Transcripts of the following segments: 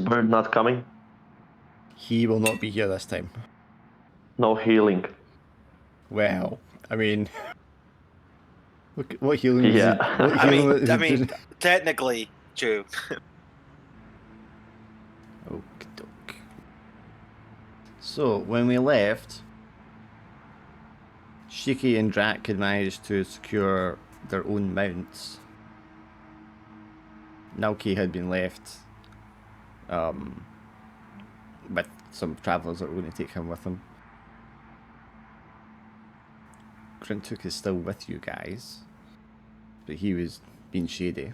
bird not coming? He will not be here this time. No healing. Well, I mean, what healing is Yeah. it? What healing is I it mean, doing? technically, true. Okey-doke. So, when we left, Shiki and Drac had managed to secure their own mounts. Naoki had been left with some travellers that were going to take him with him. Grintuk is still with you guys, but he was being shady.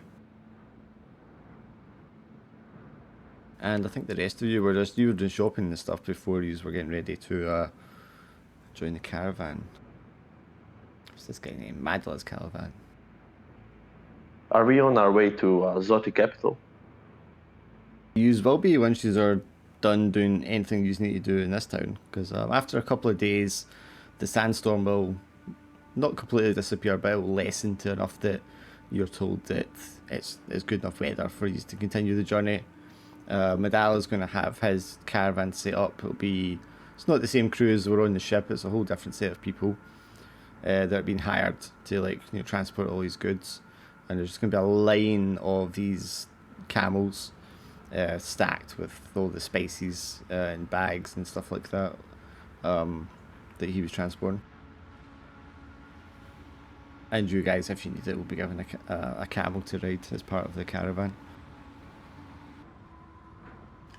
And I think the rest of you were doing shopping and stuff before you were getting ready to join the caravan. What's this guy named? Madla's caravan. Are we on our way to Zoti capital? You will be once you are done doing anything you need to do in this town, because after a couple of days, the sandstorm will not completely disappear, but it will lessen to enough that you're told that it's good enough weather for you to continue the journey. Medala's going to have his caravan set up. It's not the same crew as were on the ship. It's a whole different set of people that are being hired to transport all these goods. And there's just going to be a line of these camels stacked with all the spices and bags and stuff like that that he was transporting. And you guys, if you need it, will be given a camel to ride as part of the caravan.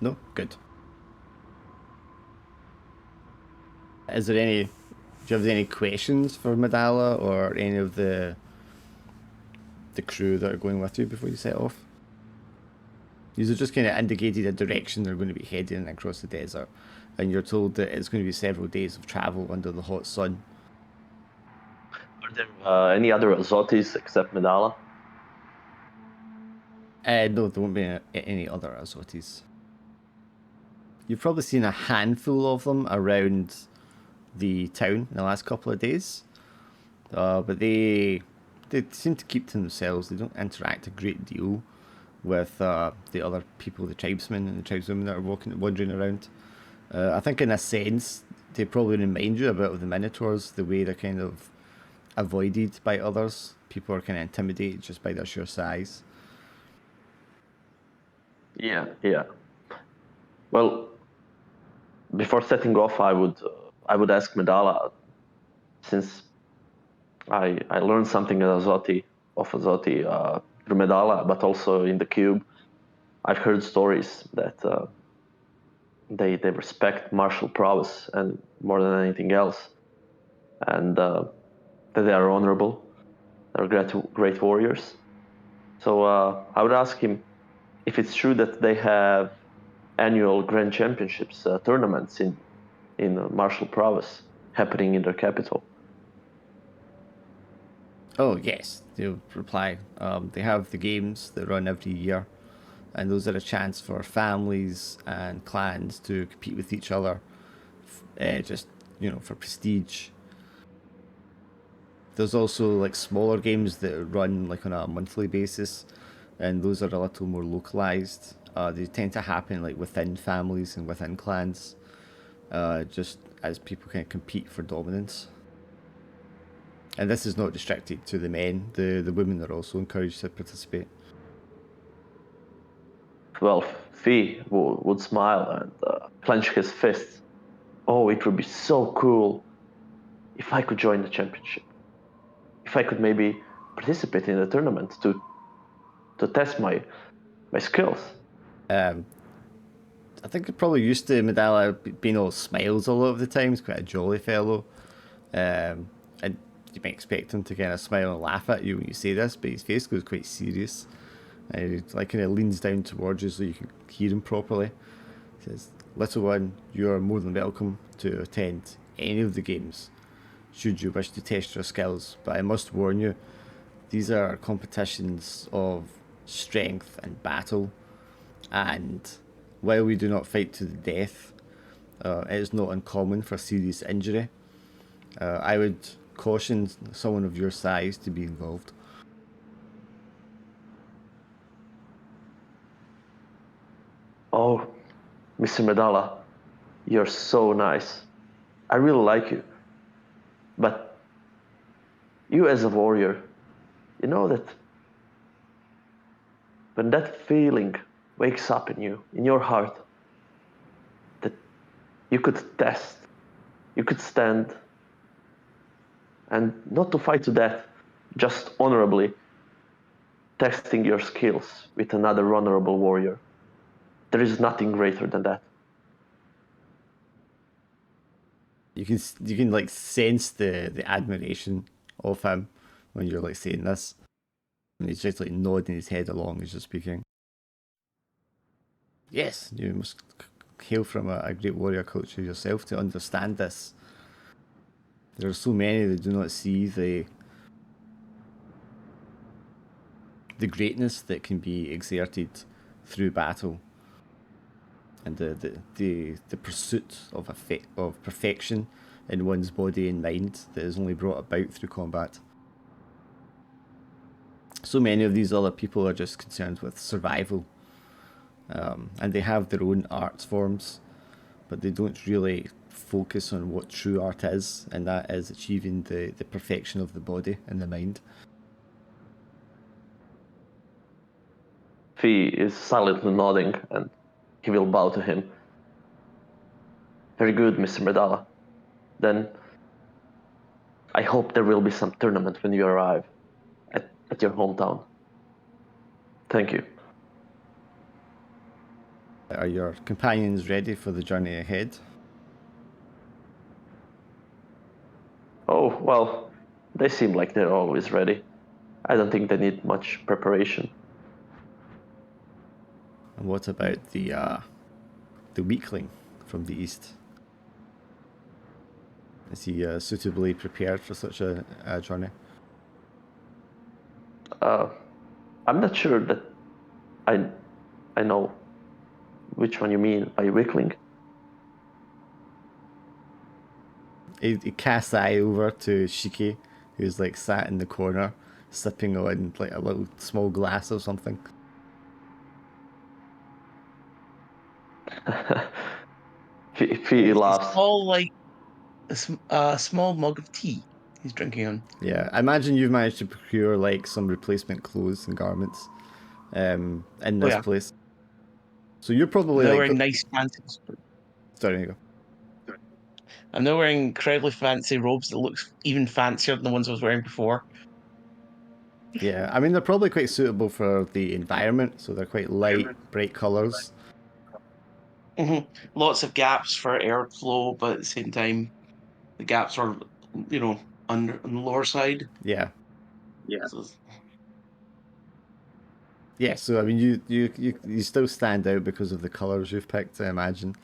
No? Good. Do you have any questions for Medala or any of the crew that are going with you before you set off? These are just kind of indicated a direction they're going to be heading across the desert, and you're told that it's going to be several days of travel under the hot sun. Are there any other Azotis except Medala? No, there won't be any other Azotis. You've probably seen a handful of them around the town in the last couple of days, but they seem to keep to themselves. They don't interact a great deal with the other people, the tribesmen and the tribeswomen that are wandering around. I think in a sense, they probably remind you a bit of the Minotaurs, the way they're kind of avoided by others. People are kind of intimidated just by their sheer size. Yeah. Well, before setting off, I would ask Medala, since I learned something of Azoti through Medala, but also in the cube. I've heard stories that they respect martial prowess and more than anything else, and that they are honorable. They're great warriors. So I would ask him if it's true that they have annual grand championships tournaments in martial prowess happening in their capital. Oh yes, they'll reply. They have the games that run every year, and those are a chance for families and clans to compete with each other, just for prestige. There's also smaller games that run on a monthly basis, and those are a little more localized. They tend to happen within families and within clans, just as people kind of compete for dominance. And this is not restricted to the men. The women are also encouraged to participate. Well, Fee would smile and clench his fists. Oh, it would be so cool if I could join the championship. If I could maybe participate in the tournament to test my skills. I think it probably used to Medalla being all smiles all of the time. He's quite a jolly fellow. And you might expect him to kind of smile and laugh at you when you say this, but his face goes quite serious. And he kind of leans down towards you so you can hear him properly. He says, "Little one, you are more than welcome to attend any of the games, should you wish to test your skills. But I must warn you, these are competitions of strength and battle, and while we do not fight to the death, it is not uncommon for serious injury. I would caution someone of your size to be involved." Oh, Mr. Medalla, you're so nice. I really like you. But you as a warrior, you know that when that feeling wakes up in you, in your heart, that you could test, you could stand, and not to fight to death, just honorably testing your skills with another honorable warrior. There is nothing greater than that. You can like sense the admiration of him when you're like saying this, and he's just like nodding his head along as you're speaking. Yes, you must hail from a great warrior culture yourself to understand this. There are so many that do not see the greatness that can be exerted through battle, and the pursuit of perfection in one's body and mind that is only brought about through combat. So many of these other people are just concerned with survival, and they have their own art forms, but they don't really focus on what true art is, and that is achieving the perfection of the body and the mind. Fee is silently nodding, and he will bow to him. Very good, Mr. Medalla. Then I hope there will be some tournament when you arrive at your hometown. Thank you. Are your companions ready for the journey ahead? Oh, well, they seem like they're always ready. I don't think they need much preparation. And what about the weakling from the east? Is he suitably prepared for such a journey? I'm not sure that I I know which one you mean by weakling. He casts the eye over to Shiki, who's like sat in the corner, sipping on like a little small glass or something. Fee laughs. Small, like a small mug of tea he's drinking on. Yeah, I imagine you've managed to procure like some replacement clothes and garments in this yeah. place. So you're probably They're like, wearing nice fancy. sorry, there you go. I'm now wearing incredibly fancy robes that looks even fancier than the ones I was wearing before. Yeah, I mean they're probably quite suitable for the environment, so they're quite light, bright colours. Lots of gaps for airflow, but at the same time, the gaps are, on the lower side. Yeah, So yeah. So I mean, you still stand out because of the colours you've picked, I imagine,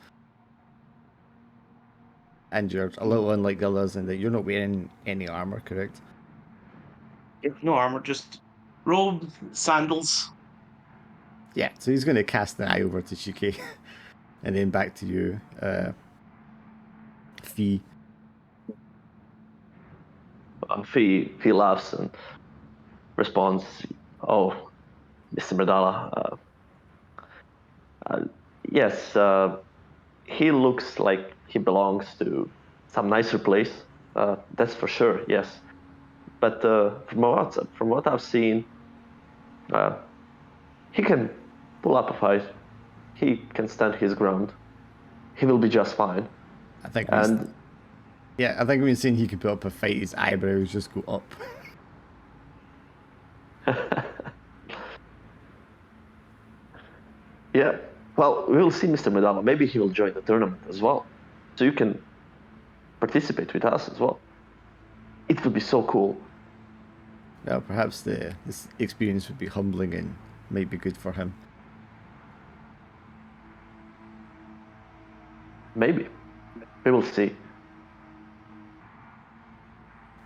and you're a little unlike the others in that you're not wearing any armour, correct? no armor, just robe, sandals. Yeah. So he's going to cast an eye over to Shiki, and then back to you, Fee. Fee laughs and responds, "Oh, Mr. Medalla, yes, he looks like he belongs to some nicer place. That's for sure. Yes, but from what I've seen, uh, he can pull up a fight. He can stand his ground. He will be just fine." I think And yeah, I think when saying he could put up a fight, his eyebrows just go up. yeah, well, we'll see, Mr. Medalla. Maybe he will join the tournament as well, so you can participate with us as well. It would be so cool. Well, perhaps this experience would be humbling and might be good for him. Maybe. We will see.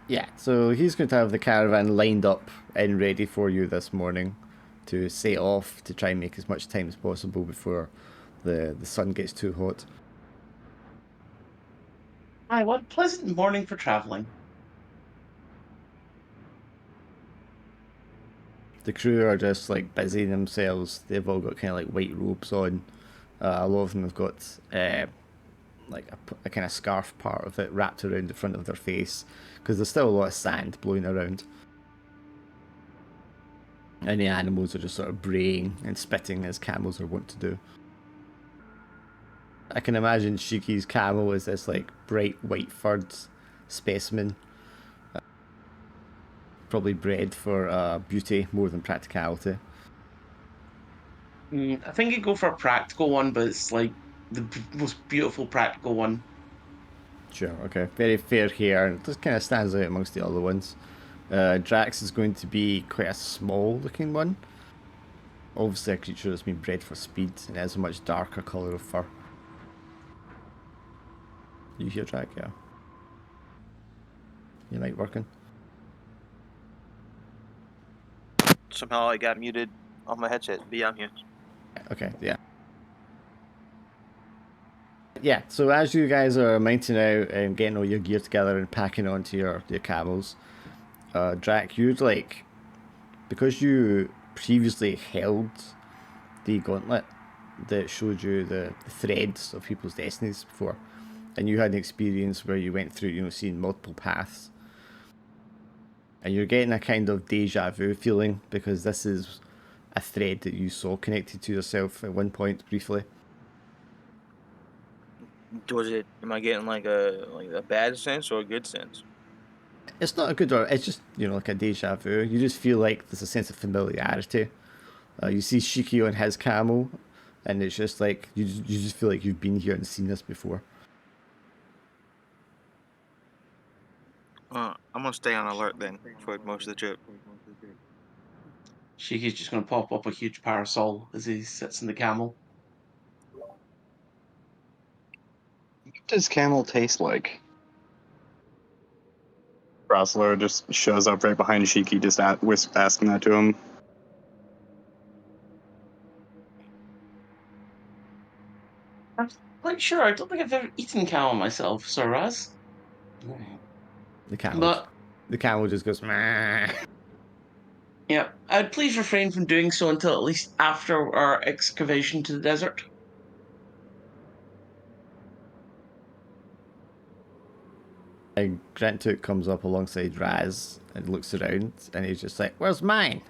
Yeah, so he's going to have the caravan lined up and ready for you this morning to set off to try and make as much time as possible before the sun gets too hot. Hi, what a pleasant morning for traveling. The crew are just like busying themselves. They've all got kind of like white robes on, A lot of them have got like a kind of scarf part of it wrapped around the front of their face because there's still a lot of sand blowing around. And the animals are just sort of braying and spitting as camels are wont to do. I can imagine Shiki's camel is this like bright white furred specimen. Probably bred for beauty more than practicality. I think you'd go for a practical one, but it's like the most beautiful practical one. Sure, okay. Very fair hair, and it just kind of stands out amongst the other ones. Drax is going to be quite a small looking one. Obviously a creature that's been bred for speed and has a much darker colour of fur. You hear Drax? Yeah. You mic working? Somehow I got muted on my headset. But yeah, I'm here. Okay, yeah. Yeah, so as you guys are mounting out and getting all your gear together and packing onto your camels, Drac, you'd like, because you previously held the gauntlet that showed you the threads of people's destinies before, and you had an experience where you went through, you know, seeing multiple paths, and you're getting a kind of deja vu feeling because this is a thread that you saw connected to yourself at one point briefly. Am I getting like a bad sense or a good sense? It's not a good or it's just, you know, like a deja vu. You just feel like there's a sense of familiarity. You see Shiki on his camel, and it's just like you just feel like you've been here and seen this before. I'm gonna stay on alert then for most of the trip. Shiki's just going to pop up a huge parasol as he sits in the camel. What does camel taste like? Rosler just shows up right behind Shiki, just asking that to him. I'm quite sure. I don't think I've ever eaten camel myself, Sir Raz. The camel, But the camel just goes. Meh. yeah, I'd please refrain from doing so until at least after our excavation to the desert. And Grantuk comes up alongside Raz and looks around, and he's just like, "Where's mine?"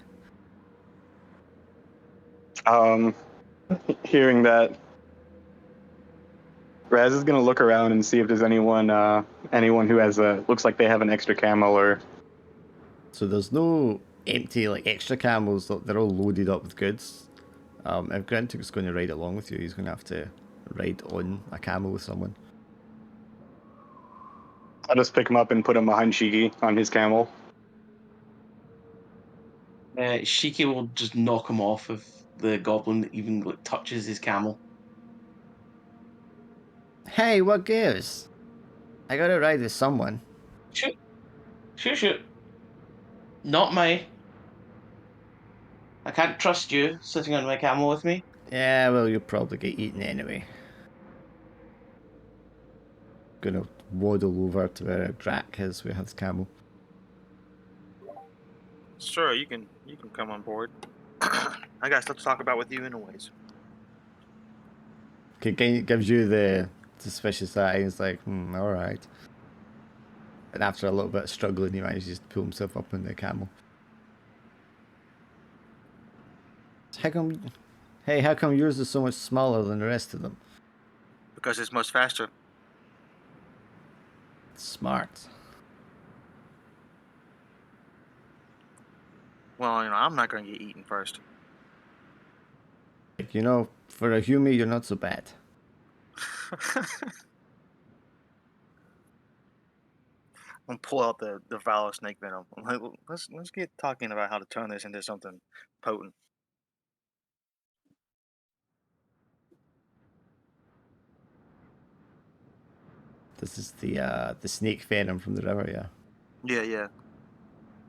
Hearing that, Raz is gonna look around and see if there's anyone who has looks like they have an extra camel or. So there's no empty like extra camels. They're all loaded up with goods. If Grantuk's going to ride along with you, he's going to have to ride on a camel with someone. I'll just pick him up and put him behind Shiki on his camel. Shiki will just knock him off if the goblin even touches his camel. Hey, what gives? I gotta ride with someone. Shoot. Shoot. Not me. I can't trust you sitting on my camel with me. Yeah, well, you'll probably get eaten anyway. Gonna waddle over to where Drac is with his camel. Sure, you can come on board. I got stuff to talk about with you anyways. Okay, gives you the suspicious eye. He's like, alright. And after a little bit of struggling, he manages to pull himself up on the camel. How come yours is so much smaller than the rest of them? Because it's much faster. Smart. Well, you know, I'm not gonna get eaten first. You know, for a human, you're not so bad. I'm gonna pull out the vial of snake venom. I'm like, let's get talking about how to turn this into something potent. This is the snake venom from the river, yeah.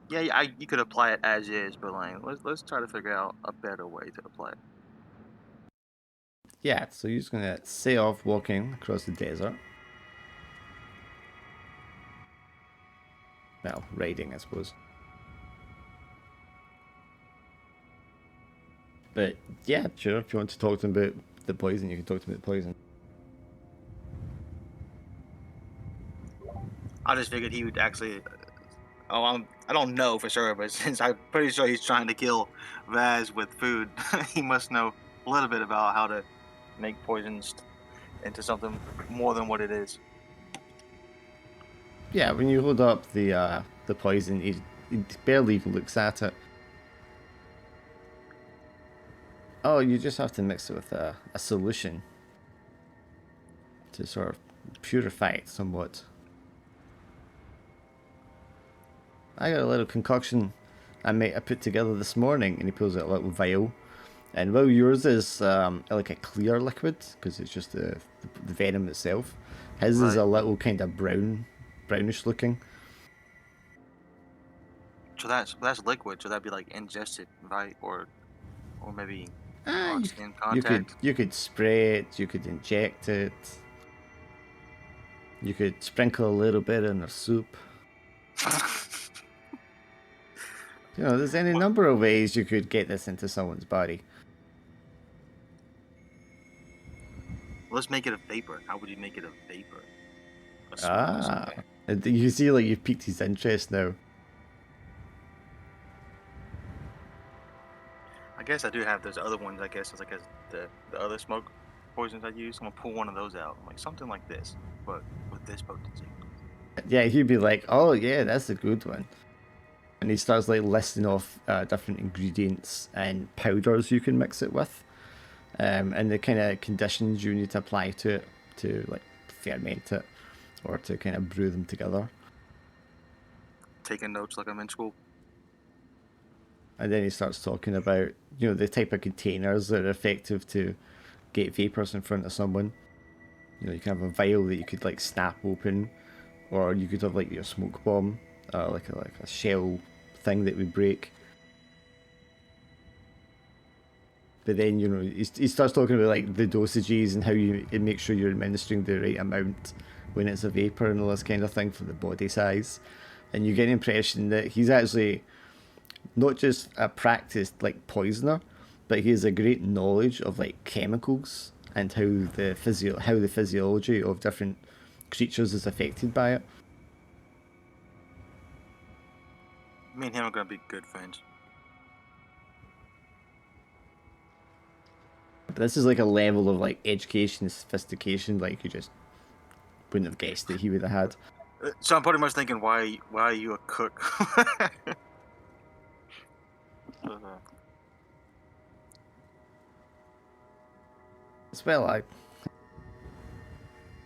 Yeah. You could apply it as is, but like, let's try to figure out a better way to apply it. Yeah, so you're just gonna set off walking across the desert. Well, riding, I suppose. But yeah, sure, if you want to talk to them about the poison. You can talk to him about the poison. I just figured he would actually. I don't know for sure, but since I'm pretty sure he's trying to kill Vaz with food, he must know a little bit about how to make poisons into something more than what it is. Yeah, when you hold up the poison, he barely even looks at it. Oh, you just have to mix it with a solution to sort of purify it somewhat. I got a little concoction I put together this morning, and he pulls out a little vial. And while yours is like a clear liquid, because it's just the venom itself, his is Right. a little kind of brownish looking. So that's liquid. So that'd be like ingested, right? Or maybe on skin You contact. could spray it, you could inject it, you could sprinkle a little bit in a soup. You know, there's any number of ways you could get this into someone's body. Let's make it a vapor. How would you make it a vapor? A smoke or something. And you see, like, you've piqued his interest now. I guess I do have those other ones. I guess it's like the other smoke poisons I use. I'm gonna pull one of those out. I'm like something like this, but with this potency. Yeah, he'd be like, oh yeah, that's a good one. And he starts like listing off different ingredients and powders you can mix it with. And the kind of conditions you need to apply to it to like ferment it or to kind of brew them together. Taking notes like I'm in school. And then he starts talking about, you know, the type of containers that are effective to get vapors in front of someone. You know, you can have a vial that you could like snap open, or you could have like your smoke bomb, like a shell thing that would break. But then, you know, he starts talking about like the dosages and how you make sure you're administering the right amount when it's a vapor and all this kind of thing for the body size. And you get the impression that he's actually not just a practiced like poisoner, but he has a great knowledge of like chemicals and how the physiology of different creatures is affected by it. Me and him are gonna be good friends. But this is like a level of like education and sophistication like you just wouldn't have guessed that he would have had. So I'm pretty much thinking, why are you a cook? As well,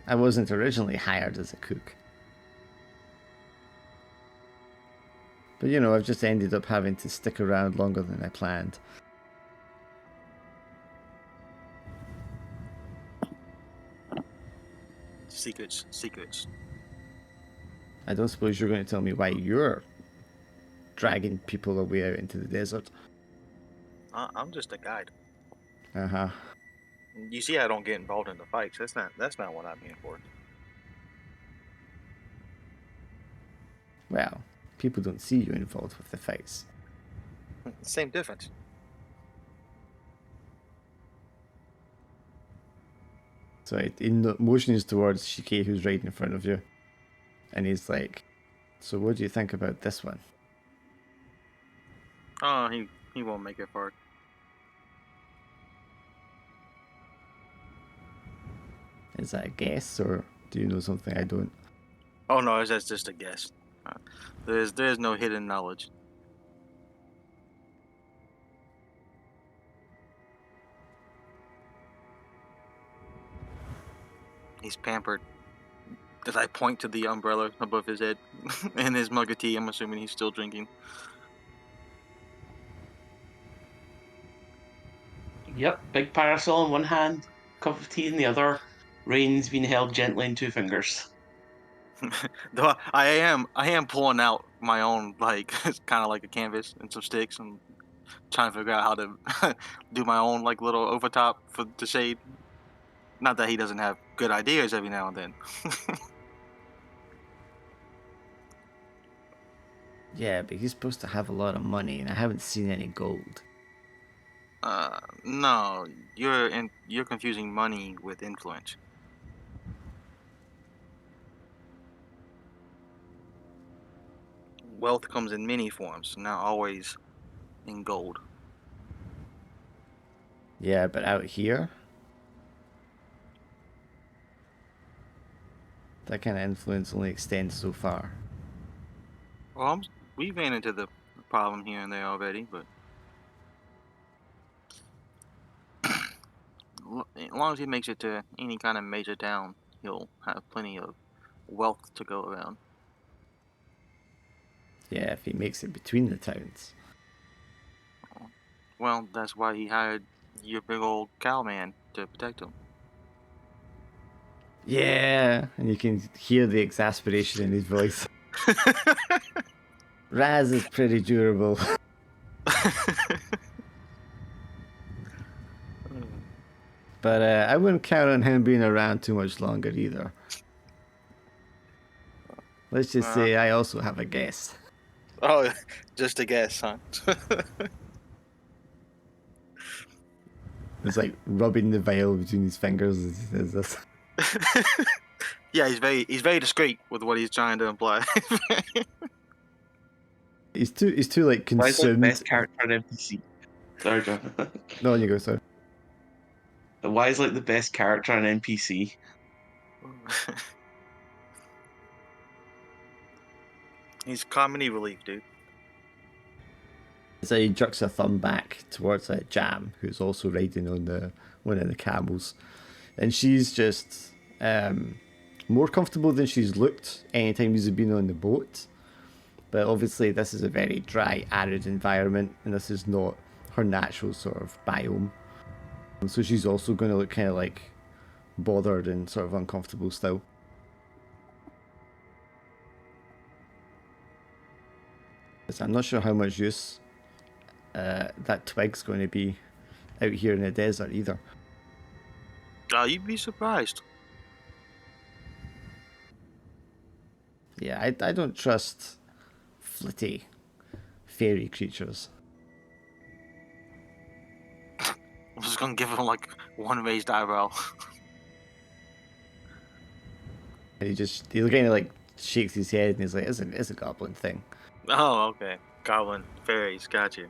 I wasn't originally hired as a cook. But you know, I've just ended up having to stick around longer than I planned. Secrets. I don't suppose you're going to tell me why you're dragging people away out into the desert. I'm just a guide. Uh-huh. You see, I don't get involved in the fights. That's not what I'm here for. Well, people don't see you involved with the fights. Same difference. So he motions towards Shike, who's right in front of you. And he's like, so what do you think about this one? Oh, he won't make it far. Is that a guess, or do you know something I don't? Oh no, that's just a guess. There's no hidden knowledge. He's pampered. Did I point to the umbrella above his head and his mug of tea? I'm assuming he's still drinking. Yep, big parasol in one hand, cup of tea in the other, reins being held gently in two fingers. Though I am pulling out my own, like, kind of like a canvas and some sticks and trying to figure out how to do my own like little overtop for the shade. Not that he doesn't have good ideas every now and then. Yeah, but he's supposed to have a lot of money, and I haven't seen any gold. No, you're confusing money with influence. Wealth comes in many forms, not always in gold. Yeah, but out here, that kind of influence only extends so far. Well, we ran into the problem here and there already, but as long as he makes it to any kind of major town, he'll have plenty of wealth to go around. Yeah, if he makes it between the towns. Well, that's why he hired your big old cowman to protect him. Yeah, and you can hear the exasperation in his voice. Raz is pretty durable. But I wouldn't count on him being around too much longer either. Let's just say I also have a guess. Oh, just a guess, huh? It's like rubbing the vial between his fingers as he says this. Yeah, he's very discreet with what he's trying to imply. He's too like Why is like the consumed. best character on NPC? Sorry, John. No, on you go, sorry. Why is like the best character on NPC? He's comedy relief, dude. So he jerks a thumb back towards Jam, who's also riding on one of the camels, and she's just more comfortable than she's looked anytime he's been on the boat. But obviously, this is a very dry, arid environment, and this is not her natural sort of biome. And so she's also going to look kind of like bothered and sort of uncomfortable still. I'm not sure how much use that twig's going to be out here in the desert either. You'd be surprised. Yeah, I don't trust flitty fairy creatures. I'm just gonna give him like one raised eyebrow. And he kind of like shakes his head and he's like, it's a goblin thing. Oh, okay. Goblin fairies, got you.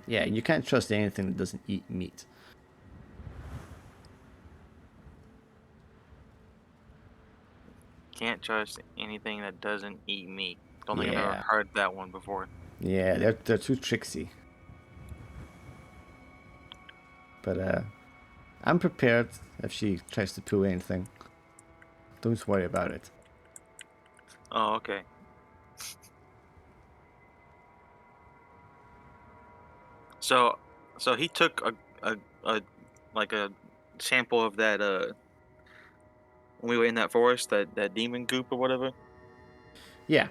Yeah, you can't trust anything that doesn't eat meat. Can't trust anything that doesn't eat meat. Don't think I've Yeah. ever heard that one before. Yeah, they're too tricksy. But I'm prepared if she tries to pull anything. Don't worry about it. Oh, okay. So he took a like a sample of that when we were in that forest, that demon goop or whatever. Yeah.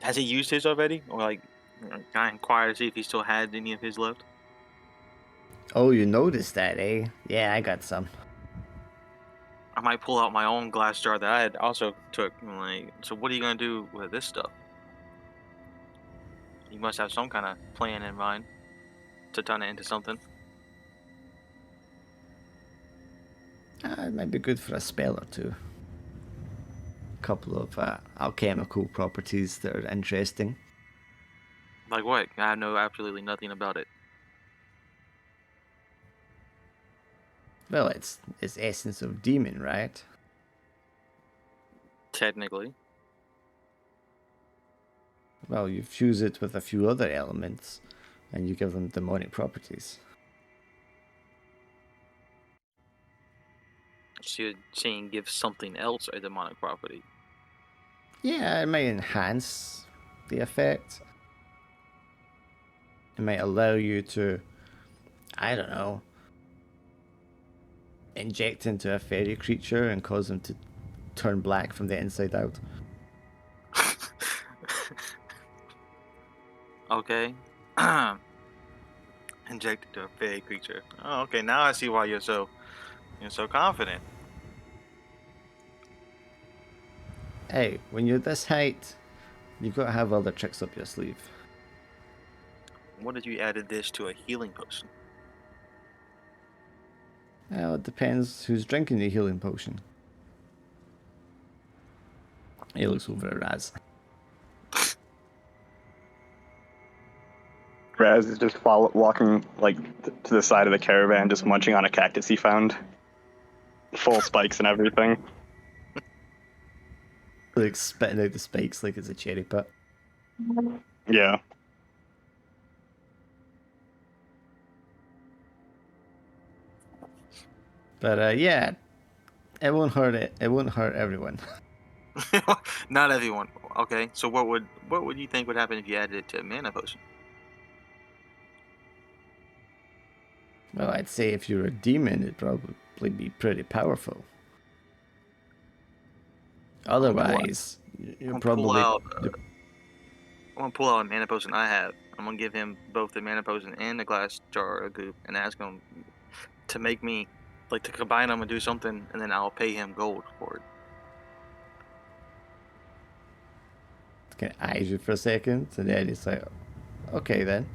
Has he used his already, or like, can I inquire to see if he still had any of his left? Oh, you noticed that, eh? Yeah, I got some. I might pull out my own glass jar that I had also took. And like, so what are you gonna do with this stuff? You must have some kind of plan in mind to turn it into something. It might be good for a spell or two. A couple of alchemical properties that are interesting. Like what? I know absolutely nothing about it. Well, it's essence of demon, right? Technically. Well, you fuse it with a few other elements, and you give them demonic properties. So you're saying give something else a demonic property. Yeah, it might enhance the effect. It might allow you to, I don't know, inject into a fairy creature and cause them to turn black from the inside out. Okay. Injected to a fairy creature. Oh, okay. Now I see why you're so confident. Hey, when you're this height, you've got to have other tricks up your sleeve. What if you added this to a healing potion? Well, it depends who's drinking the healing potion. He looks over at Raz. Raz is just walking like to the side of the caravan, just munching on a cactus he found. Full spikes and everything. Like spitting out the spikes like it's a cherry pit. Yeah. But yeah, it won't hurt it. It won't hurt everyone. Not everyone. Okay, so what would you think would happen if you added it to a mana potion? Well, I'd say if you're a demon, it'd probably be pretty powerful. Otherwise, you're I'm probably. I'm gonna pull out a mana potion I have. I'm gonna give him both the mana potion and the glass jar of goop, and ask him to make me, like, to combine them and do something, and then I'll pay him gold for it. Kind of eyes you for a second, and then he's like, "Okay, then."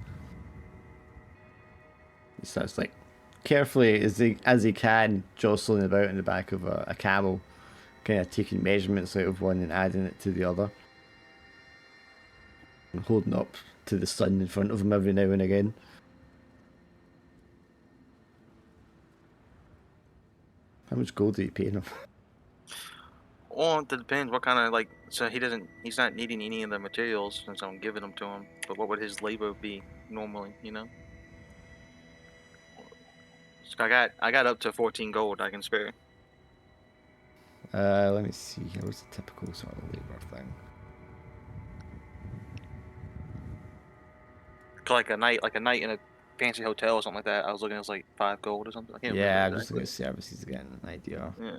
He starts like carefully as he can, jostling about in the back of a camel, kind of taking measurements out of one and adding it to the other, and holding up to the sun in front of him every now and again. How much gold are you paying him? Well, it depends what kind of, like, so he's not needing any of the materials since I'm giving them to him, but what would his labor be normally, you know? So I got up to 14 gold I can spare. Let me see here. What's the typical sort of labor thing? Like a night in a fancy hotel or something like that. I was looking, it was like 5 gold or something. I can't Yeah, I'm remember just looking at services again. An idea. Yeah.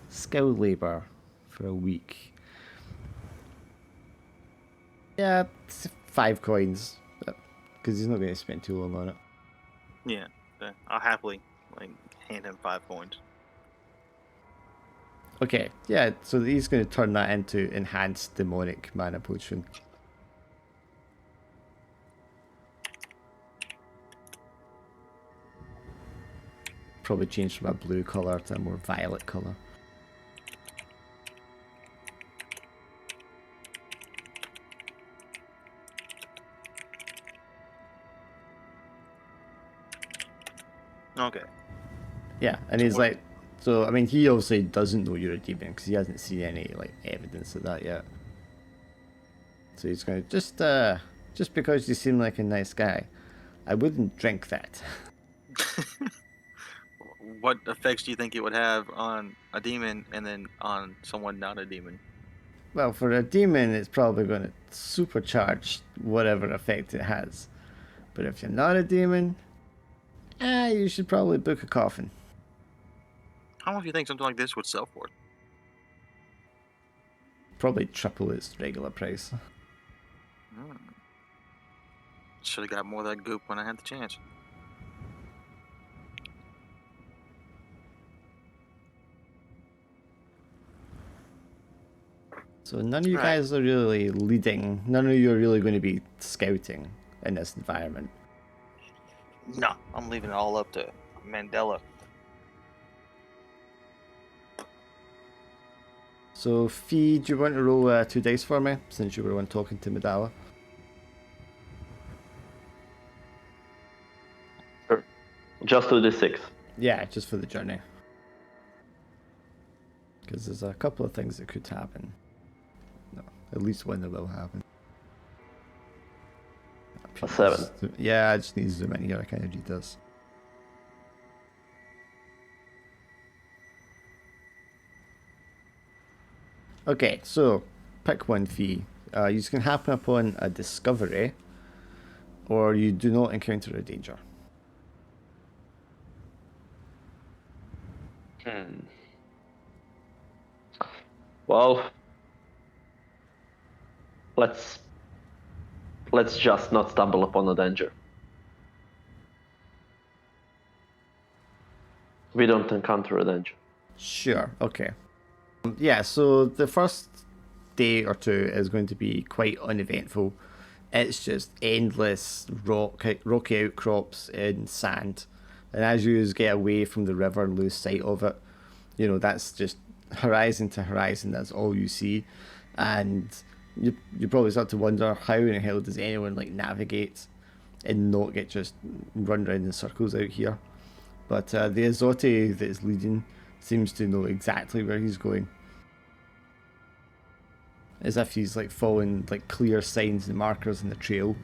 Skilled labor for a week. Yeah, it's 5 coins, because he's not going to spend too long on it. Yeah. I'll happily, like, hand him 5 coins. Okay, yeah, so he's going to turn that into enhanced demonic mana potion. Probably change from a blue colour to a more violet colour. Okay. Yeah, and he's like, so I mean, he obviously doesn't know you're a demon because he hasn't seen any like evidence of that yet. So he's going to just because you seem like a nice guy, I wouldn't drink that. What effects do you think it would have on a demon and then on someone not a demon? Well, for a demon, it's probably going to supercharge whatever effect it has. But if you're not a demon, you should probably book a coffin. How much do you think something like this would sell for? Probably triple its regular price. Should have got more of that goop when I had the chance. So none of you guys are really leading. None of you are really going to be scouting in this environment. No, I'm leaving it all up to Mandela. So Fee, do you want to roll 2 dice for me, since you were one talking to Medalla? Sure. Just to the 6. Yeah, just for the journey. Because there's a couple of things that could happen. No, at least one that will happen. A 7. Yeah, I just need to zoom in here. I kind of read this. Okay, so pick one Fee. You can happen upon a discovery, or you do not encounter a danger. Well, let's just not stumble upon a danger. We don't encounter a danger. Sure, okay. Yeah, so the first day or two is going to be quite uneventful. It's just endless rocky outcrops in sand. And as you get away from the river and lose sight of it, you know, that's just horizon to horizon, that's all you see. And you probably start to wonder, how in the hell does anyone like navigate and not get just run around in circles out here? But the Azote that is leading seems to know exactly where he's going. As if he's like following like clear signs and markers in the trail,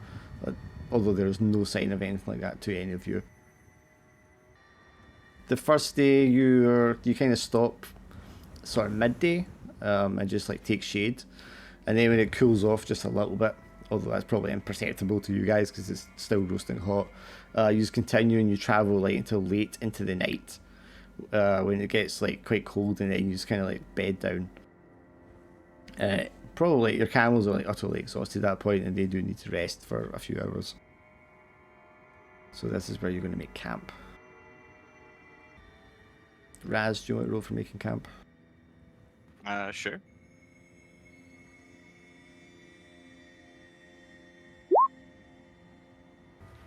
although there's no sign of anything like that to any of you. The first day you kind of stop sort of midday and just like take shade, and then when it cools off just a little bit, although that's probably imperceptible to you guys because it's still roasting hot, you just continue and you travel like until late into the night when it gets like quite cold, and then you just kind of like bed down. Probably your camels are like utterly exhausted at that point, and they do need to rest for a few hours. So this is where you're going to make camp. Raz, do you want to roll for making camp? Sure.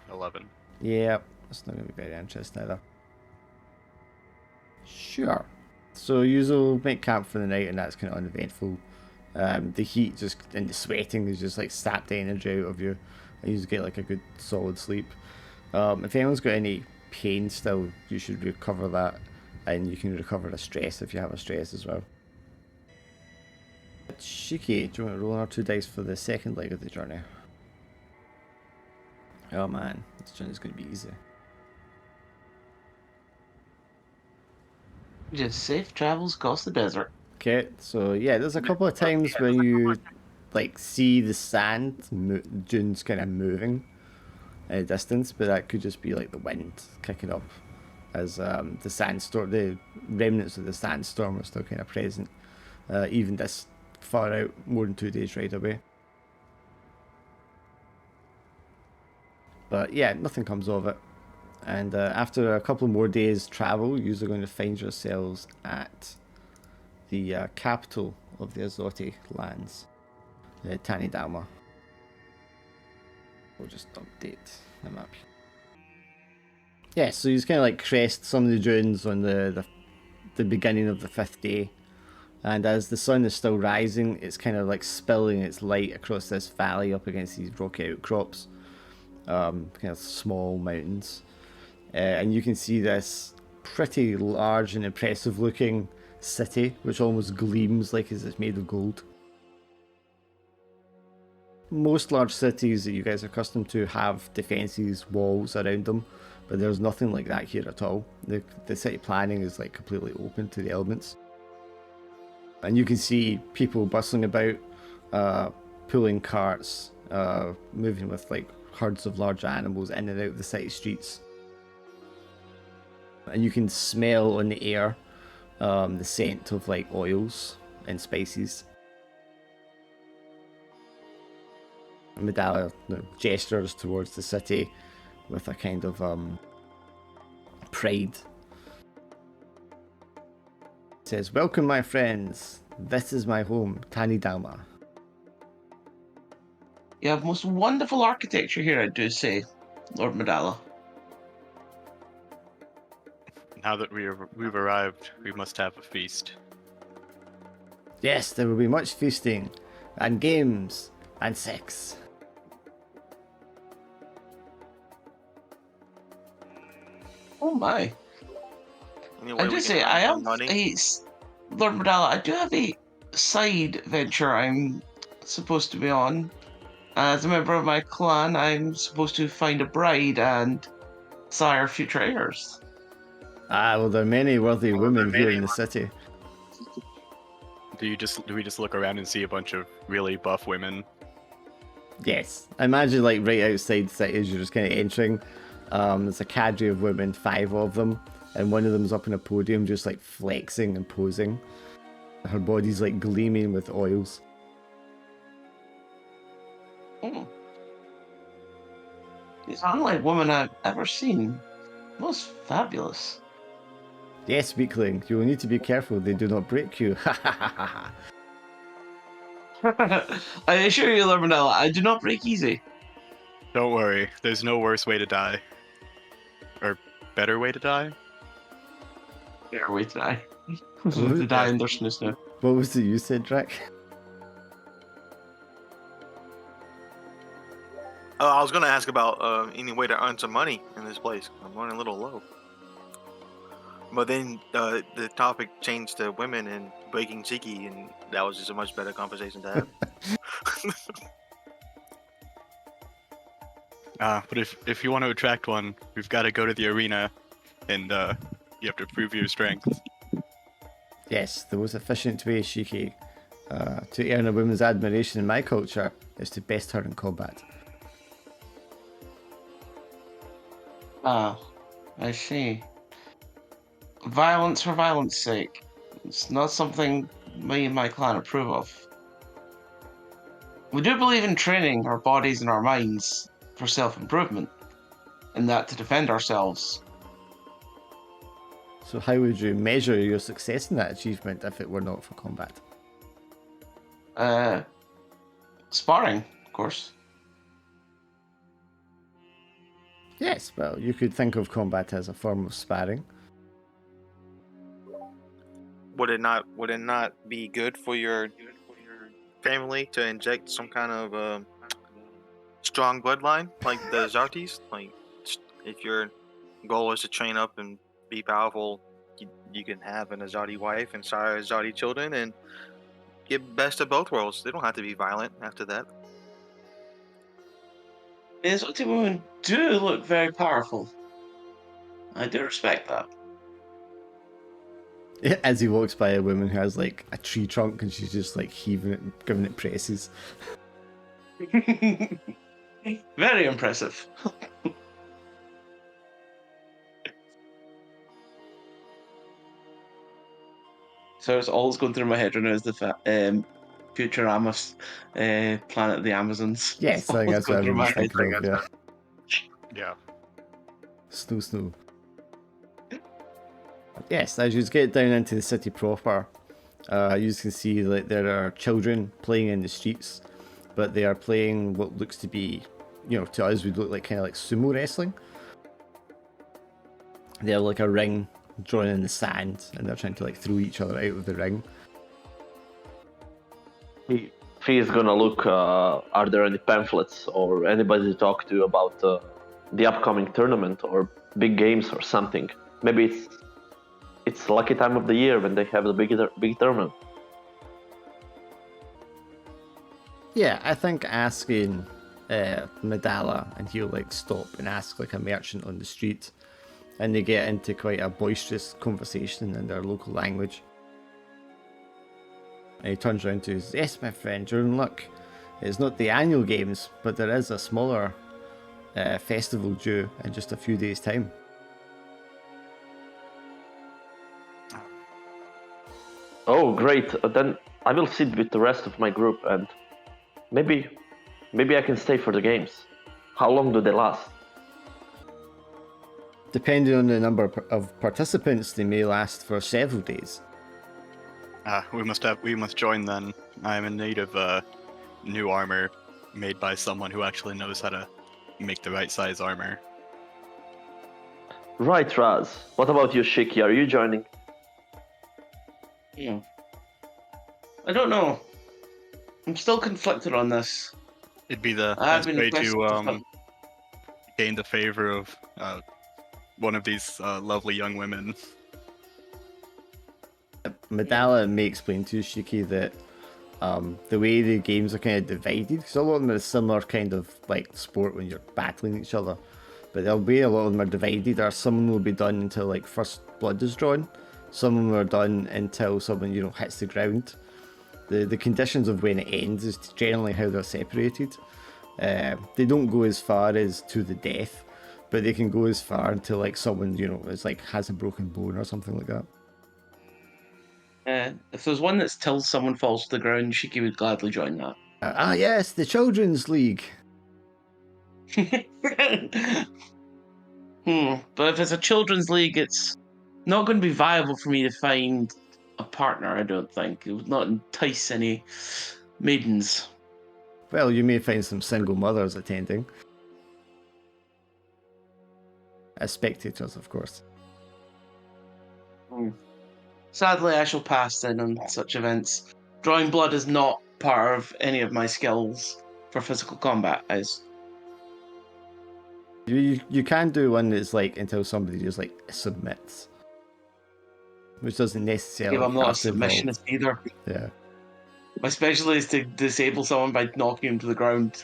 $11. Yeah, that's not going to be very interesting either. Sure. So you'll make camp for the night, and that's kind of uneventful. The heat just and the sweating is just like sapped the energy out of you, and you just get like a good solid sleep. If anyone's got any pain still, you should recover that, and you can recover the stress if you have a stress as well. Shiki, do you want to roll our 2 dice for the second leg of the journey? Oh man, this journey's going to be easy. Just safe travels across the desert. Okay, so yeah, there's a couple of times when you like see the sand dunes kind of moving in a distance, but that could just be like the wind kicking up as the remnants of the sandstorm are still kind of present, even this far out, more than 2 days ride away. But yeah, nothing comes of it. And after a couple more days travel, you're going to find yourselves at the capital of the Azote lands, Tanidalma. We'll just update the map. Yeah, so you just kind of like crest some of the dunes on the beginning of the 5th day, and as the sun is still rising, it's kind of like spilling its light across this valley up against these rocky outcrops, kind of small mountains, and you can see this pretty large and impressive looking city, which almost gleams like as it's made of gold. Most large cities that you guys are accustomed to have defences, walls around them, but there's nothing like that here at all. The city planning is like completely open to the elements. And you can see people bustling about, pulling carts, moving with like herds of large animals in and out of the city streets. And you can smell on the air the scent of like oils and spices. Medalla gestures towards the city with a kind of pride. Says, "Welcome, my friends. This is my home, Tanidalma." You have most wonderful architecture here, I do say, Lord Medalla. Now that we've arrived, we must have a feast. Yes, there will be much feasting, and games, and sex. Oh my. Anyway, I do say, I have Lord Medalla, I do have a side venture I'm supposed to be on. As a member of my clan, I'm supposed to find a bride and sire future heirs. Ah, well, there are many worthy women here in the city. Do we just look around and see a bunch of really buff women? Yes, I imagine like right outside the city as you're just kind of entering, there's a cadre of women, 5 of them, and one of them's up on a podium just like flexing and posing. Her body's like gleaming with oils. These unlike women I've ever seen. Most fabulous. Yes, weakling, you will need to be careful they do not break you. I assure you, Lord Manila, I do not break easy. Don't worry, there's no worse way to die. Or better way to die? Fair way to die. To die in their snoo. What was it you said, Drac? I was gonna ask about any way to earn some money in this place. I'm running a little low. But then the topic changed to women and breaking cheeky, and that was just a much better conversation to have. But if you want to attract one, we've got to go to the arena, and you have to prove your strength. Yes, the most efficient way, Shiki, to earn a woman's admiration in my culture is to best her in combat. Ah, I see. Violence for violence sake. It's not something me and my clan approve of. We do believe in training our bodies and our minds for self-improvement, and that to defend ourselves. So how would you measure your success in that achievement if it were not for combat? Sparring, of course. Yes, well, you could think of combat as a form of sparring. Would it not be good for your family to inject some kind of strong bloodline like the Zartis? Like, if your goal is to train up and be powerful, you can have an Azadi wife and sire Azadi children and get best of both worlds. They don't have to be violent after that. The Azoti women do look very powerful. I do respect that. As he walks by a woman who has like a tree trunk and she's just like heaving it, giving it presses. Very impressive. So it's always going through my head right now is the Futurama's Planet of the Amazons. Yes, I think that's what everyone's thinking of, yeah. Yeah. Snow. Yes, as you get down into the city proper, you can see that there are children playing in the streets, but they are playing what looks to be, to us would look like kind of like sumo wrestling. They have like a ring drawn in the sand, and they're trying to like throw each other out of the ring. He is gonna look. Are there any pamphlets or anybody to talk to about the upcoming tournament or big games or something? Maybe it's lucky time of the year when they have the big tournament. Yeah, I think asking Medalla, and he'll like stop and ask like a merchant on the street, and they get into quite a boisterous conversation in their local language. And he turns around to us, "Yes, my friend, you're in luck. It's not the annual games, but there is a smaller festival due in just a few days' time." Oh, great! Then I will sit with the rest of my group, and maybe I can stay for the games. How long do they last? Depending on the number of participants, they may last for several days. We must join then. I am in need of new armor made by someone who actually knows how to make the right size armor. Right, Raz. What about you, Shiki? Are you joining? Yeah. I don't know. I'm still conflicted on this. It'd be the I've best been way impressed to gain the favor of one of these lovely young women. Medalla may explain to Shiki that the way the games are kind of divided, because a lot of them are a similar kind of like sport when you're battling each other, but there'll be a lot of them are divided, or some will be done until like first blood is drawn, some of them are done until someone hits the ground. The conditions of when it ends is generally how they're separated. They don't go as far as to the death, but they can go as far until like someone is like has a broken bone or something like that. If there's one that's till someone falls to the ground, Shiki would gladly join that. Yes, the Children's League. But if it's a children's league, it's not going to be viable for me to find a partner, I don't think. It would not entice any maidens. Well, you may find some single mothers attending. As spectators, of course. Sadly, I shall pass then on such events. Drawing blood is not part of any of my skills for physical combat. You can do one that's like until somebody just like submits. Which doesn't necessarily I'm not a have to involve- submissionist either. Yeah. My specialty is to disable someone by knocking him to the ground.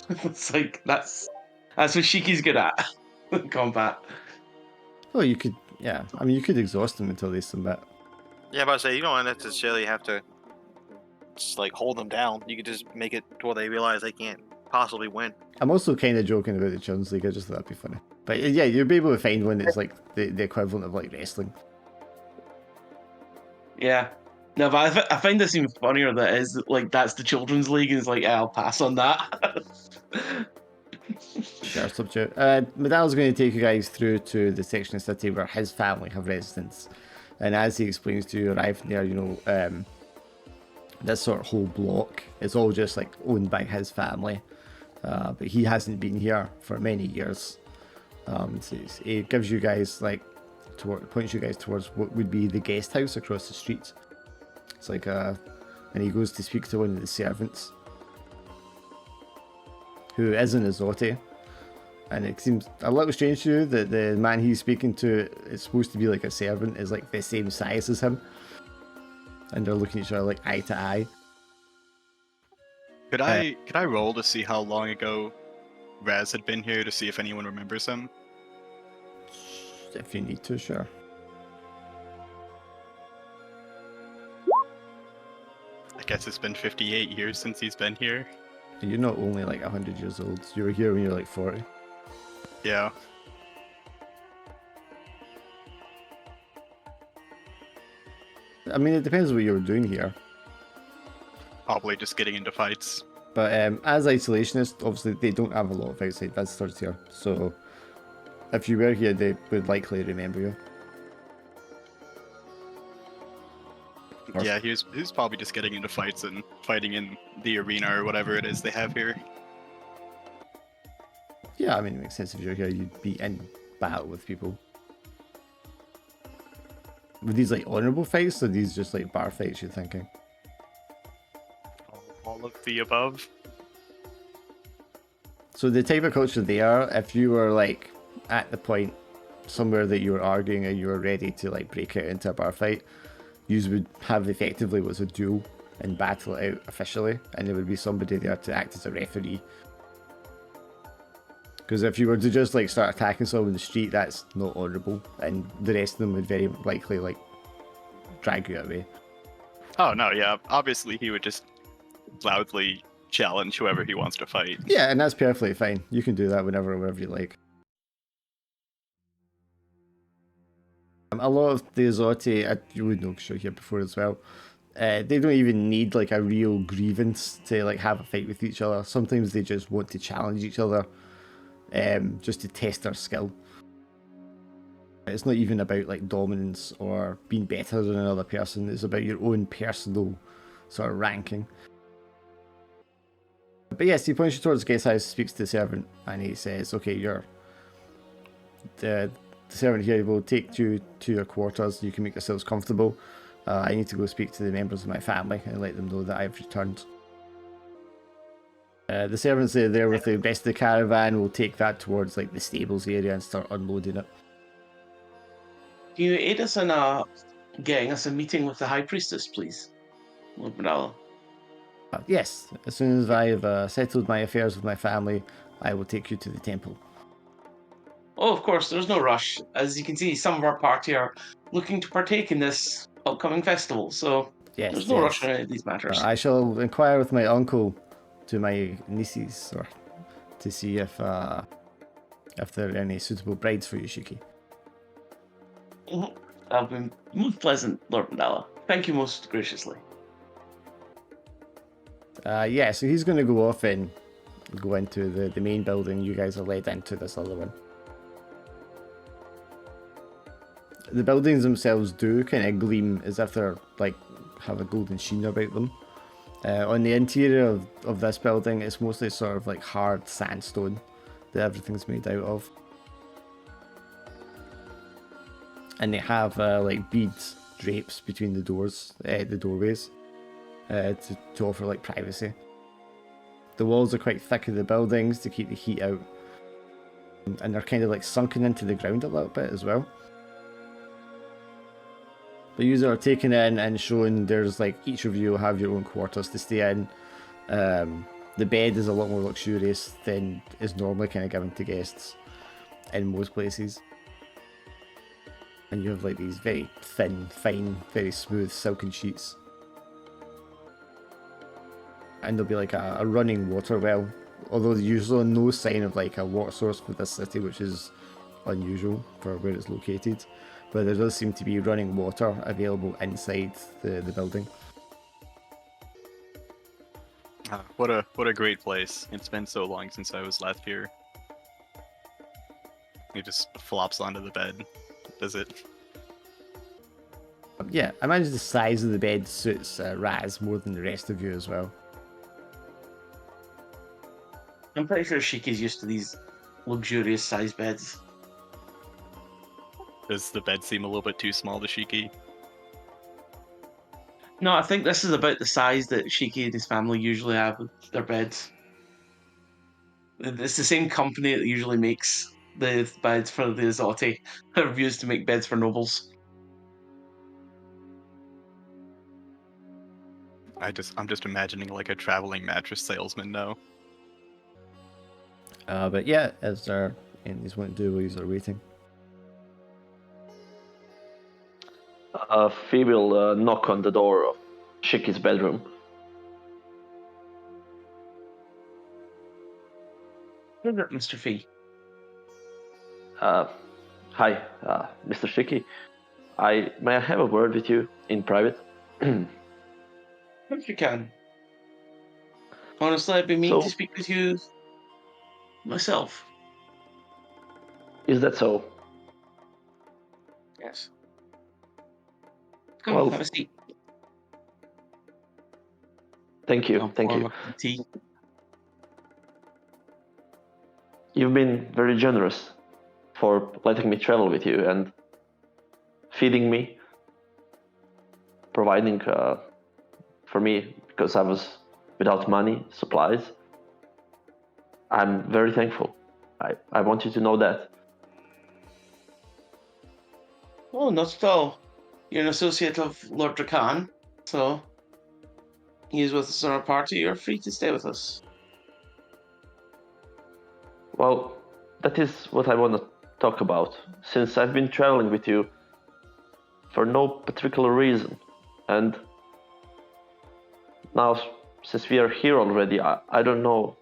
It's like that's what Shiki's good at. Combat. Well, you could, yeah. I mean, you could exhaust them until they submit. Yeah, but I say you don't necessarily have to just like hold them down. You could just make it to where they realize they can't possibly win. I'm also kind of joking about the Children's League. I just thought that'd be funny. But yeah, you'll be able to find one that's like the equivalent of like wrestling. Yeah. No, but I find this even funnier that is like that's the children's league, and it's like, yeah, I'll pass on that. Sure, substitute. Medall's going to take you guys through to the section of the city where his family have residence. And as he explains to you, arriving there, you know, this sort of whole block is all just like owned by his family. But he hasn't been here for many years. So it gives you guys like, points you guys towards what would be the guest house across the street. It's like and he goes to speak to one of the servants, who is an Azote. And it seems a little strange to you that the man he's speaking to is supposed to be like a servant, is like the same size as him. And they're looking at each other like eye to eye. Could I roll to see how long ago Raz had been here to see if anyone remembers him? If you need to, sure. I guess it's been 58 years since he's been here. You're not only like 100 years old. You were here when you were like 40. Yeah. I mean, it depends what you were doing here. Probably just getting into fights. But as isolationists, obviously they don't have a lot of outside visitors here. So if you were here, they would likely remember you. Yeah, he was probably just getting into fights and fighting in the arena or whatever it is they have here. Yeah, I mean, it makes sense if you're here, you'd be in battle with people. Were these like honourable fights, or these just like bar fights, you're thinking? All of the above. So the type of culture they are, if you were like at the point somewhere that you were arguing and you were ready to like break out into a bar fight, you would have effectively what's a duel and battle it out officially, and there would be somebody there to act as a referee. Because if you were to just like start attacking someone in the street, that's not honourable, and the rest of them would very likely like drag you away. Oh no, yeah. Obviously he would just loudly challenge whoever he wants to fight. Yeah, and that's perfectly fine. You can do that whenever you like. A lot of the Azote, you would know because you're here before as well, they don't even need like a real grievance to like have a fight with each other. Sometimes they just want to challenge each other, just to test their skill. It's not even about like dominance or being better than another person. It's about your own personal sort of ranking. But yes, he points you towards the guest house, speaks to the servant, and he says, okay, the servant here will take you to your quarters. You can make yourselves comfortable. I need to go speak to the members of my family and let them know that I've returned. The servants there with the rest of the caravan will take that towards like the stables area and start unloading it. Can you aid us in getting us a meeting with the High Priestess, please, Lord Manala? Yes, as soon as I have settled my affairs with my family, I will take you to the temple. Oh, of course, there's no rush. As you can see, some of our party are looking to partake in this upcoming festival, so Yes, there's no rush on any of these matters. I shall inquire with my uncle to my nieces, or to see if there are any suitable brides for you, Shiki. That'll be most pleasant, Lord Mandala. Thank you most graciously. Yeah, so he's going to go off and go into the main building. You guys are led into this other one. The buildings themselves do kind of gleam as if they're like have a golden sheen about them. On the interior of this building, it's mostly sort of like hard sandstone that everything's made out of. And they have like beads, drapes between the doors, the doorways, to offer like privacy. The walls are quite thick in the buildings to keep the heat out. And they're kind of like sunken into the ground a little bit as well. But you are taken in and shown there's like each of you will have your own quarters to stay in. The bed is a lot more luxurious than is normally kind of given to guests in most places. And you have like these very thin, fine, very smooth silken sheets. And there'll be like a running water well, although there's usually no sign of like a water source for this city, which is unusual for where it's located. But there does seem to be running water available inside the building. What a great place. It's been so long since I was last here. He just flops onto the bed. Does it? Yeah, I imagine the size of the bed suits Raz more than the rest of you as well. I'm pretty sure Shiki's used to these luxurious size beds. Does the bed seem a little bit too small to Shiki? No, I think this is about the size that Shiki and his family usually have with their beds. It's the same company that usually makes the beds for the Azotti. They're used to make beds for nobles. I'm just imagining like a traveling mattress salesman now. But yeah, as they're and these won't do while you're waiting. Fee will knock on the door of Shiki's bedroom. Mr. Fee. Hi, Mr. Shiki. May I have a word with you in private? If you can. Honestly, I've been meaning to speak with you myself. Is that so? Yes. Come on, have a seat. Thank you. Thank you. Tea. You've been very generous for letting me travel with you and feeding me, providing for me because I was without money, supplies. I'm very thankful. I want you to know that. Oh, not at all. You're an associate of Lord Drakan, so he is with us on our party. You're free to stay with us. Well, that is what I want to talk about, since I've been traveling with you for no particular reason. And now, since we are here already, I don't know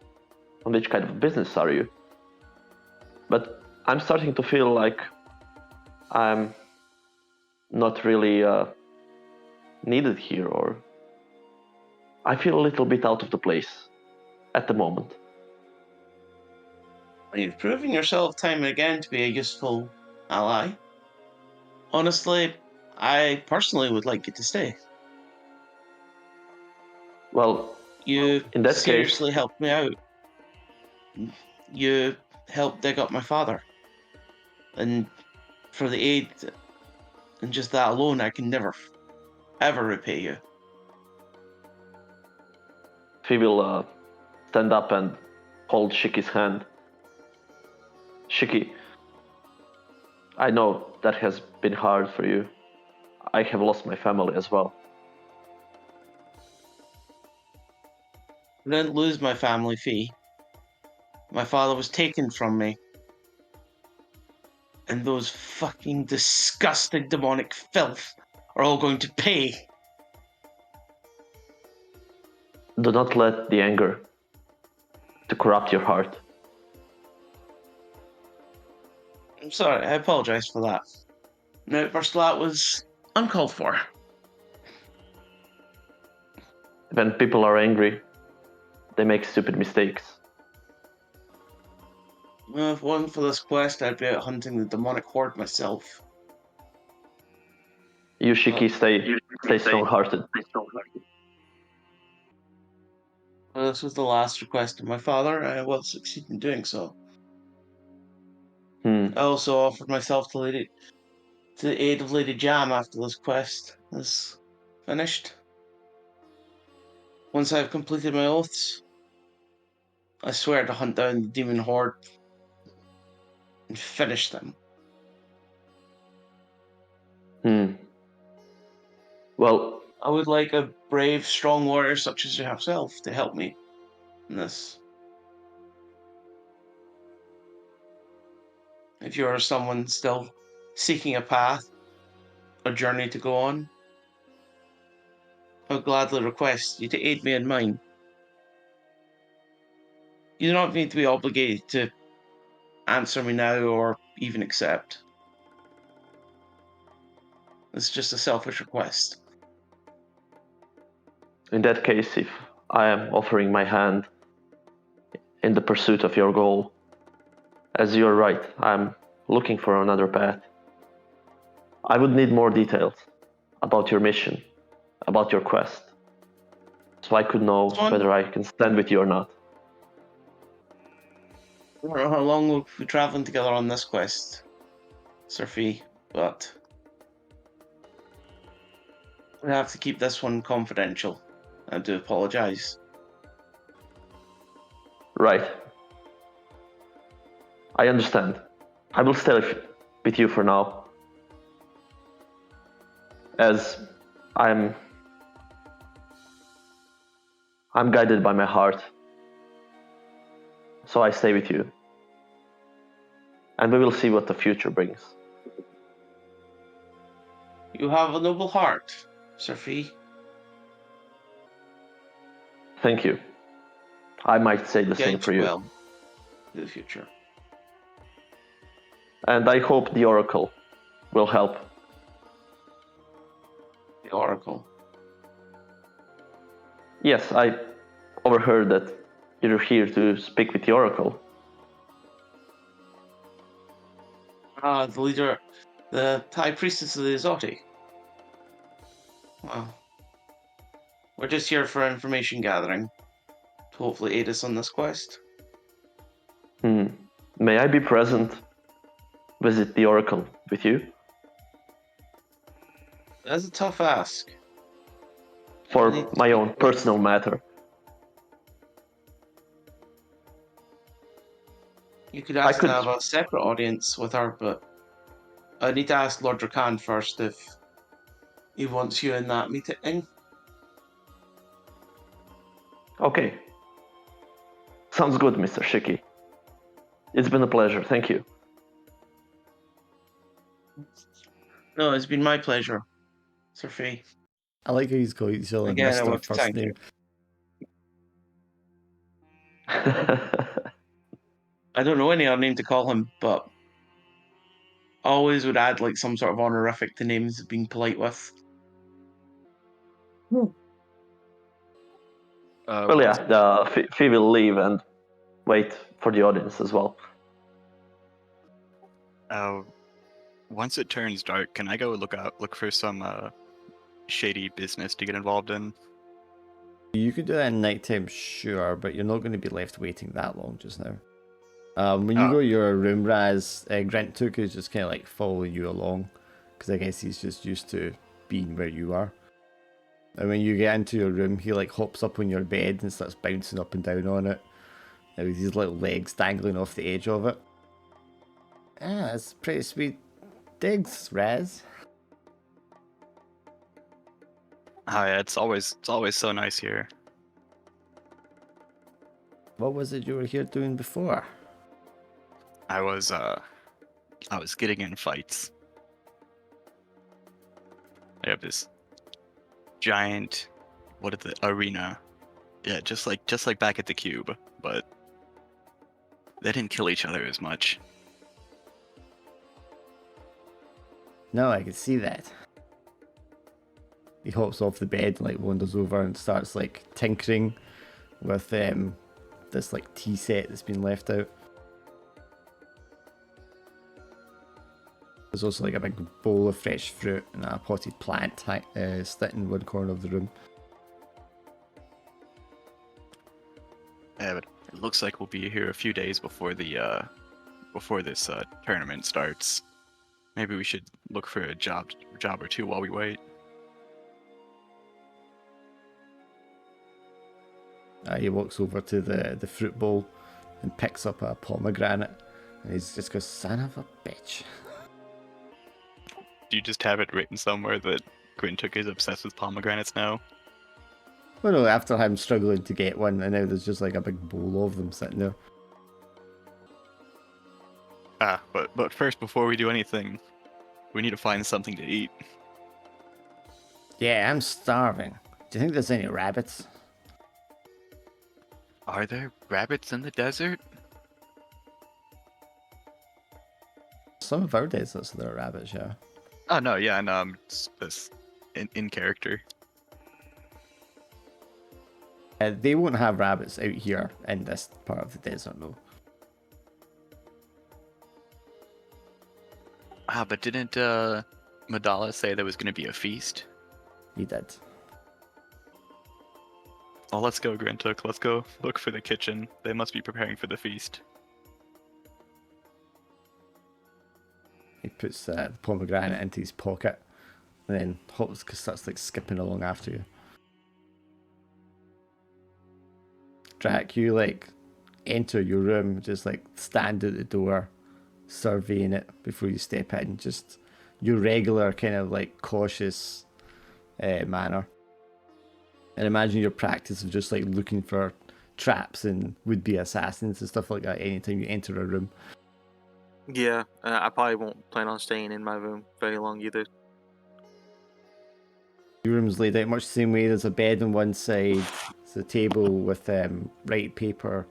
on which kind of business are you. But I'm starting to feel like I'm not really needed here, or I feel a little bit out of the place at the moment. You've proven yourself time and again to be a useful ally. Honestly, I personally would like you to stay. Well, you in that seriously case, helped me out. You helped dig up my father. And for the aid and just that alone, I can never, ever repay you. He will stand up and hold Shiki's hand. Shiki, I know that has been hard for you. I have lost my family as well. I didn't lose my family, Fee. My father was taken from me. And those fucking disgusting demonic filth are all going to pay. Do not let the anger to corrupt your heart. I'm sorry, I apologize for that. No, first of all, that was uncalled for. When people are angry, they make stupid mistakes. Well, if it wasn't for this quest, I'd be out hunting the demonic horde myself. You, Shiki, stay strong-hearted. Well, this was the last request of my father, and I will succeed in doing so. I also offered myself to the aid of Lady Jam after this quest is finished. Once I've completed my oaths, I swear to hunt down the demon horde and finish them. Well, I would like a brave, strong warrior such as yourself to help me in this. If you are someone still seeking a path, a journey to go on, I would gladly request you to aid me in mine. You do not need to be obligated to answer me now or even accept. It's just a selfish request. in that case, if I am offering my hand in the pursuit of your goal, as you're right, I'm looking for another path. I would need more details about your mission, about your quest, so I could know whether I can stand with you or not. I don't know how long we'll be traveling together on this quest, s6e5, but we have to keep this one confidential. I do apologize. Right. I understand. I will stay with you for now, as I'm guided by my heart. So I stay with you. And we will see what the future brings. You have a noble heart, s6e5. Thank you. I might say the same for you. Well, in the future. And I hope the Oracle will help. The Oracle. Yes, I overheard that you're here to speak with the Oracle. The leader, the High Priestess of the Exotic. Well, we're just here for information gathering to hopefully aid us on this quest. May I be present? Visit the Oracle with you? That's a tough ask. For my own personal matter. You could ask to have a separate audience with her, but I need to ask Lord Drakan first if he wants you in that meeting. Okay. Sounds good, Mr. Shiki. It's been a pleasure, thank you. No, it's been my pleasure, s6e5. I like how he's got each other Again, I Mr. want to First thank name. I don't know any other name to call him, but I always would add like some sort of honorific to names being polite with. Well, yeah, Fee will leave and wait for the audience as well. Once it turns dark, can I go look for some shady business to get involved in? You could do that in nighttime, sure, but you're not going to be left waiting that long just now. When you go to your room, Raz, Grant Took is just kind of like following you along, because I guess he's just used to being where you are. And when you get into your room, he like hops up on your bed and starts bouncing up and down on it, with his little legs dangling off the edge of it. Ah, that's pretty sweet digs, Raz. Hi, it's always so nice here. What was it you were here doing before? I was getting in fights. I have this giant, arena? Yeah, just like back at the Cube, but they didn't kill each other as much. No, I can see that. He hops off the bed and like wanders over and starts like tinkering with this like tea set that's been left out. There's also like a big bowl of fresh fruit and a potted plant sitting in one corner of the room. looks like we'll be here a few days before this tournament starts. Maybe we should look for a job or two while we wait. He walks over to the fruit bowl and picks up a pomegranate, and he's just goes, "Son of a bitch." Do you just have it written somewhere that Grintook is obsessed with pomegranates now? Well, no, after him struggling to get one, and now there's just like a big bowl of them sitting there. But first, before we do anything, we need to find something to eat. Yeah, I'm starving. Do you think there's any rabbits? Are there rabbits in the desert? Some of our deserts there are rabbits, yeah. Oh no, yeah, no, it's in character. They won't have rabbits out here in this part of the desert, though. But didn't Madala say there was going to be a feast? He did. Oh, let's go, Grintook. Let's go look for the kitchen. They must be preparing for the feast. He puts the pomegranate into his pocket, and then starts like skipping along after you. Drac, you like enter your room, just like stand at the door, surveying it before you step in. Just your regular kind of like cautious manner. And imagine your practice of just like looking for traps and would-be assassins and stuff like that anytime you enter a room. Yeah, I probably won't plan on staying in my room very long either. Your room's laid out much the same way. There's a bed on one side, there's a table with writing paper,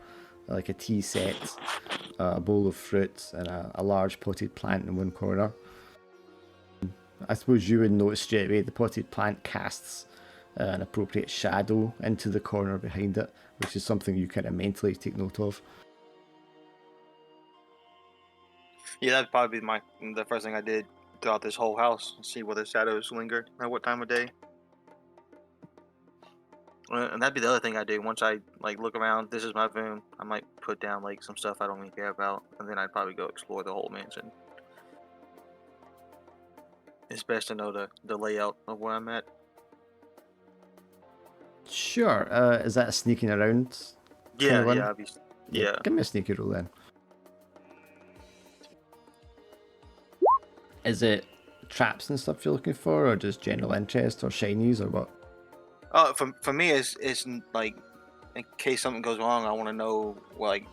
like a tea set, a bowl of fruit, and a large potted plant in one corner. I suppose you would notice straight away the potted plant casts an appropriate shadow into the corner behind it, which is something you kind of mentally take note of. Yeah, that'd probably be the first thing I did throughout this whole house. See where the shadows linger at what time of day. And that'd be the other thing I do. Once I like look around, this is my room, I might put down like some stuff I don't really care about, and then I'd probably go explore the whole mansion. It's best to know the layout of where I'm at. Sure. Is that a sneaking around? Yeah, one? yeah, yeah. Give me a sneaky roll then. Is it traps and stuff you're looking for, or just general interest, or shinies, or what? For me, it's like in case something goes wrong, I want to know like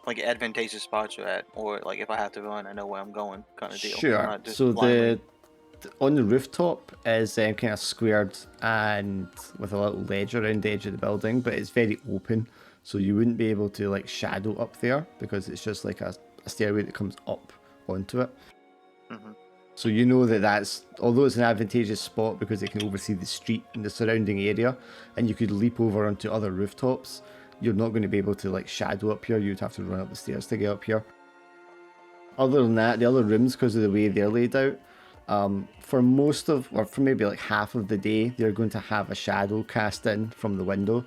advantageous spots you're at, or like if I have to run, I know where I'm going, kind of deal. Sure. So on the rooftop is kind of squared and with a little ledge around the edge of the building, but it's very open, so you wouldn't be able to like shadow up there because it's just like a stairway that comes up onto it. Mm-hmm. So you know that's, although it's an advantageous spot because it can oversee the street and the surrounding area, and you could leap over onto other rooftops, you're not going to be able to like shadow up here. You'd have to run up the stairs to get up here. Other than that, the other rooms, because of the way they're laid out, for most of, or for maybe like half of the day, they're going to have a shadow cast in from the window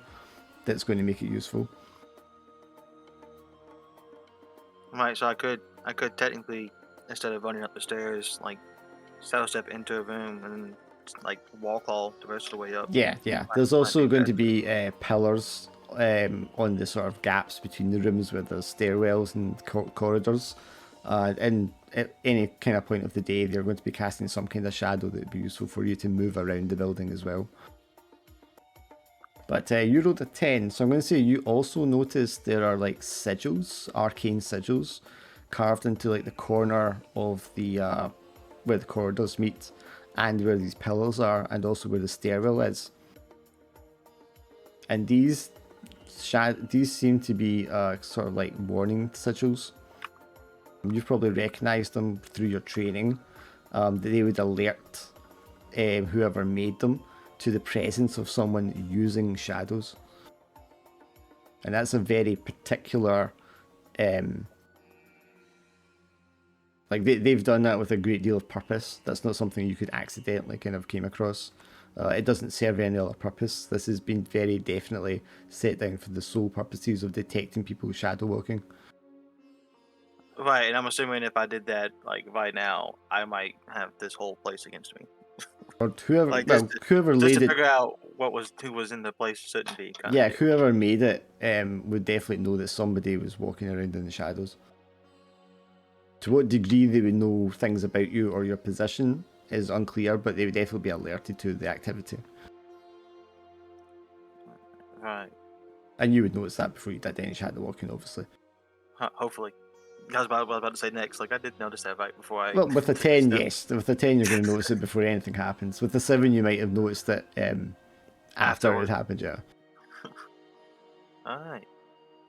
that's going to make it useful. Right, so I could technically, instead of running up the stairs, like step into a room and like walk all the rest of the way up. Yeah. There's also going to be pillars on the sort of gaps between the rooms where there's stairwells and corridors. And at any kind of point of the day, they're going to be casting some kind of shadow that would be useful for you to move around the building as well. But you rolled a 10, so I'm going to say you also notice there are like sigils, arcane sigils, carved into like the corner of the where the corridors meet, and where these pillars are, and also where the stairwell is. And these seem to be sort of like warning sigils. You've probably recognised them through your training. That they would alert whoever made them to the presence of someone using shadows. And that's a very particular... like they've done that with a great deal of purpose. That's not something you could accidentally kind of came across. It doesn't serve any other purpose. This has been very definitely set down for the sole purposes of detecting people shadow walking. Right, and I'm assuming if I did that like right now, I might have this whole place against me. Or whoever, Like well, whoever just laid to it, figure out who was in the place shouldn't be. Kind yeah, of deal. whoever made it would definitely know that somebody was walking around in the shadows. To what degree they would know things about you or your position is unclear, but they would definitely be alerted to the activity. Right. And you would notice that before you did any shadow walking, obviously. Hopefully. I was about to say next. Like I did notice that right before I. Well, with the took 10, step. yes. With the 10, you're going to notice it before anything happens. With the 7, you might have noticed it after it Afterward. happened, yeah. All right.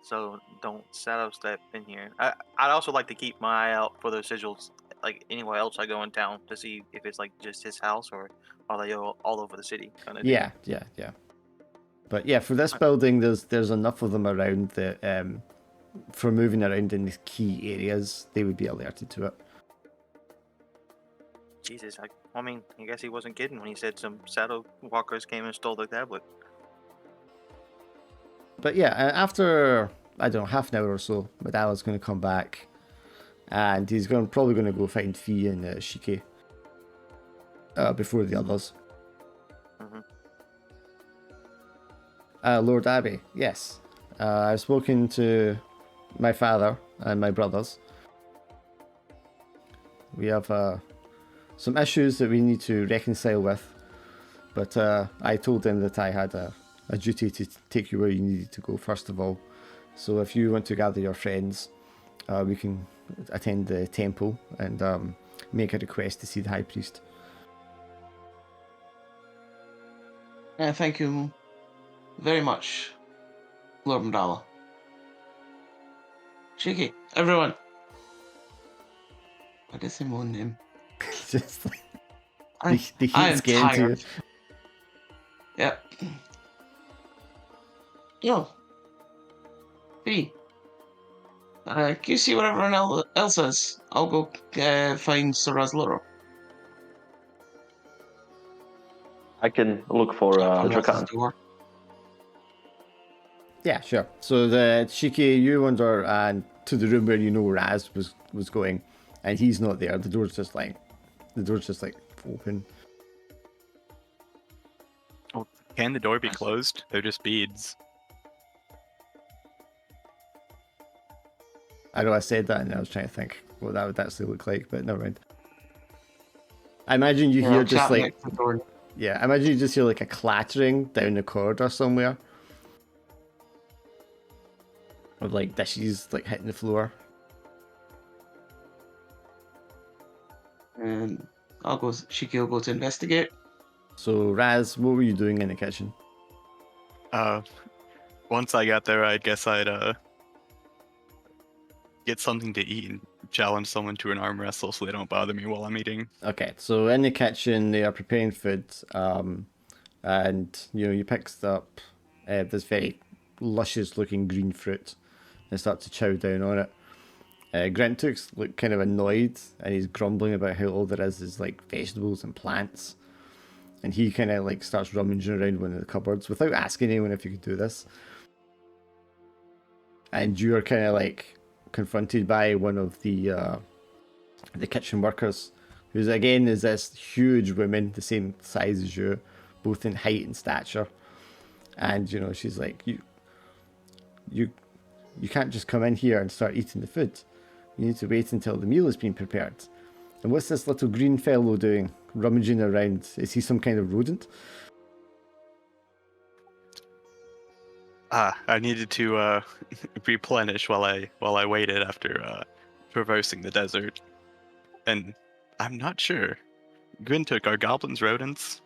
So don't shadow step in here. I'd also like to keep my eye out for those sigils, like anywhere else I go in town, to see if it's like just his house or are they all over the city kind of Yeah. But yeah, for this building, there's enough of them around that for moving around in the key areas, they would be alerted to it. Jesus, I mean, I guess he wasn't kidding when he said some shadow walkers came and stole the tablet. But yeah, after, I don't know, half an hour or so, Medala's going to come back, and he's probably going to go find Fee and Shike before the others. Mm-hmm. Lord Abbey, yes. I've spoken to my father and my brothers. We have some issues that we need to reconcile with, but I told them that I had a duty to take you where you needed to go first of all. So if you want to gather your friends, we can attend the temple and make a request to see the High Priest. Thank you very much, Lord Mandala. Shiki, everyone. I did say my own name. Just like I the heat's am getting to you. tired. Yep. Yo. B. Can you see what everyone else is? I'll go find Sir Rasloro. I can look for Drakan. Yeah, sure. So the Shiki, you wander to the room where you know Raz was going, and he's not there. The door's just like open. Oh, can the door be closed? They're just beads. I know I said that, and I was trying to think what that would actually look like, but never mind. I imagine you hear just like, yeah, I imagine you just hear like a clattering down the corridor somewhere, of like dishes like hitting the floor. And Shiki will go to investigate. So Raz, what were you doing in the kitchen? Once I got there, I guess I'd get something to eat and challenge someone to an arm wrestle so they don't bother me while I'm eating. Okay, so in the kitchen they are preparing food, and you picked up this very luscious looking green fruit and start to chow down on it. Grintuk's look kind of annoyed and he's grumbling about how all there is like vegetables and plants, and he kind of like starts rummaging around one of the cupboards without asking anyone if you could do this. And you are kind of like confronted by one of the kitchen workers, who's again is this huge woman, the same size as you, both in height and stature. And she's like, you can't just come in here and start eating the food. You need to wait until the meal has been prepared. And what's this little green fellow doing, rummaging around? Is he some kind of rodent? I needed to replenish while I waited after traversing the desert, and I'm not sure. Grintuk, are goblins rodents?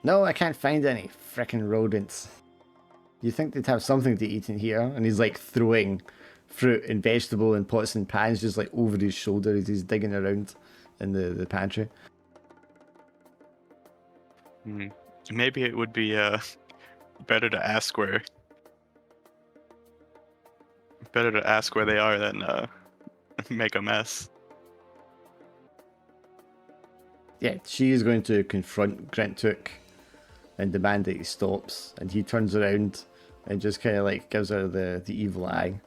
No, I can't find any frickin' rodents. You think they'd have something to eat in here? And he's like throwing fruit and vegetable and pots and pans just like over his shoulder as he's digging around in the pantry. Maybe it would be better to ask where they are than make a mess. yeah, she is going to confront Grintook and demand that he stops. And he turns around and just kind of like gives her the evil eye,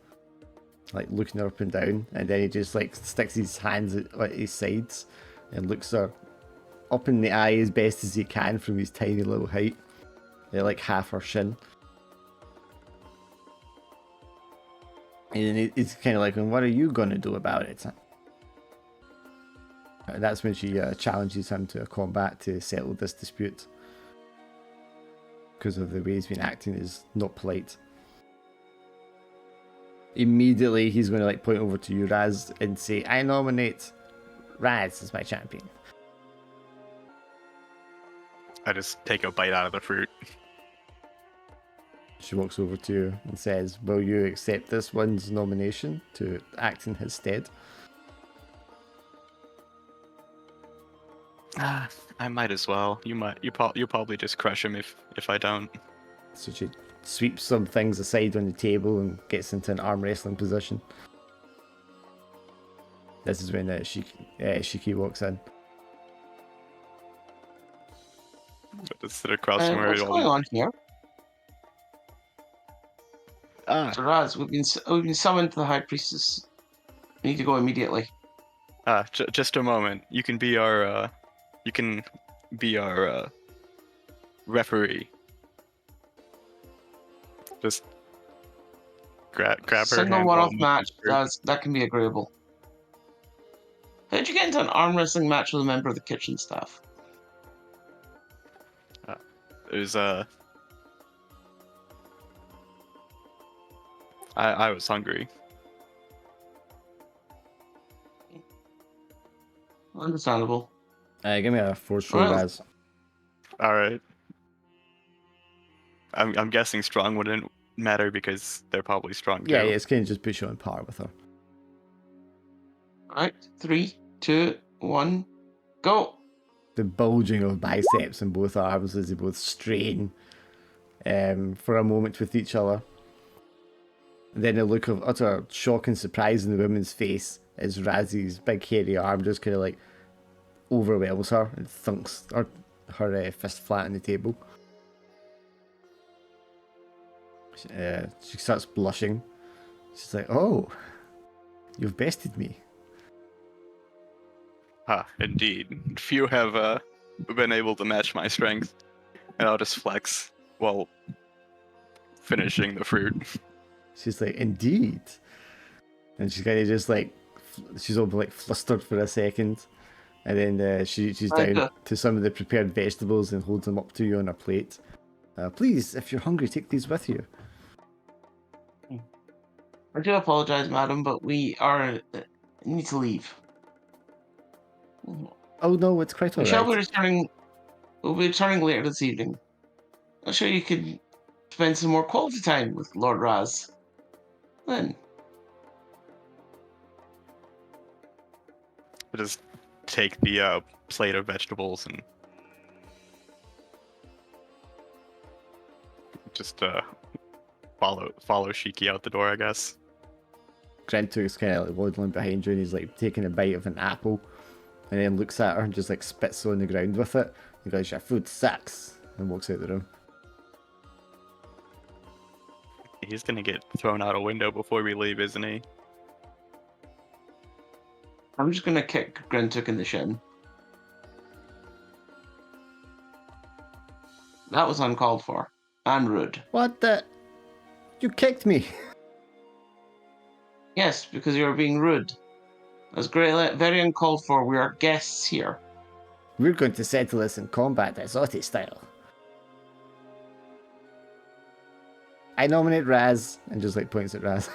like looking her up and down. And then he just like sticks his hands at his sides and looks her up in the eye as best as he can from his tiny little height. Like half her shin. And it's kind of like, and what are you going to do about it? And that's when she challenges him to a combat to settle this dispute. Because of the way he's been acting is not polite. Immediately, he's going to like point over to you, Raz, and say, I nominate Raz as my champion. I just take a bite out of the fruit. She walks over to you and says, will you accept this one's nomination to act in his stead? I might as well. You'll probably just crush him if I don't. So she sweeps some things aside on the table and gets into an arm wrestling position. This is when Shiki walks in. Just sit across from her. What's going on here? Ah, So Raz, we've been summoned to the High Priestess. We need to go immediately. just a moment. You can be our referee. Just grab her Single hand. one-off match. That can be agreeable. How did you get into an arm wrestling match with a member of the kitchen staff? There's I was hungry. Understandable. Give me a force roll, Well- Raz. All right. I'm guessing strong wouldn't matter because they're probably strong too. Yeah, it's kind of just puts you on par with her. Alright, 3, 2, 1, go! The bulging of biceps in both arms as they both strain for a moment with each other. And then a look of utter shock and surprise in the woman's face as Razzy's big hairy arm just kind of like overwhelms her and thunks her fist flat on the table. She starts blushing. She's like, oh, you've bested me. Indeed. Few have been able to match my strength. And I'll just flex while finishing the fruit. She's like, indeed. And she's kind of just like, she's all like flustered for a second. And then she's down to some of the prepared vegetables and holds them up to you on a plate. Please, if you're hungry, take these with you. I do apologize, madam, but we need to leave. Oh no, it's quite alright. We'll be returning later this evening. I'm sure you could spend some more quality time with Lord Raz. Then. I just take the plate of vegetables and just follow Shiki out the door, I guess. Grintook's kind of like waddling behind you and he's like taking a bite of an apple and then looks at her and just like spits on the ground with it. He goes, your food sucks, and walks out the room. He's gonna get thrown out a window before we leave, isn't he? I'm just gonna kick Grintook in the shin. That was uncalled for. And rude. What the? You kicked me! Yes, because you were being rude. That's great, very uncalled for. We are guests here. We're going to settle this in combat, Exotic style. I nominate Raz, and just like points at Raz.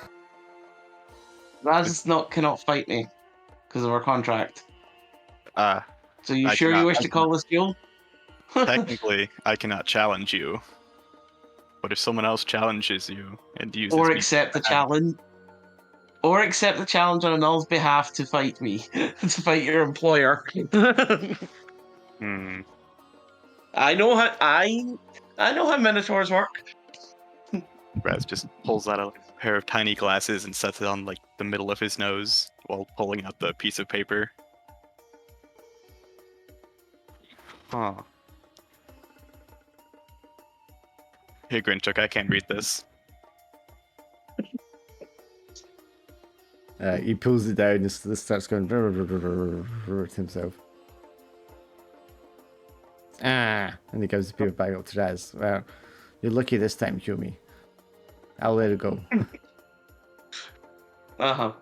Raz cannot fight me because of our contract. So you I sure cannot- you wish I to call this duel? Technically, I cannot challenge you. But if someone else challenges you and uses Or me- accept the challenge. Or accept the challenge on Annul's behalf to fight me. To fight your employer. Hmm. I know how Minotaurs work. Raz just pulls out a pair of tiny glasses and sets it on like the middle of his nose while pulling out the piece of paper. Huh. Hey, Grinchuk, I can't read this. He pulls it down and starts going to himself. And he gives the paper back up to Raz. Well, you're lucky this time, Yumi. I'll let it go. Uh-huh.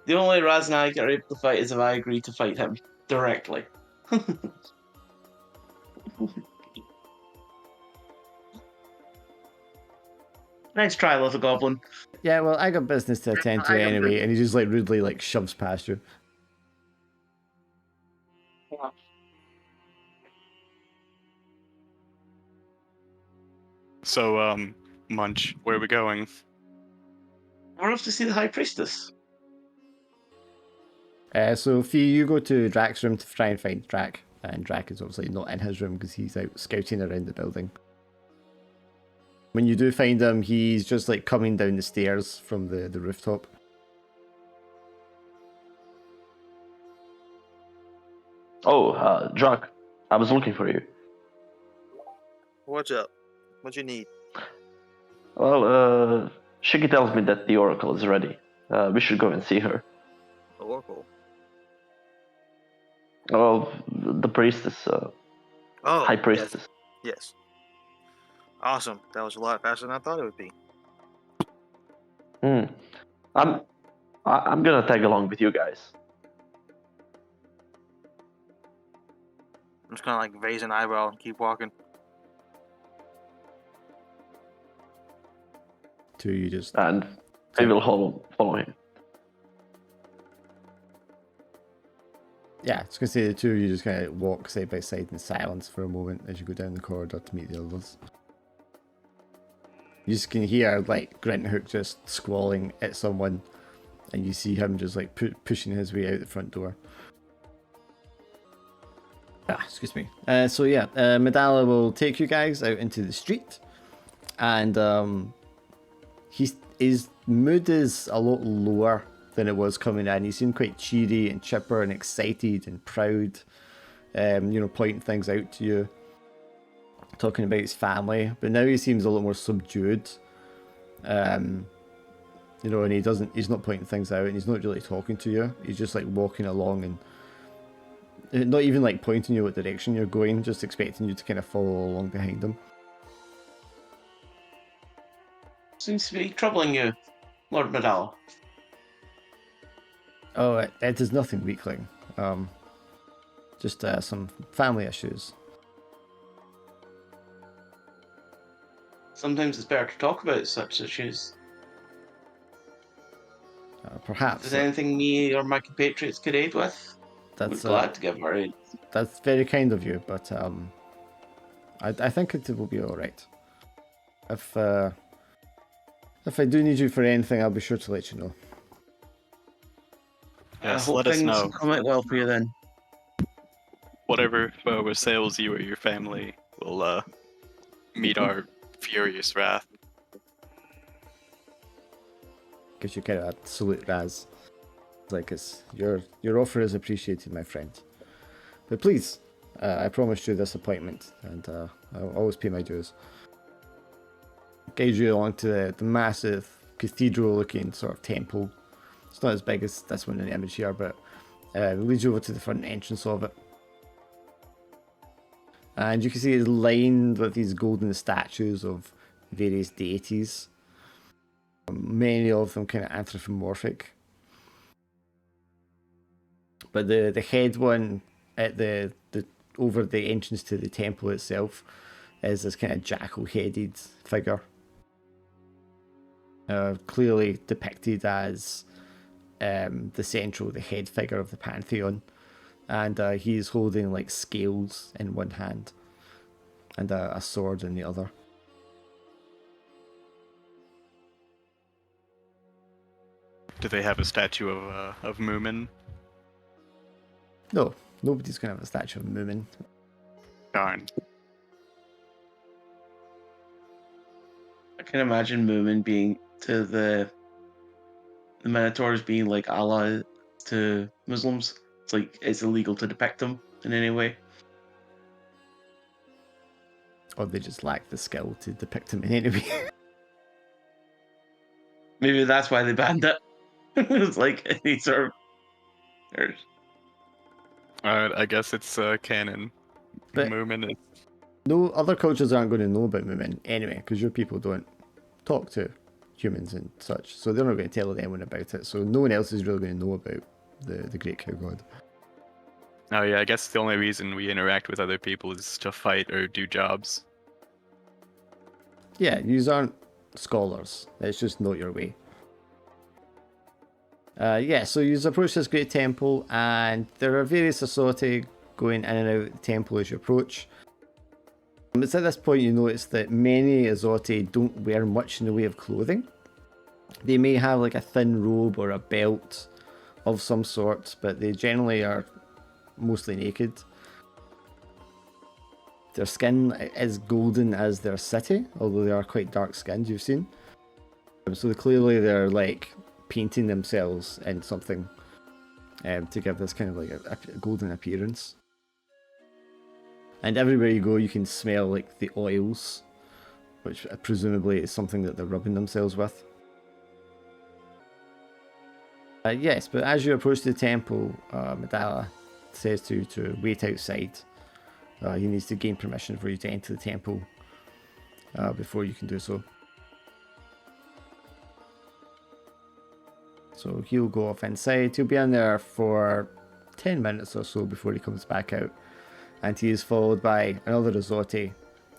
The only way Raz and I get able to fight is if I agree to fight him directly. Nice try, little goblin. Yeah, well, I got business to attend to anyway, and he just like rudely like shoves past you. So, Munch, where are we going? We're off to see the High Priestess. So Fee, you go to Drak's room to try and find Drak, and Drak is obviously not in his room because he's out scouting around the building. When you do find him, he's just like coming down the stairs from the rooftop. Oh, Drak, I was looking for you. What's up? What you need? Well, Shiki tells me that the Oracle is ready. We should go and see her. Oracle. Well, the priestess, High Priestess. Yes. Awesome. That was a lot faster than I thought it would be. I'm gonna tag along with you guys. I'm just gonna like raise an eyebrow and keep walking. Two, you just And I will follow him. yeah, I was gonna say the two of you just kind of walk side by side in silence for a moment as you go down the corridor to meet the others. You just can hear like Grinthook just squalling at someone, and you see him just like pushing his way out the front door. Excuse me. So yeah, Medalla will take you guys out into the street, and his mood is a lot lower than it was coming in. He seemed quite cheery and chipper and excited and proud, pointing things out to you, talking about his family. But now he seems a lot more subdued, and he's not pointing things out, and he's not really talking to you. He's just like walking along and not even like pointing you what direction you're going, just expecting you to kind of follow along behind him. Seems to be troubling you, Lord Medalla. Oh, it is nothing, weakling. Just some family issues. Sometimes it's better to talk about such issues. Perhaps. Is there anything me or my compatriots could aid with? We're glad to give our aid. That's very kind of you, but I think it will be all right. If I do need you for anything, I'll be sure to let you know. Yes, I hope let us things know. come out well for you then. Whatever assails you or your family will meet our furious wrath. Gives you kind of a salute, Raz. Like your offer is appreciated, my friend. But please, I promised you this appointment, and I'll always pay my dues. Guide you along to the massive cathedral-looking sort of temple. It's not as big as this one in the image here, but it leads you over to the front entrance of it. And you can see it's lined with these golden statues of various deities. Many of them kind of anthropomorphic. But the head one at the over the entrance to the temple itself is this kind of jackal-headed figure. Clearly depicted as the head figure of the pantheon, and he's holding like scales in one hand and a sword in the other. Do they have a statue of Moomin? No, nobody's gonna have a statue of Moomin. Darn. I can imagine Moomin being to the Minotaurs being like Allah to Muslims. It's like it's illegal to depict them in any way. Or they just lack the skill to depict him in any way. Maybe that's why they banned it. It's like any sort of. I guess it's canon. But- Moomin is No, other cultures aren't going to know about Moomin anyway, because your people don't talk to humans and such, so they're not going to tell anyone about it. So no one else is really going to know about the Great Cow God. Oh yeah, I guess the only reason we interact with other people is to fight or do jobs. Yeah, yous aren't scholars. It's just not your way. Yeah, so you approach this great temple, and there are various assorti going in and out of the temple as you approach. It's at this point you notice that many Azoti don't wear much in the way of clothing. They may have like a thin robe or a belt of some sort, but they generally are mostly naked. Their skin is golden as their city, although they are quite dark skinned, you've seen. So clearly they're like painting themselves in something to give this kind of like a golden appearance. And everywhere you go, you can smell like the oils, which presumably is something that they're rubbing themselves with. Yes, but as you approach the temple, Medalla says to you to wait outside. He needs to gain permission for you to enter the temple before you can do so. So he'll go off inside. He'll be in there for 10 minutes or so before he comes back out. And he is followed by another Azoti,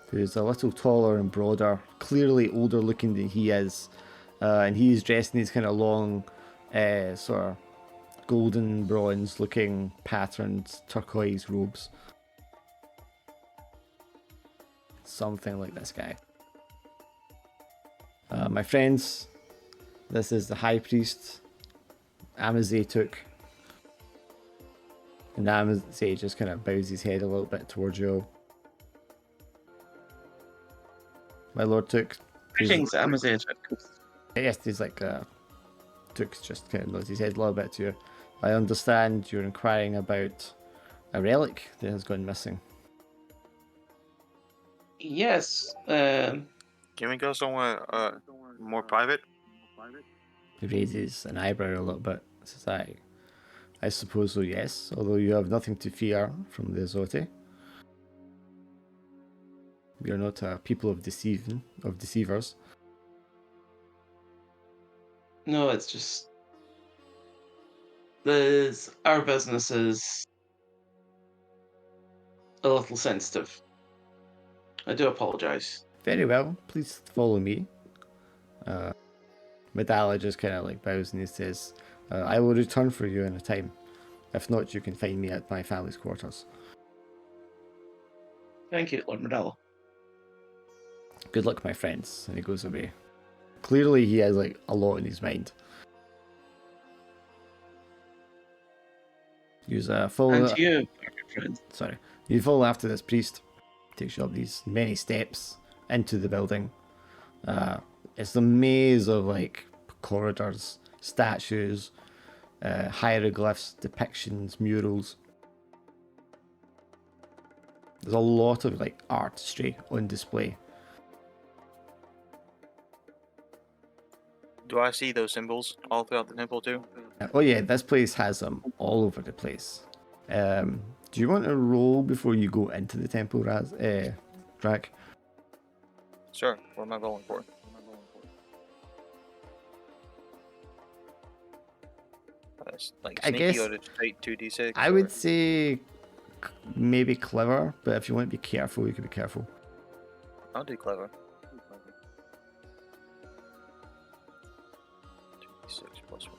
who's a little taller and broader, clearly older looking than he is. And he's dressed in these kind of long, sort of golden bronze looking patterned turquoise robes. Something like this guy. My friends, this is the High Priest, Amazetuk. And Amazay just kind of bows his head a little bit towards you. My Lord Took. Greetings, Amazon. Yes, he's like, Took just kind of nods his head a little bit to you. I understand you're inquiring about a relic that has gone missing. Yes. Can we go somewhere more private? He raises an eyebrow a little bit. Says, I suppose so, yes, although you have nothing to fear from the Azoti. We are not a people of deceivers. No, it's just our business is a little sensitive. I do apologize. Very well, please follow me. Medalla just kind of like bows and he says, I will return for you in a time. If not, you can find me at my family's quarters. Thank you, Lord Medalla. Good luck, my friends. And he goes away. Clearly, he has like a lot in his mind. Use a follow. And you, friend. Sorry, you follow after this priest. Takes you up these many steps into the building. It's a maze of like corridors, statues, hieroglyphs, depictions, murals. There's a lot of like artistry on display. Do I see those symbols all throughout the temple too? Oh yeah, this place has them all over the place. Do you want to roll before you go into the temple, Drac? Sure. What am I rolling for? Like I sneaky guess or just straight 2d6? I would say maybe clever, but if you want to be careful, you can be careful. I'll do clever. 2d6 plus 1.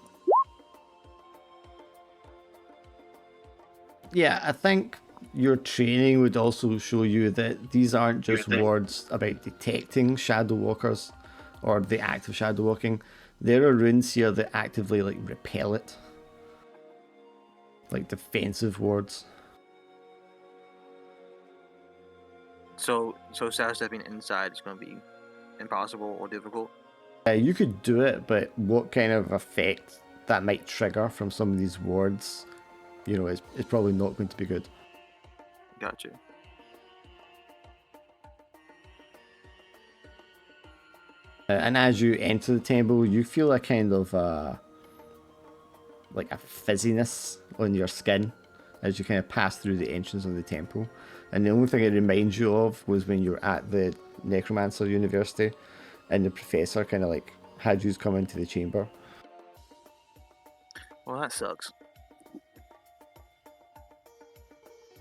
Yeah, I think your training would also show you that these aren't just words about detecting shadow walkers or the act of shadow walking. There are runes here that actively like repel it. Like defensive words. So sidestepping inside is going to be impossible or difficult? You could do it, but what kind of effect that might trigger from some of these words, you know, is probably not going to be good. Gotcha. And as you enter the temple, you feel a kind of like a fizziness on your skin as you kind of pass through the entrance of the temple. And the only thing it reminds you of was when you were at the Necromancer University and the professor kind of like had you come into the chamber. Well, that sucks.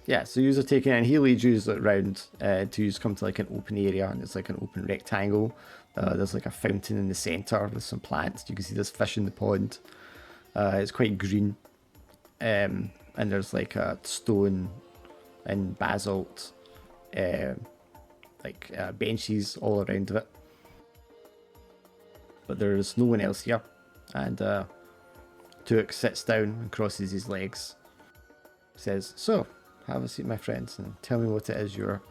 Yeah, so you are taking it, and he leads you around to you come to like an open area, and it's like an open rectangle. There's like a fountain in the center with some plants. You can see there's fish in the pond. It's quite green, and there's like a stone and basalt, benches all around it. But there's no one else here, and Tuik sits down and crosses his legs. Says, "So, have a seat, my friends, and tell me what it is you're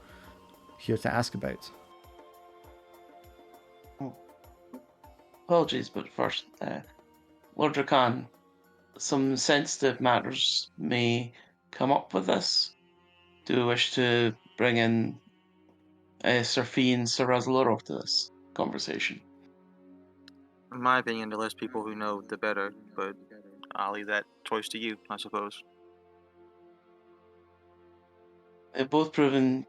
here to ask about." Apologies, but first, Lord Rakan, some sensitive matters may come up with this. Do you wish to bring in Sir Fee and Sir Razzaloro to this conversation? In my opinion, the less people who know, the better. But I'll leave that choice to you, I suppose. They've both proven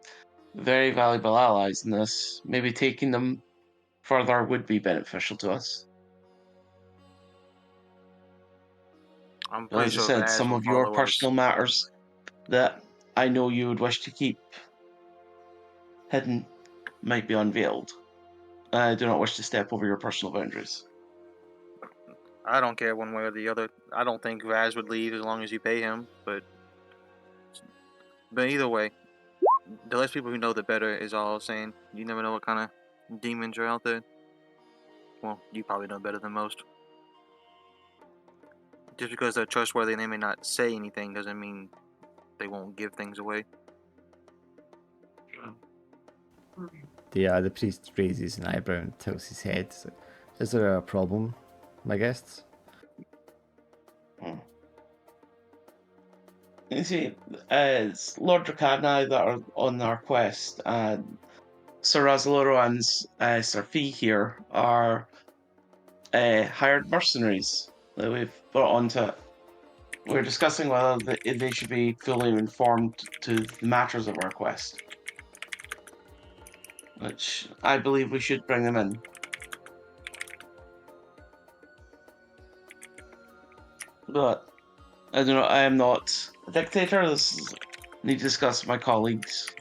very valuable allies in this. Maybe taking them further would be beneficial to us. I'm pretty As I sure said, Vaz some will of your follow us. personal matters that I know you would wish to keep hidden might be unveiled. I do not wish to step over your personal boundaries. I don't care one way or the other. I don't think Vaz would leave as long as you pay him, but either way, the less people who know, the better is all I was saying. You never know what kind of demons are out there. Well, you probably know better than most. Just because they're trustworthy and they may not say anything doesn't mean they won't give things away. The priest raises an eyebrow and tilts his head. So, is there a problem, my guests? You see, it's Lord Rakan now that are on our quest, and Sir Razzaloro and Sir Fee here are hired mercenaries that we've brought onto it. We're discussing whether they should be fully informed to the matters of our quest, which I believe we should bring them in. But I don't know. I am not a dictator. This is need to discuss with my colleagues.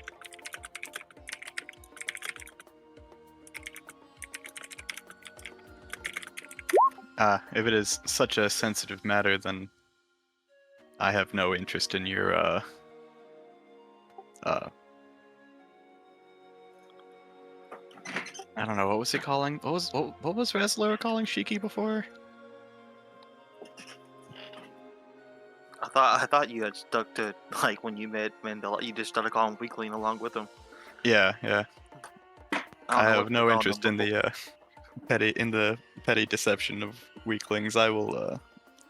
If it is such a sensitive matter, then I have no interest in your I don't know, what was he calling? What was Razzler calling Shiki before? I thought you had stuck to like when you met Mandela. You just started calling Weakling along with him. Yeah. I have no called interest them in the petty deception of weaklings. I will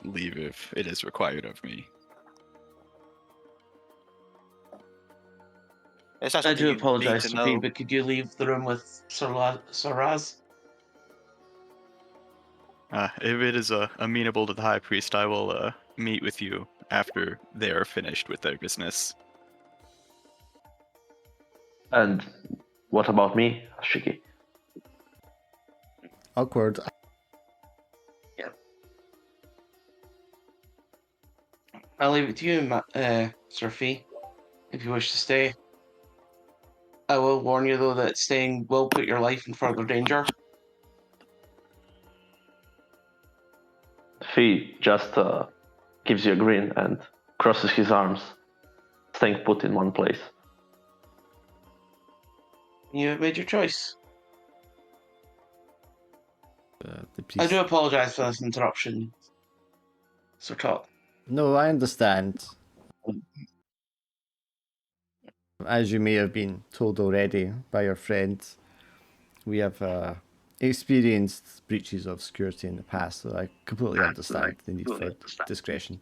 leave if it is required of me. It's not I something do you apologize, need to Sophie, know. but could you leave the room with Sir Raz? If it is amenable to the High Priest, I will meet with you after they are finished with their business. And what about me, Shiki? Awkward. Yeah. I'll leave it to you, Sir Fee, if you wish to stay. I will warn you, though, that staying will put your life in further danger. Fee just gives you a grin and crosses his arms, staying put in one place. You have made your choice. The priest. I do apologize for this interruption, Sir Tot. No, I understand. As you may have been told already by your friend, we have experienced breaches of security in the past, so I completely understand the need for discretion.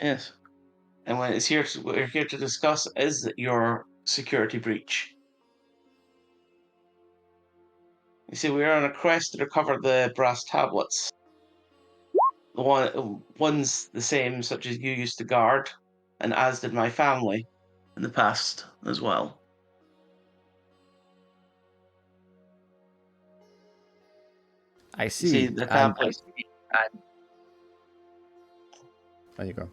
Yes. And when we're here to discuss is your security breach. You see, we are on a quest to recover the brass tablets. One's the same, such as you used to guard, and as did my family in the past as well. I see. See, the and tablet. there you go.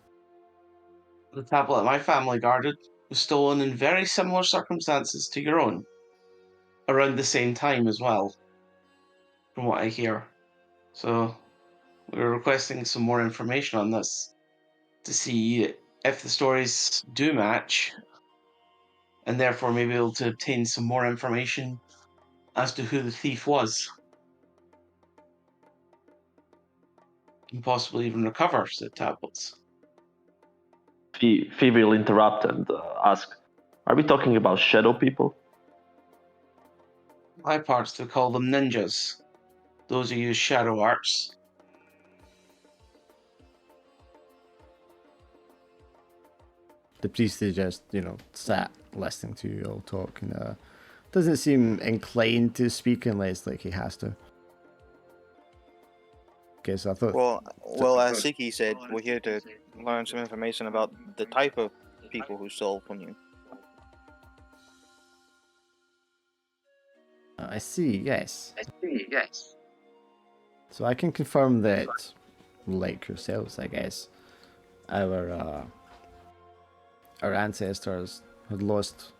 The tablet my family guarded was stolen in very similar circumstances to your own, around the same time as well, from what I hear. So, we're requesting some more information on this to see if the stories do match, and therefore maybe able to obtain some more information as to who the thief was. And possibly even recover said tablets. Fee will interrupt and ask, "Are we talking about shadow people?" My parts to call them ninjas, those who use shadow arts. The priest is just, sat listening to you all talk and doesn't seem inclined to speak unless like he has to. Okay, so I thought. Well, as s6e said, we're here to learn some information about the type of people who stole from you. I see. Yes. So I can confirm that, like yourselves, I guess, our ancestors had lost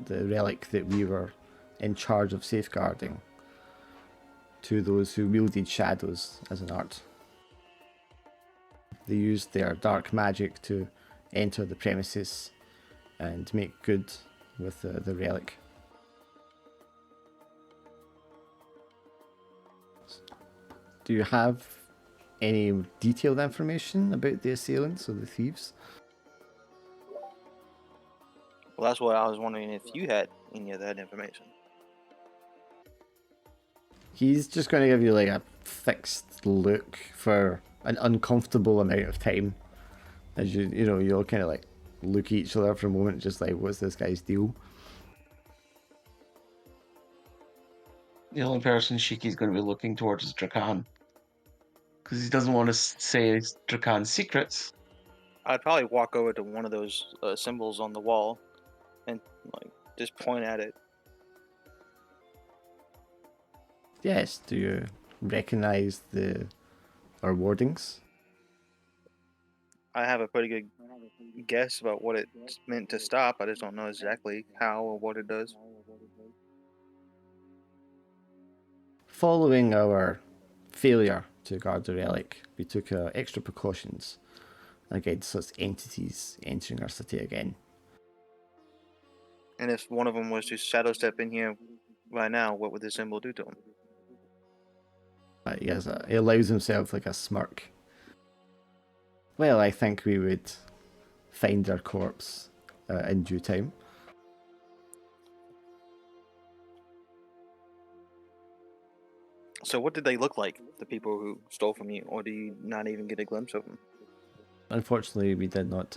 the relic that we were in charge of safeguarding to those who wielded shadows as an art. They used their dark magic to enter the premises and make good with the relic. Do you have any detailed information about the assailants or the thieves? Well, that's what I was wondering if you had any of that information. He's just going to give you like a fixed look for an uncomfortable amount of time, as you all kind of like look at each other for a moment, just like, what's this guy's deal? The only person Shiki's going to be looking towards is Drakan, because he doesn't want to say Drakan's secrets. I'd probably walk over to one of those symbols on the wall and like just point at it. Yes, do you recognize our wordings? I have a pretty good guess about what it's meant to stop. I just don't know exactly how or what it does. Following our failure to guard the relic, we took extra precautions against such entities entering our city again. And if one of them was to shadow step in here right now, what would the symbol do to him? He allows himself like a smirk. Well, I think we would find their corpse in due time. So what did they look like, the people who stole from you, or do you not even get a glimpse of them? Unfortunately, we did not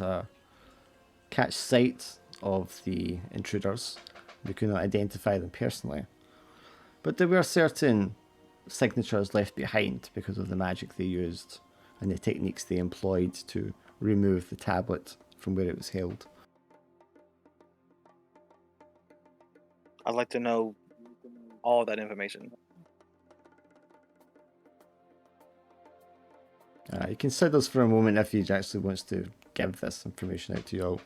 catch sight of the intruders. We could not identify them personally. But there were certain signatures left behind because of the magic they used and the techniques they employed to remove the tablet from where it was held. I'd like to know all that information. He considers for a moment if he actually wants to give this information out to you all.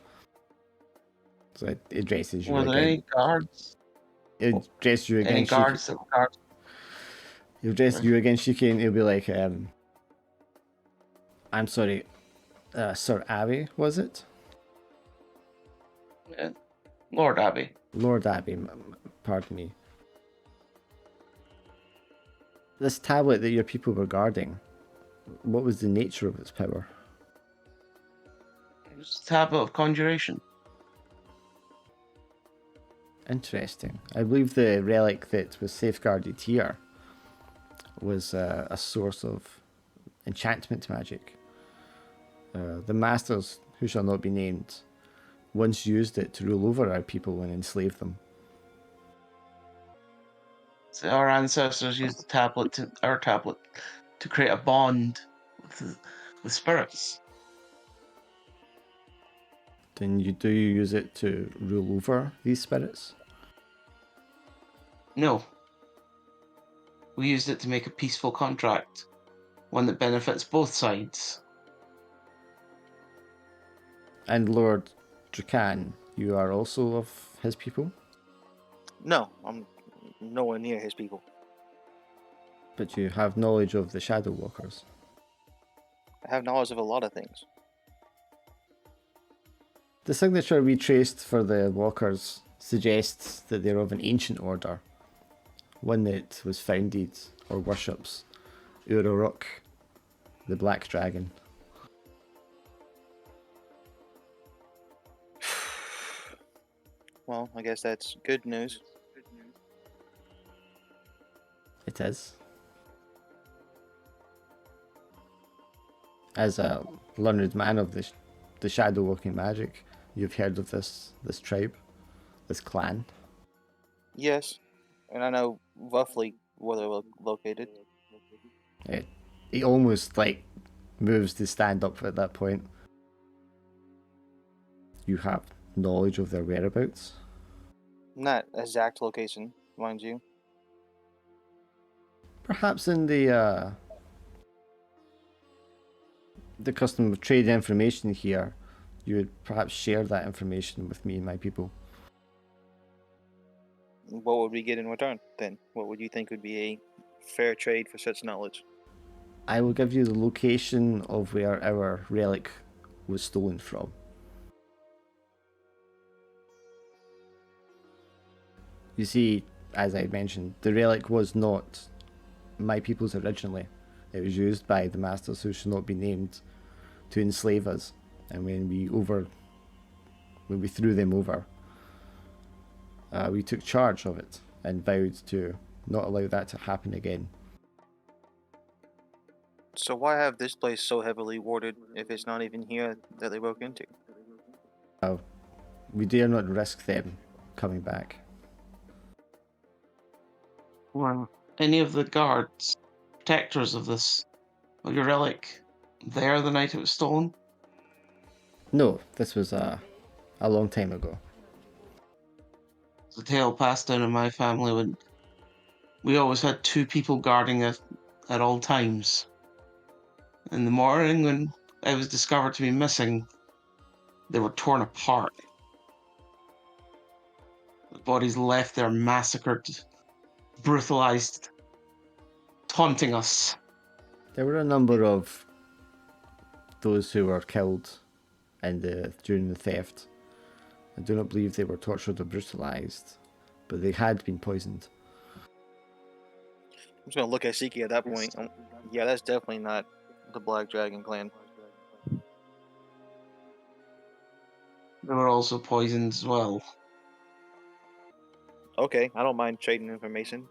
So it addresses you Were there again. any guards? It addresses you again, Any Shiki. guards that were guards? He'll address you again, Shiki, and he'll be like, I'm sorry, Sir Abbey, was it? Lord Abbey. Lord Abbey, pardon me. This tablet that your people were guarding, what was the nature of its power? It was a tablet of conjuration. Interesting. I believe the relic that was safeguarded here was a source of enchantment magic. The masters, who shall not be named, once used it to rule over our people and enslave them. Our ancestors used our tablet to create a bond with spirits. Then do you use it to rule over these spirits? No. We used it to make a peaceful contract, one that benefits both sides. And Lord Drakan, you are also of his people? No, I'm nowhere near his people. But you have knowledge of the Shadow Walkers. I have knowledge of a lot of things. The signature we traced for the Walkers suggests that they're of an ancient order, one that was founded or worships Urarok, the Black Dragon. Well, I guess that's good news. It is. As a learned man of the shadow walking magic, you've heard of this tribe, this clan. Yes, and I know roughly where they're located. He almost like moves to stand up at that point. You have knowledge of their whereabouts? Not exact location, mind you. Perhaps in the custom of trade information here, you would perhaps share that information with me and my people. What would we get in return, then? What would you think would be a fair trade for such knowledge? I will give you the location of where our relic was stolen from. You see, as I mentioned, the relic was not my people's originally. It was used by the masters who should not be named to enslave us. And when we threw them over, we took charge of it and vowed to not allow that to happen again. So why have this place so heavily warded if it's not even here that they broke into? We dare not risk them coming back. Were any of the guards, protectors of your relic, there the night it was stolen? No, this was a long time ago. The tale passed down in my family when we always had two people guarding it at all times. In the morning, when I was discovered to be missing, they were torn apart. The bodies left there massacred, brutalized, taunting us. There were a number of those who were killed during the theft. I do not believe they were tortured or brutalized, but they had been poisoned. I'm just gonna look at Siki at that point. Yeah, that's definitely not the Black Dragon clan. They were also poisoned as well. Okay, I don't mind trading information.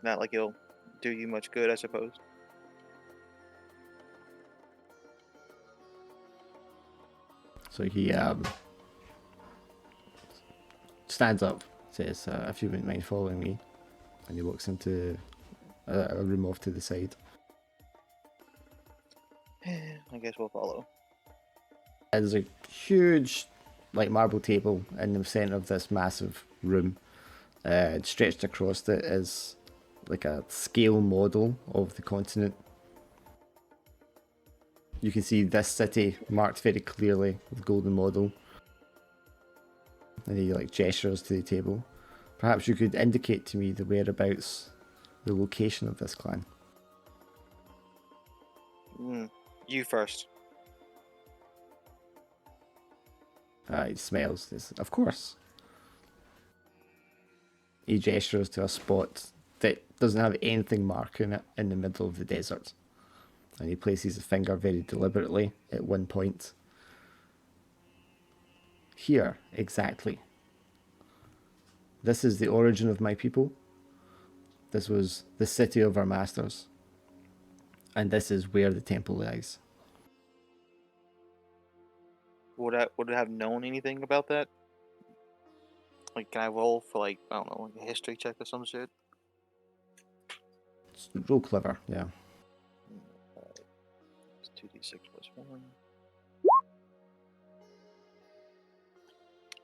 Not like it'll do you much good, I suppose. So he stands up, says, if you wouldn't mind following me, and he walks into a room off to the side. I guess we'll follow. There's a huge, marble table in the center of this massive room. Stretched across it is like a scale model of the continent. You can see this city marked very clearly with golden model. And he gestures to the table. Perhaps you could indicate to me the whereabouts, the location of this clan. You first. He smiles. Of course. He gestures to a spot that doesn't have anything marking it in the middle of the desert. And he places his finger very deliberately at one point. Here, exactly. This is the origin of my people. This was the city of our masters. And this is where the temple lies. Would I have known anything about that? Can I roll for I don't know, a history check or some shit? Roll clever, yeah. It's 2d6 plus 1.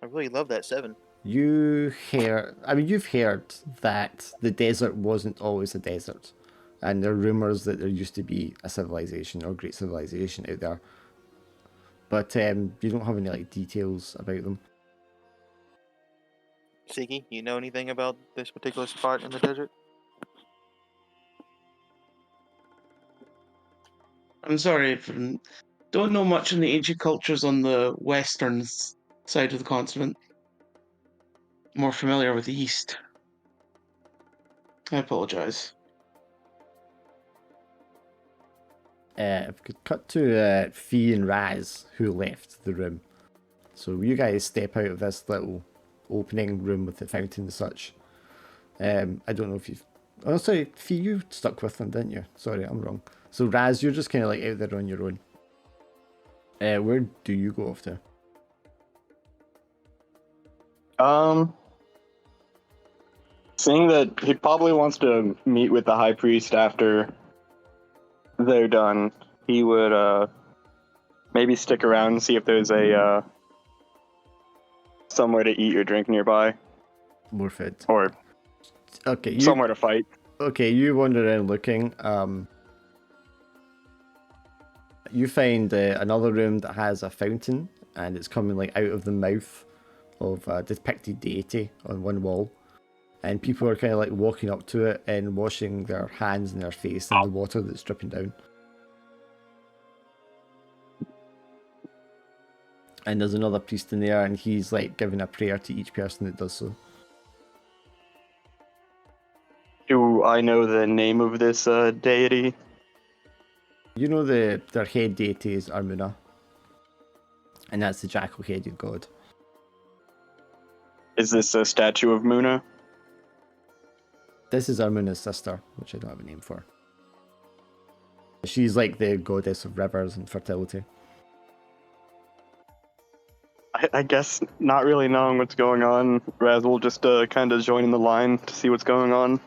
I really love that 7. You've heard that the desert wasn't always a desert. And there are rumours that there used to be a civilization or great civilization out there. But you don't have any like details about them. Siki, you know anything about this particular spot in the desert? I'm sorry, don't know much on the ancient cultures on the western side of the continent. More familiar with the east. I apologize. If we could cut to Fee and Raz, who left the room. So you guys step out of this little opening room with the fountain and such. I don't know if you've... Oh, sorry, Fee, you stuck with them, didn't you? Sorry, I'm wrong. So Raz, you're just kind of like out there on your own. Where do you go off to? Seeing that he probably wants to meet with the high priest after they're done, he would maybe stick around and see if there's a somewhere to eat or drink nearby, More food. or Okay, somewhere to fight. Okay, you wander around looking. You find another room that has a fountain, and it's coming like out of the mouth of a depicted deity on one wall. And people are kind of like walking up to it and washing their hands and their face in the water that's dripping down. And there's another priest in there, and he's like giving a prayer to each person that does so. Do I know the name of this deity? You know their head deity is Armuna. And that's the jackal-headed god. Is this a statue of Muna? This is Armuna's sister, which I don't have a name for. She's like the goddess of rivers and fertility. I guess not really knowing what's going on, Raz will just kind of join in the line to see what's going on.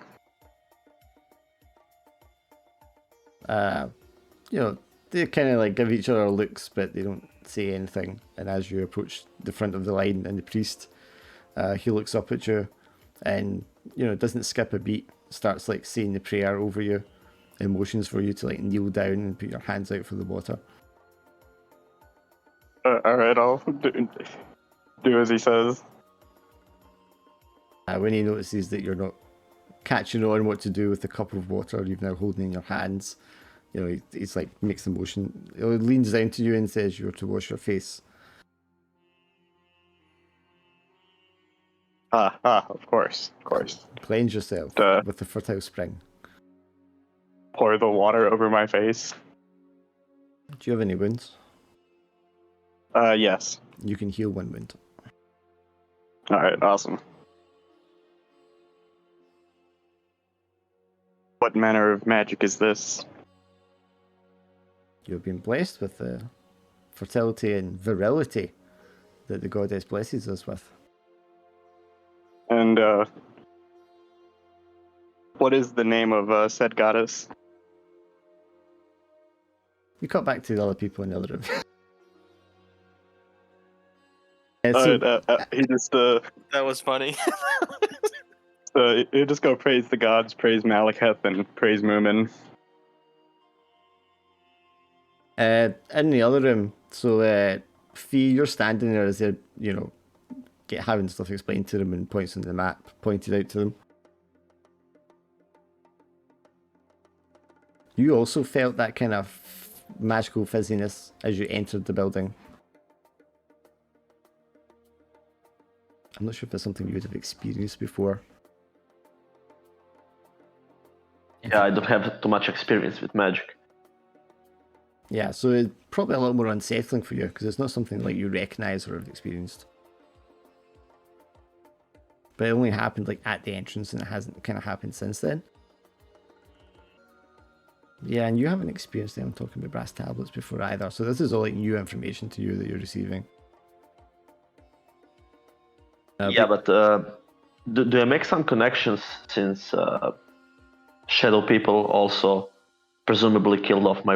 They kind of like give each other looks, but they don't say anything. And as you approach the front of the line and the priest, he looks up at you and, doesn't skip a beat, starts like saying the prayer over you, and motions for you to like kneel down and put your hands out for the water. Alright, I'll do as he says. When he notices that you're not catching on what to do with the cup of water you've now holding in your hands, he's like makes the motion. He leans down to you and says you're to wash your face. Of course. Cleanse yourself with the fertile spring. Pour the water over my face. Do you have any wounds? Yes. You can heal one wound. Alright, awesome. What manner of magic is this? You've been blessed with the fertility and virility that the goddess blesses us with. And, what is the name of said goddess? You cut back to the other people in the other room. He just, That was funny. you just go praise the gods, praise Malekith, and praise Moomin. In the other room, so Fee, you're standing there as they're, having stuff explained to them and points on the map pointed out to them. You also felt that kind of magical fizziness as you entered the building. I'm not sure if it's something you would have experienced before. Yeah, I don't have too much experience with magic. Yeah, so it's probably a lot more unsettling for you because it's not something like you recognize or have experienced. But it only happened like at the entrance and it hasn't kind of happened since then. Yeah, and you haven't experienced them talking about brass tablets before either, so this is all like new information to you that you're receiving. But do I make some connections since shadow people also presumably killed off my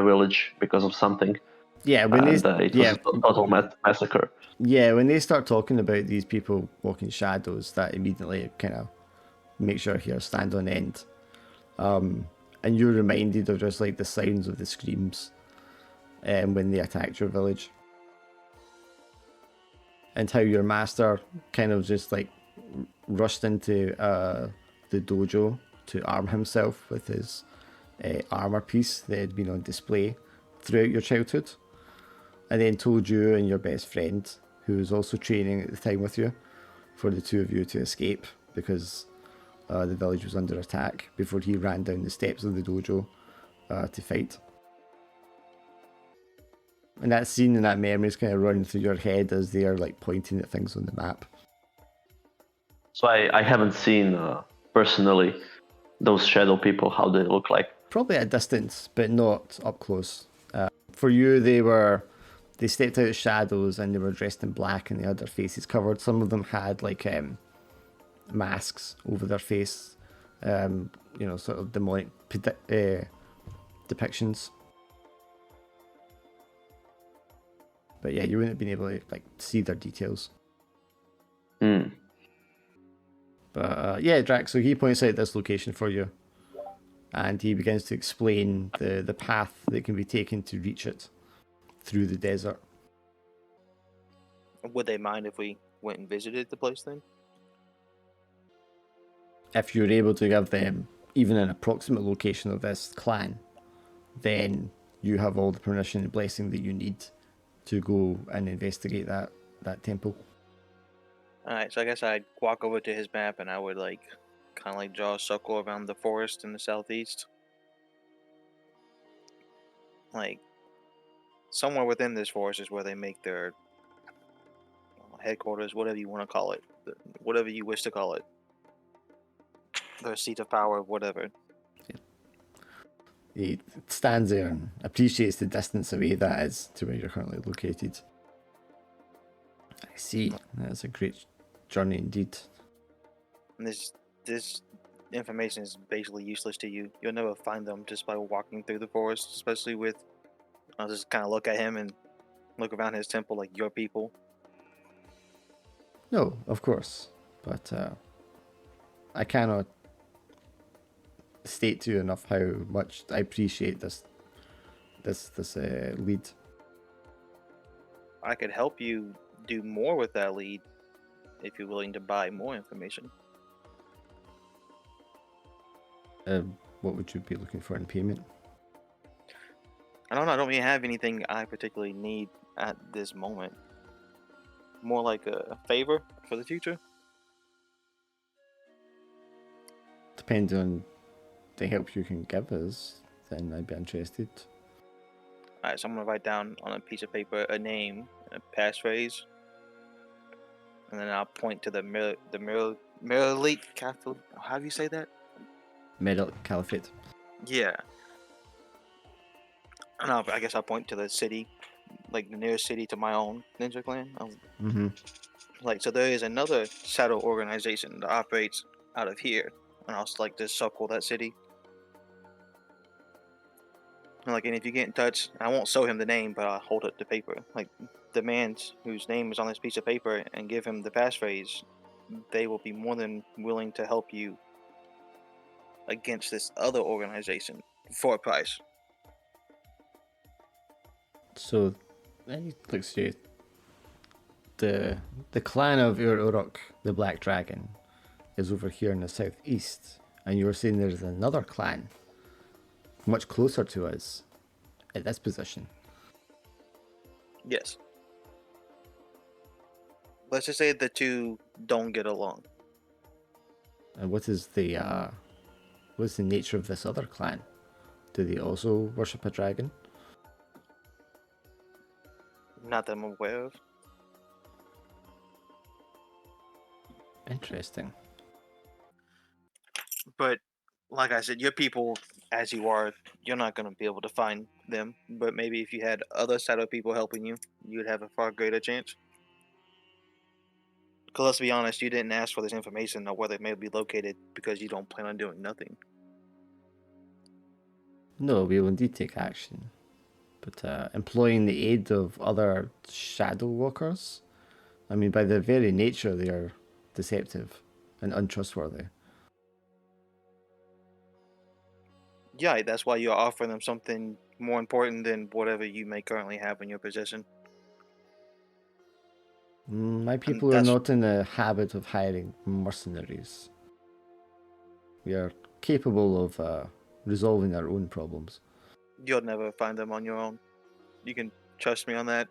village because of something, Yeah, when and it was a total massacre. Yeah, when they start talking about these people walking shadows, that immediately kind of makes your hair stand on end. And you're reminded of just like the sounds of the screams when they attacked your village. And how your master kind of just like rushed into the dojo to arm himself with his armor piece that had been on display throughout your childhood. And then told you and your best friend, who was also training at the time with you, for the two of you to escape because the village was under attack before he ran down the steps of the dojo to fight. And that scene and that memory is kind of running through your head as they are like pointing at things on the map. So I haven't seen personally those shadow people, how they look like. Probably at a distance, but not up close. For you, they stepped out of shadows and they were dressed in black and they had their faces covered. Some of them had like masks over their face, sort of demonic depictions. But yeah, you wouldn't have been able to like see their details. But yeah, Drax, so he points out this location for you. And he begins to explain the path that can be taken to reach it through the desert. Would they mind if we went and visited the place then? If you're able to give them even an approximate location of this clan, then you have all the permission and blessing that you need to go and investigate that temple. Alright, so I guess I'd walk over to his map and I would like kind of like draw a circle around the forest in the southeast. Like somewhere within this forest is where they make their headquarters, whatever you want to call it, whatever you wish to call it, their seat of power, whatever. He stands there and appreciates the distance away that is to where you're currently located. I see. That's a great journey indeed. And this information is basically useless to you. You'll never find them just by walking through the forest, especially with. I'll just kind of look at him and look around his temple like your people. No, of course, but I cannot state to you enough how much I appreciate this lead. I could help you do more with that lead if you're willing to buy more information. What would you be looking for in payment? I don't know. I don't really have anything I particularly need at this moment. More like a favor for the future. Depending on the help you can give us, then I'd be interested. Alright, so I'm gonna write down on a piece of paper a name and a passphrase, and then I'll point to the Miralite Catholic. How do you say that? Metal Caliphate. Yeah. And I guess I'll point to the city, like the nearest city to my own ninja clan. Like, so there is another shadow organization that operates out of here, and I'll like just circle that city. And like, and if you get in touch, I won't show him the name, but I'll hold up the paper. Like, the man whose name is on this piece of paper, and give him the passphrase. They will be more than willing to help you against this other organization for a price. So, then he looks at you. The clan of Uruk, the Black Dragon, is over here in the southeast, and you were saying there's another clan much closer to us at this position. Yes. Let's just say the two don't get along. And what's the nature of this other clan? Do they also worship a dragon? Not that I'm aware of. Interesting. But like I said, your people, as you are, you're not going to be able to find them. But maybe if you had other shadow people helping you, you'd have a far greater chance. Because let's be honest, you didn't ask for this information or where they may be located because you don't plan on doing nothing. No, we will indeed take action. But employing the aid of other shadow walkers, I mean, by their very nature, they are deceptive and untrustworthy. Yeah, that's why you're offering them something more important than whatever you may currently have in your possession. My people are not in the habit of hiring mercenaries. We are capable of resolving our own problems. You'll never find them on your own. You can trust me on that.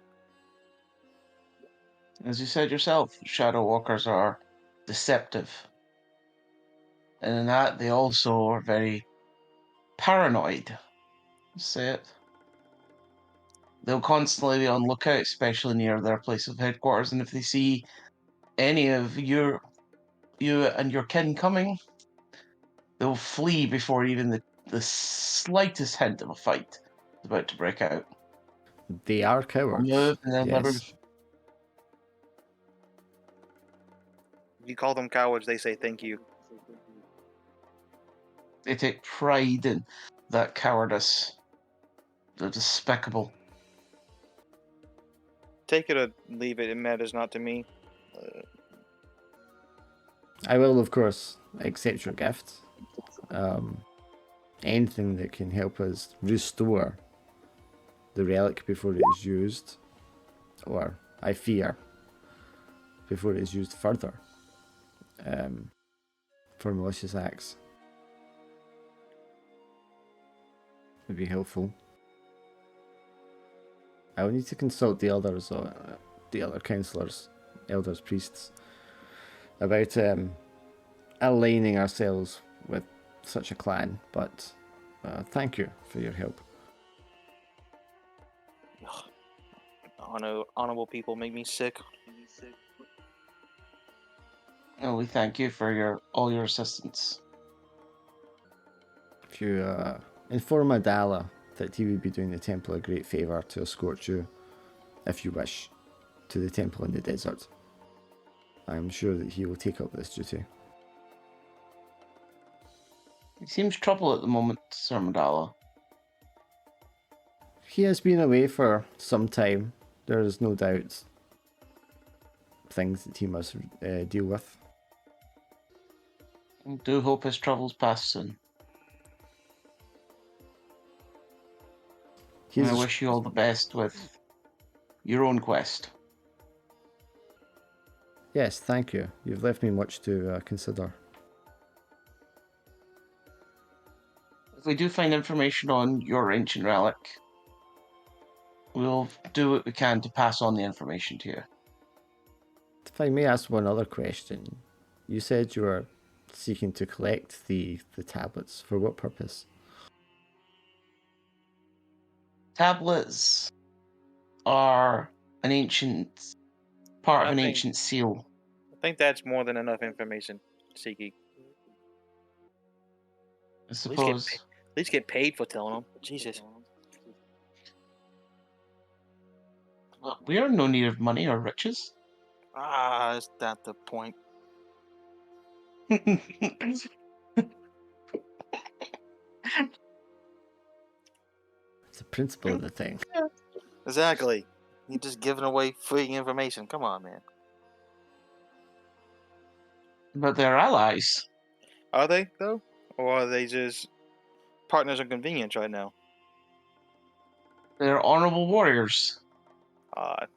As you said yourself, shadow walkers are deceptive. And in that, they also are very paranoid. Say it. They'll constantly be on lookout, especially near their place of headquarters. And if they see any of you and your kin coming, they'll flee before even the slightest hint of a fight is about to break out. They are cowards. Move and they'll never. Yes. You call them cowards, they say thank you. They take pride in that cowardice. They're despicable. Take it or leave it, it matters not to me. I will, of course, accept your gift. Anything that can help us restore the relic before it is used, or I fear, before it is used further for malicious acts, would be helpful. I will need to consult the others, the other councillors, elders, priests, about aligning ourselves with such a clan, but thank you for your help. Honorable people make me sick. Oh, we thank you for all your assistance. If you inform Adala that he would be doing the temple a great favour to escort you, if you wish, to the temple in the desert, I'm sure that he will take up this duty. He seems trouble at the moment, Sir Madala. He has been away for some time. There is no doubt things that he must deal with. I do hope his troubles pass soon. I wish you all the best with your own quest. Yes, thank you. You've left me much to consider. If we do find information on your ancient relic, we'll do what we can to pass on the information to you. If I may ask one other question, you said you were seeking to collect the tablets. For what purpose? Tablets are an ancient part of an ancient seal. I think that's more than enough information, Siki. I suppose. At least get paid for telling them. Jesus. Well, we are in no need of money or riches. Is that the point? It's the principle of the thing. Exactly. You're just giving away free information. Come on, man. But they're allies. Are they, though? Or are they just partners of convenience right now? They're honorable warriors.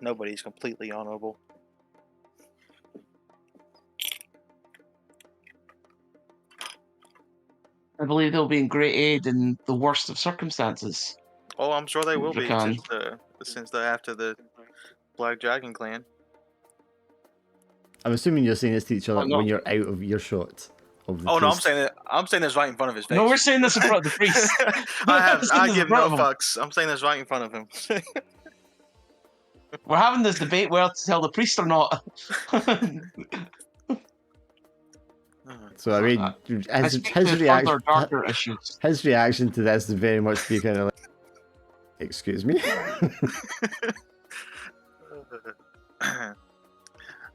Nobody's completely honorable. I believe they'll be in great aid in the worst of circumstances. Oh, I'm sure they will be, Rakan. since they're after the Black Dragon clan. I'm assuming you're saying this to each other Oh, no. when you're out of earshot of the Oh no, priest. I'm saying this right in front of his face. No, we're saying this in front of the priest. I give no fucks. I'm saying this right in front of him. We're having this debate whether to tell the priest or not. So I mean, his reaction, darker issues. his reaction to this would very much be kind of like, "Excuse me."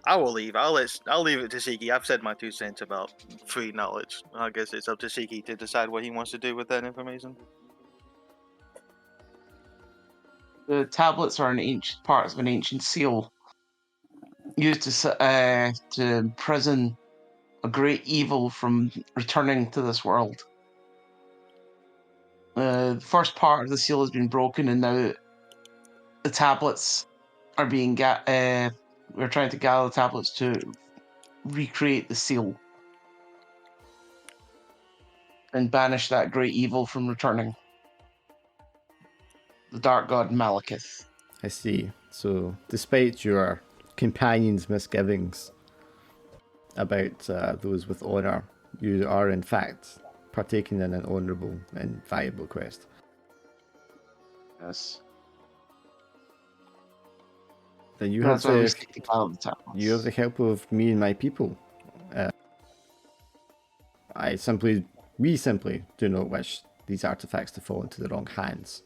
I will leave. I'll leave it to Shiki. I've said my 2 cents about free knowledge. I guess it's up to Shiki to decide what he wants to do with that information. The tablets are an ancient parts of an ancient seal used to imprison a great evil from returning to this world. The first part of the seal has been broken, and now the tablets are being we're trying to gather the tablets to recreate the seal and banish that great evil from returning. The dark god Malekith. I see. So, despite your companion's misgivings about those with honor, you are in fact partaking in an honorable and valuable quest. Yes. Then you have That's why we the seek to gather the tablets. you have the help of me and my people. We simply do not wish these artifacts to fall into the wrong hands.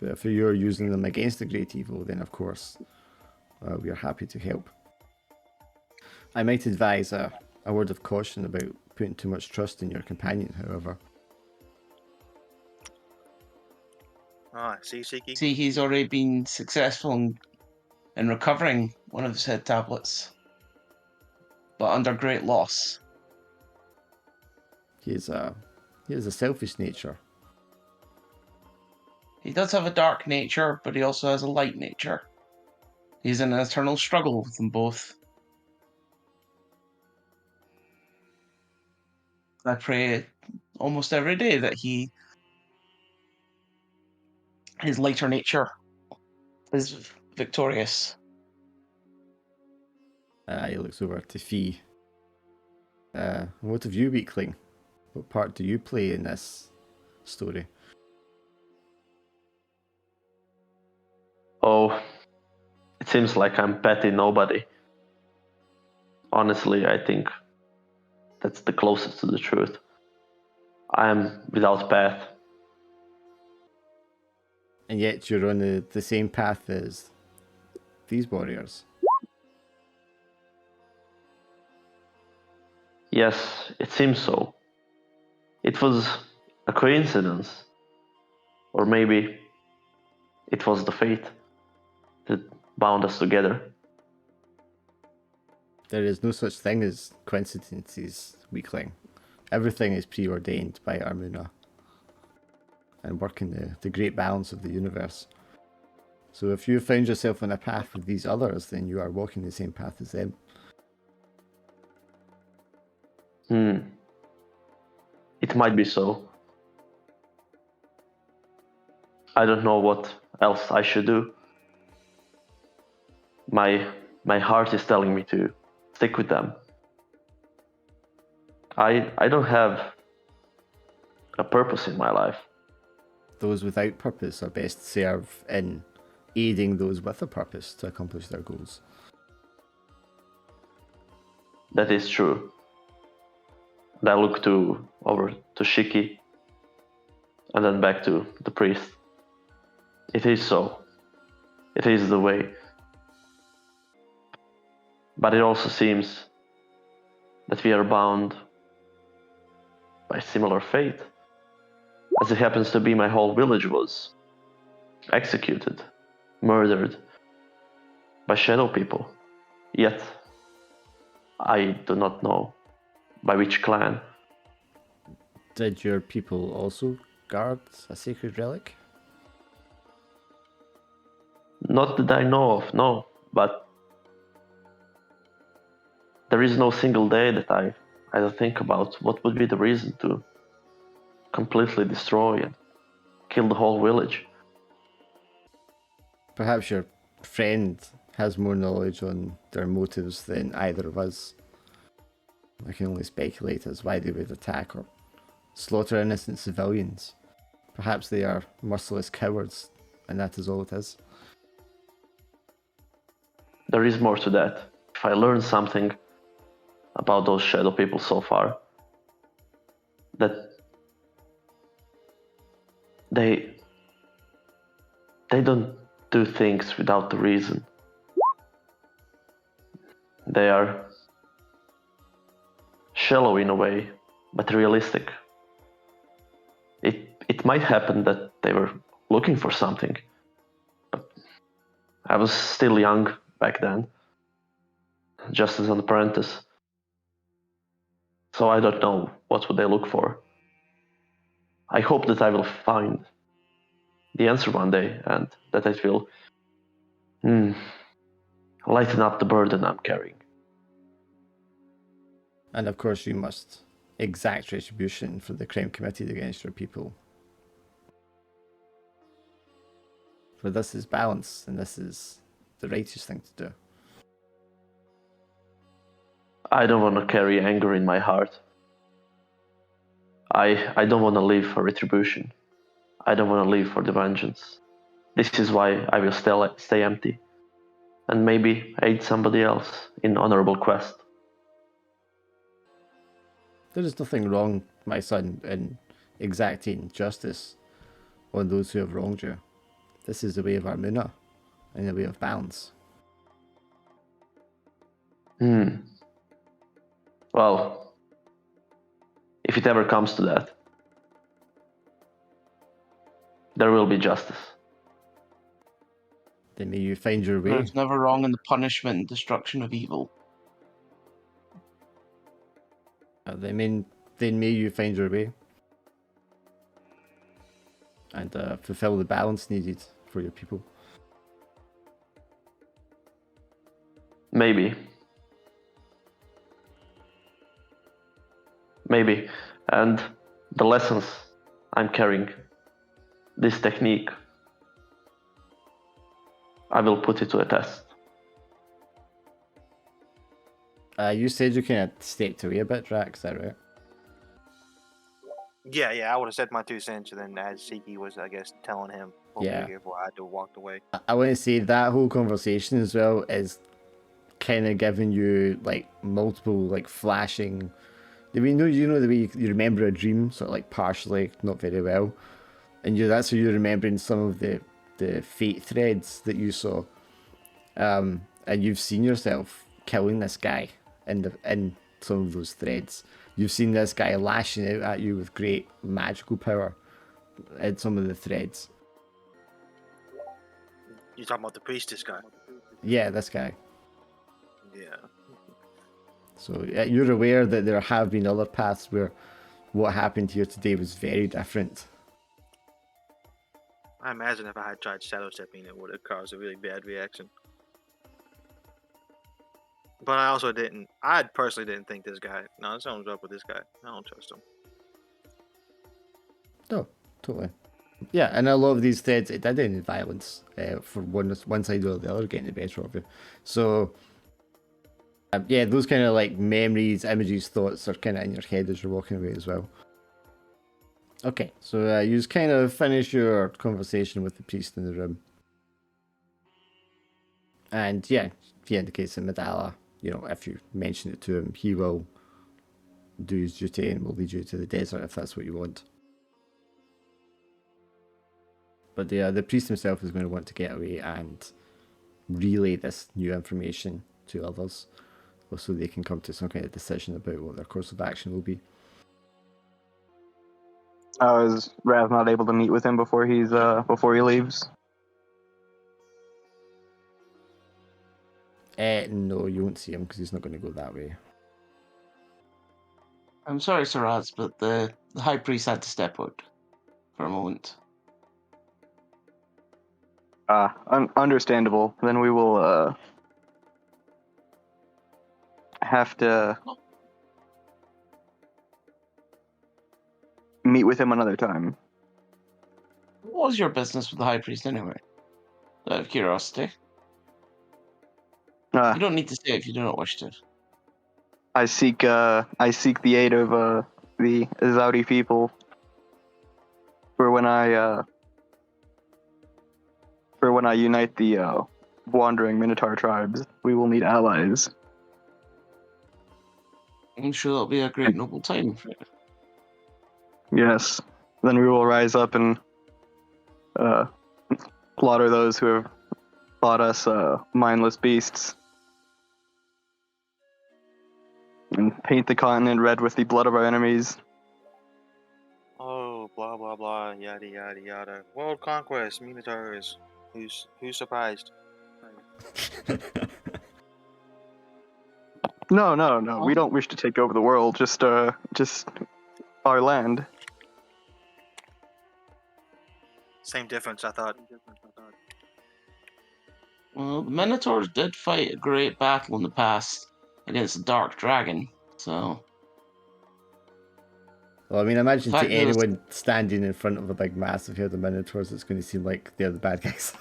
But if you're using them against the great evil, then of course we are happy to help. I might advise a word of caution about putting too much trust in your companion, however. See, Siki? See, he's already been successful in recovering one of said tablets, but under great loss. He has a selfish nature. He does have a dark nature, but he also has a light nature. He's in an eternal struggle with them both. I pray almost every day that his lighter nature is victorious. He looks over to Fee. What of you, weakling? What part do you play in this story? Oh, it seems like I'm petty nobody. Honestly, I think that's the closest to the truth. I am without path. And yet you're on the same path as these warriors. Yes, it seems so. It was a coincidence. Or maybe it was the fate that bound us together. There is no such thing as coincidences, weakling. Everything is preordained by Armuna and working the great balance of the universe. So if you found yourself on a path with these others, then you are walking the same path as them. It might be so. I don't know what else I should do. My heart is telling me to stick with them. I don't have a purpose in my life. Those without purpose are best served in aiding those with a purpose to accomplish their goals. That is true. And I look over to Shiki and then back to the priest. It is so. It is the way. But it also seems that we are bound by similar fate. As it happens to be, my whole village was executed, murdered by shadow people. Yet, I do not know by which clan. Did your people also guard a sacred relic? Not that I know of, no, but there is no single day that I don't think about what would be the reason to completely destroy and kill the whole village. Perhaps your friend has more knowledge on their motives than either of us. I can only speculate as why they would attack or slaughter innocent civilians. Perhaps they are merciless cowards, and that is all it is. There is more to that. If I learn something about those shadow people so far, that they don't do things without the reason. They are shallow in a way, but realistic. It might happen that they were looking for something. But I was still young back then, just as an apprentice. So I don't know what would they look for. I hope that I will find the answer one day, and that it will lighten up the burden I'm carrying. And of course, you must exact retribution for the crime committed against your people. For this is balance, and this is the righteous thing to do. I don't want to carry anger in my heart. I don't want to live for retribution. I don't want to live for the vengeance. This is why I will stay empty, and maybe aid somebody else in honorable quest. There is nothing wrong, my son, in exacting justice on those who have wronged you. This is the way of Armuna, and the way of balance. Well, if it ever comes to that, there will be justice. Then may you find your way. There's never wrong in the punishment and destruction of evil. Then may you find your way. And fulfill the balance needed for your people. Maybe. And the lessons I'm carrying, this technique, I will put it to a test. You said you kind of stepped away a bit, Drax, is that right? Yeah, I would have said my 2 cents, and then as s6e was, I guess, telling him what we Yeah. were here for, I had to walk away. I want to say that whole conversation as well is kind of giving you like multiple like flashing. I mean, you know the way you remember a dream, sort of like partially, not very well, and that's how you're remembering some of the fate threads that you saw, and you've seen yourself killing this guy in some of those threads. You've seen this guy lashing out at you with great magical power in some of the threads. You talking about the priestess guy? Yeah, this guy. Yeah. So you're aware that there have been other paths where what happened here today was very different. I imagine if I had tried shadow stepping, it would have caused a really bad reaction. But I personally didn't think this guy, no, something's up with this guy. I don't trust him. No, totally. Yeah, and a lot of these threads, it did end in violence for one side or the other getting the better of you. So, yeah, those kind of like memories, images, thoughts are kind of in your head as you're walking away as well. Okay, so you just kind of finish your conversation with the priest in the room. And yeah, he indicates that Medalla, if you mention it to him, he will do his duty and will lead you to the desert if that's what you want. But the priest himself is going to want to get away and relay this new information to others, so they can come to some kind of decision about what their course of action will be. Is Raz not able to meet with him before he leaves? No, you won't see him because he's not going to go that way. I'm sorry, Sir Raz, but the High Priest had to step out for a moment. Understandable. Then we will have to meet with him another time. What was your business with the High Priest anyway? Out of curiosity. You don't need to say if you do not wish to. I seek the aid of the Azaudi people for when I unite the wandering Minotaur tribes. We will need allies. I'm sure that'll be a great noble time for you. Yes. Then we will rise up and slaughter those who have thought us mindless beasts. And paint the continent red with the blood of our enemies. Oh, blah, blah. blah blah yada yada yada. World conquest, Minotaurs. Who's surprised? No. We don't wish to take over the world. Just our land. Same difference, I thought. Well, the Minotaurs did fight a great battle in the past against the Dark Dragon, so Well, I mean, imagine to fact is- anyone standing in front of a big massive herd of minotaurs, it's going to seem like they're the bad guys.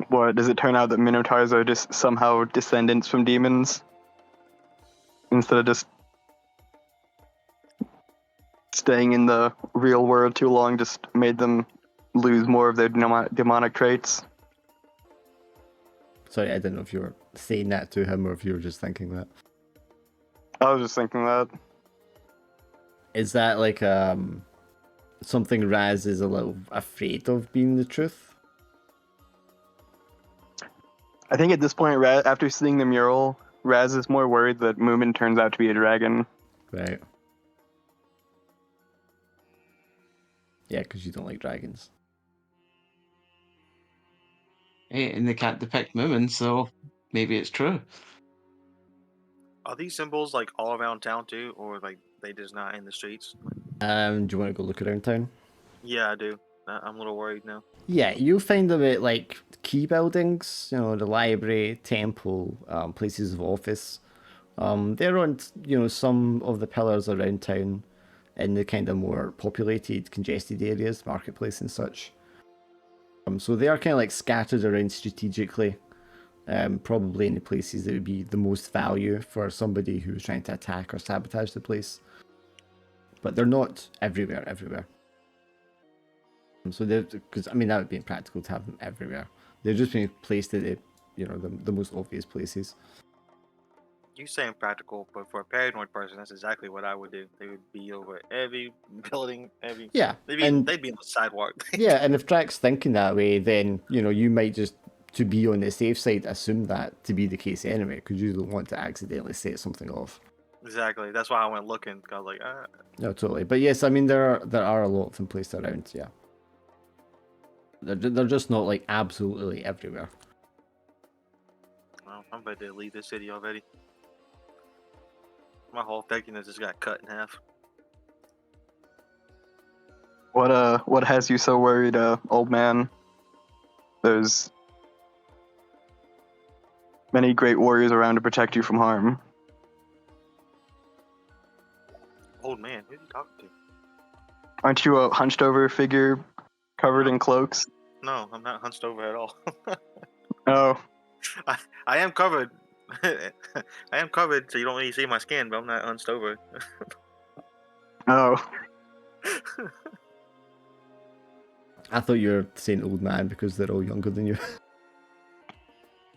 What, does it turn out that Minotaurs are just somehow descendants from demons? Instead of just staying in the real world too long, just made them lose more of their demonic traits? Sorry, I didn't know if you were saying that to him or if you were just thinking that. I was just thinking that. Is that like something Raz is a little afraid of being the truth? I think at this point, after seeing the mural, Raz is more worried that Moomin turns out to be a dragon. Right. Yeah, because you don't like dragons. hey, and they can't depict Moomin, so maybe it's true. Are these symbols like all around town too, or like they just not in the streets? Do you want to go look around town? Yeah, I do. I'm a little worried now. Yeah, you'll find them at like key buildings, the library, temple, places of office. They're on, some of the pillars around town in the kind of more populated, congested areas, marketplace and such. So they are kind of like scattered around strategically, probably in the places that would be the most value for somebody who's trying to attack or sabotage the place. But they're not everywhere. So because that would be impractical to have them everywhere. They're just being placed at the most obvious places. You say impractical, but for a paranoid person, that's exactly what I would do. They would be over every building, Yeah, they'd be on the sidewalk. Yeah, and if Drax's thinking that way, then you might just, to be on the safe side, assume that to be the case anyway, because you don't want to accidentally set something off. Exactly. That's why I went looking. I was like, No, totally. But yes, there are a lot of them placed around. Yeah, they're just not like absolutely everywhere. well, I'm ready to leave the city already. My whole effectiveness just got cut in half. What has you so worried, old man? There's many great warriors around to protect you from harm. Old man, who are you talking to? Aren't you a hunched over figure covered in cloaks? No, I'm not hunched over at all. Oh, I am covered. I am covered, so you don't really see my skin, but I'm not hunched over. oh. I thought you were saying old man because they're all younger than you.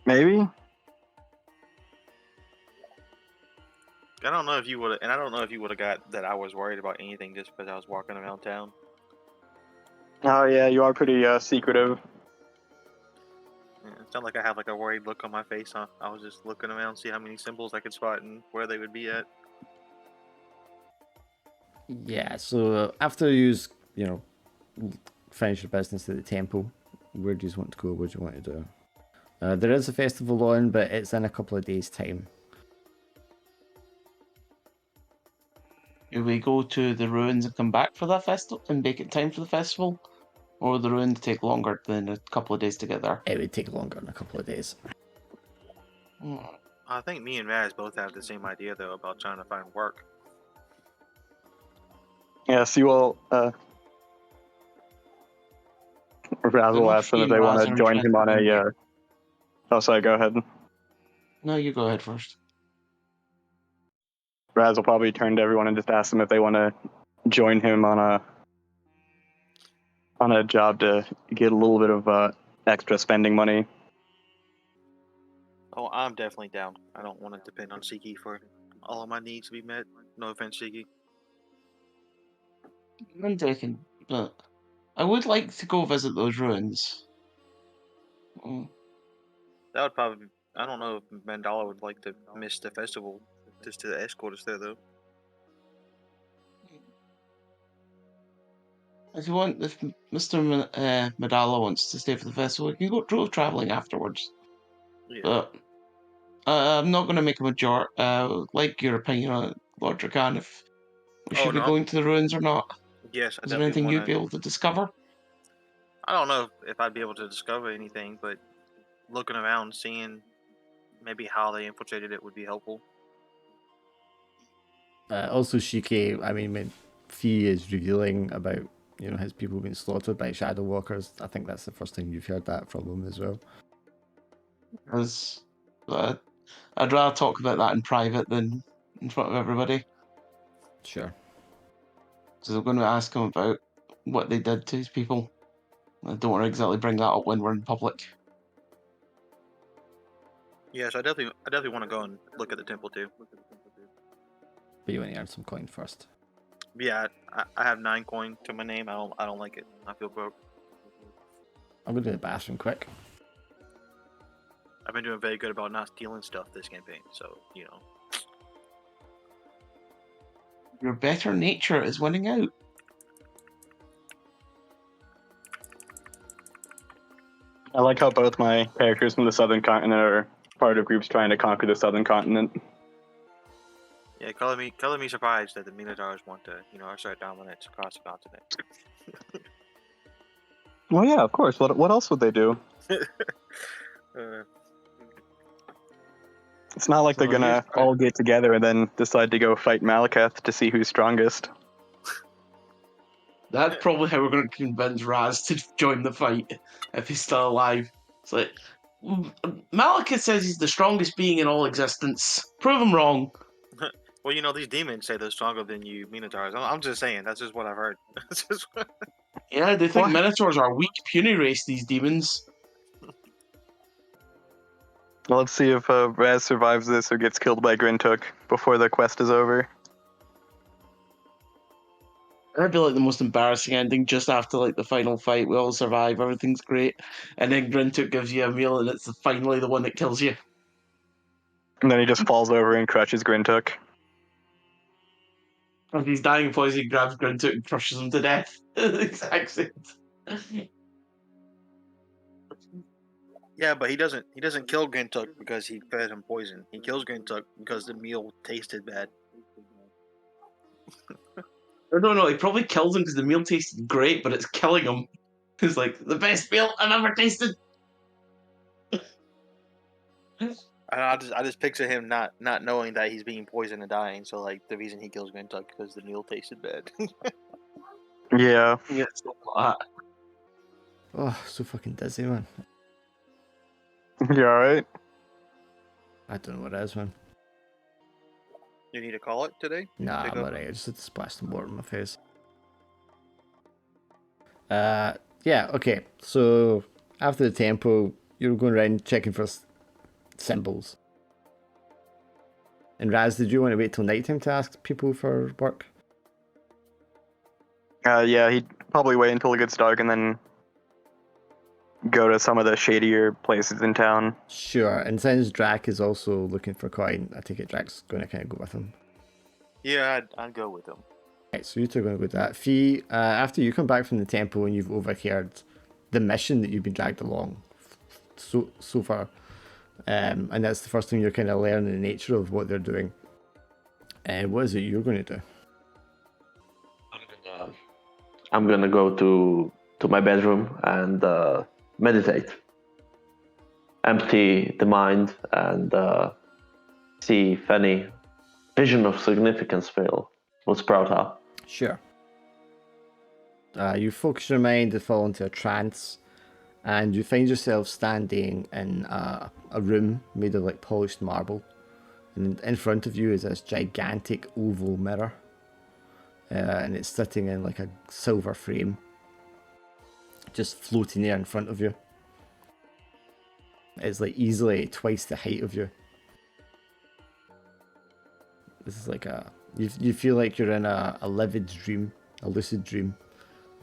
Maybe? I don't know if you would, and I don't know if you would have got that I was worried about anything just because I was walking around town. Oh yeah, you are pretty secretive. Yeah, it's not like I have like a worried look on my face, huh? I was just looking around, see how many symbols I could spot and where they would be at. Yeah. So after you finish your business at the temple, where do you want to go? What do you want to do? There is a festival on, but it's in a couple of days' time. Do we go to the ruins and come back for that festival and make it time for the festival? Or will the ruins take longer than a couple of days together? It would take longer than a couple of days. I think me and Raz both have the same idea though about trying to find work. Yes, you all. Razzle asks them if they want to join him on a. Oh, sorry. Go ahead. No, you go ahead first. Raz will probably turn to everyone and just ask them if they want to join him on a job to get a little bit of extra spending money. Oh, I'm definitely down. I don't want to depend on s6e for all of my needs to be met. No offense, s6e. I'm taking, but I would like to go visit those ruins. That would probably. I don't know if Mandala would like to miss the festival just to escort us there though. If you want, if Mr. Medalla wants to stay for the festival, we can go traveling afterwards. Yeah. But I'm not going to make a like your opinion on it, Lord Dracan, if we should be no. going to the ruins or not. Yes, I Is there definitely anything want you'd be able to discover? I don't know if I'd be able to discover anything, but looking around, seeing maybe how they infiltrated it would be helpful. Also, Shike, I mean, when Fee is revealing about, his people being slaughtered by shadow walkers, I think that's the first time you've heard that from him as well. I'd rather talk about that in private than in front of everybody. Sure. So I'm going to ask him about what they did to his people. I don't want to exactly bring that up when we're in public. Yes, I definitely want to go and look at the temple too. But you want to earn some coin first. Yeah, I have 9 coin to my name. I don't like it. I feel broke. I'm going to the bathroom quick. I've been doing very good about not stealing stuff this campaign, so Your better nature is winning out. I like how both my characters from the southern continent are part of groups trying to conquer the southern continent. Yeah, color me surprised that the Minotaurs want to, assert dominance across the continent. Well, yeah, of course. What else would they do? It's not like they're gonna all get together and then decide to go fight Malekith to see who's strongest. That's probably how we're going to convince Raz to join the fight if he's still alive. It's like, Malekith says he's the strongest being in all existence. Prove him wrong. Well, these demons say they're stronger than you Minotaurs. I'm just saying, that's just what I've heard. Yeah, they think What? Minotaurs are a weak, puny race, these demons. Well, let's see if Raz survives this or gets killed by Grintook before the quest is over. That'd be like the most embarrassing ending just after like the final fight. We all survive, everything's great. And then Grintook gives you a meal and it's finally the one that kills you. And then he just falls over and crushes Grintook. As he's dying of poison, he grabs Grintook and crushes him to death. Exact same. Yeah, but he doesn't kill Grintook because he fed him poison. He kills Grintook because the meal tasted bad. No, he probably kills him because the meal tasted great, but it's killing him. It's like, the best meal I've ever tasted. I just picture him not knowing that he's being poisoned and dying. So like the reason he kills Grintook because the meal tasted bad. Yeah. Yeah, stuff like that. Oh, so fucking dizzy, man. You alright? I don't know what it is, man. You need to call it today? Nah, Pick I'm up? alright. I just had to splash some water in my face. Yeah, okay. So, after the temple, you're going around checking for symbols. And Raz, did you want to wait till nighttime to ask people for work? Yeah, he'd probably wait until it gets dark and then go to some of the shadier places in town. Sure, and since Drac is also looking for coin, I take it Drac's going to kind of go with him. Yeah, I'd go with him. Right, so you two are going to go to that. Fee, after you come back from the temple and you've overheard the mission that you've been dragged along so far, and that's the first time you're kind of learning the nature of what they're doing. And what is it you're going to do? I'm gonna go to my bedroom and meditate, empty the mind, and see if any vision of significance will sprout up. Sure. You focus your mind to fall into a trance, and you find yourself standing in a room made of like polished marble. And in front of you is this gigantic oval mirror. And it's sitting in like a silver frame, just floating there in front of you. It's like easily twice the height of you. This is like you feel like you're in a livid dream, a lucid dream.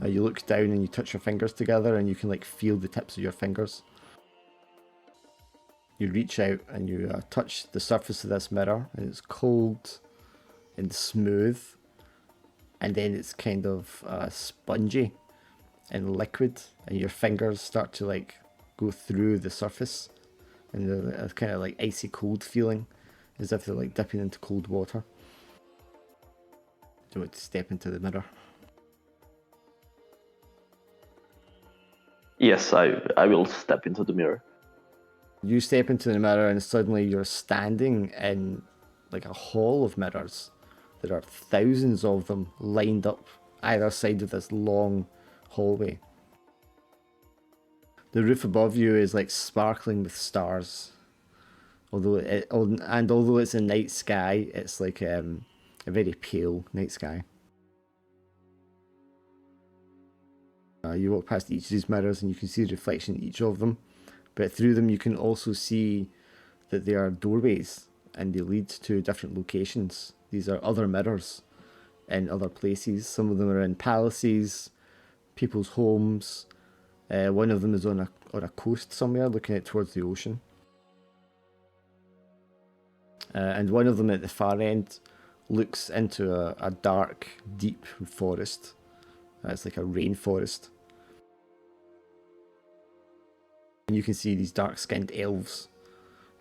You look down and you touch your fingers together and you can like feel the tips of your fingers. You reach out and you touch the surface of this mirror and it's cold and smooth. And then it's kind of spongy in liquid, and your fingers start to like go through the surface, and a kind of like icy cold feeling, as if they're like dipping into cold water. Do you want to step into the mirror? Yes, I will step into the mirror. You step into the mirror, and suddenly you're standing in like a hall of mirrors. There are thousands of them lined up either side of this long hallway. The roof above you is like sparkling with stars. Although it's a night sky, it's like a very pale night sky. You walk past each of these mirrors and you can see the reflection in each of them. But through them you can also see that they are doorways and they lead to different locations. These are other mirrors in other places. Some of them are in palaces, people's homes. One of them is on a coast somewhere looking out towards the ocean. And one of them at the far end looks into a dark, deep forest. It's like a rainforest. And you can see these dark-skinned elves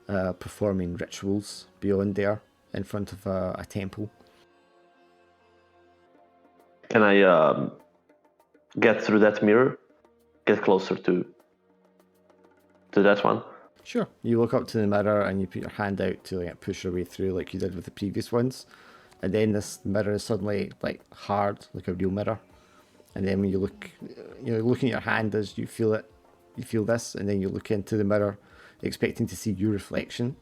performing rituals beyond there in front of a temple. Can I get through that mirror? Get closer to that one? Sure. You look up to the mirror and you put your hand out to like push your way through like you did with the previous ones. And then this mirror is suddenly like hard, like a real mirror. And then when you look, looking at your hand as you feel it, you feel this, and then you look into the mirror expecting to see your reflection.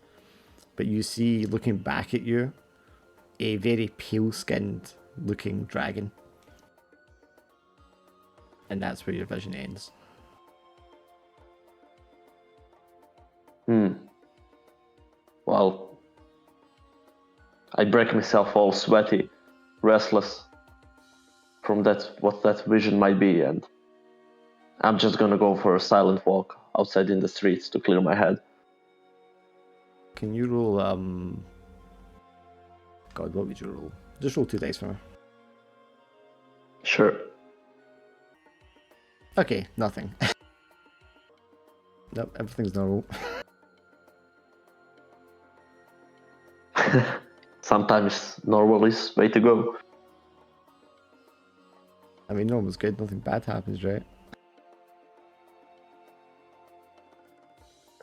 But you see, looking back at you, a very pale-skinned looking dragon. And that's where your vision ends. Well, I break myself all sweaty, restless from what that vision might be, and I'm just gonna go for a silent walk outside in the streets to clear my head. Can you roll, God, what would you roll? Just roll 2 dice for me. Sure. Okay, nothing. Nope, everything's normal. Sometimes normal is way to go. I mean, normal's good, nothing bad happens, right?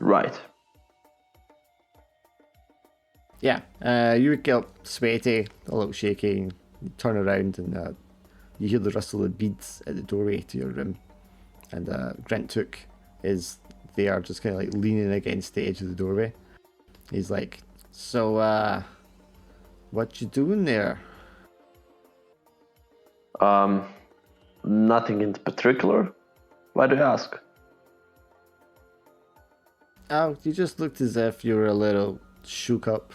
Right. Yeah, you get up sweaty, a little shaky, and you turn around and you hear the rustle of beads at the doorway to your room. And Grintook is there, just kind of like leaning against the edge of the doorway. He's like, so, what you doing there? Nothing in particular. Why do you ask? Oh, you just looked as if you were a little shook up.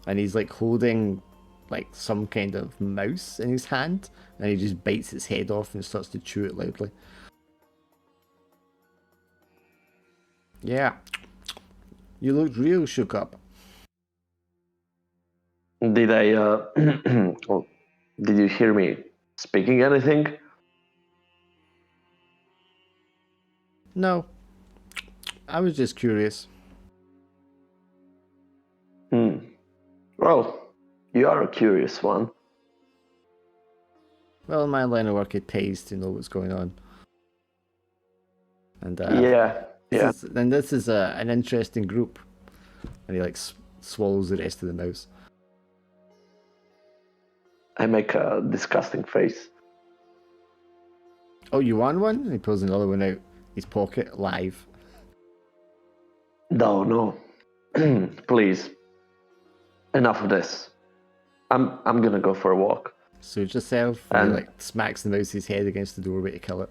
And he's like holding like some kind of mouse in his hand, and he just bites its head off and starts to chew it loudly. Yeah, you looked real shook up. Did I, well, did you hear me speaking anything? No, I was just curious. Well, you are a curious one. Well, in my line of work, it pays to know what's going on. And Yeah. This is an interesting group. And he like swallows the rest of the mouse. I make a disgusting face. Oh, you want one? And he pulls another one out his pocket, live. No. Please. Enough of this. I'm gonna go for a walk. Suits yourself. And he like smacks the mouse's head against the doorway to kill it.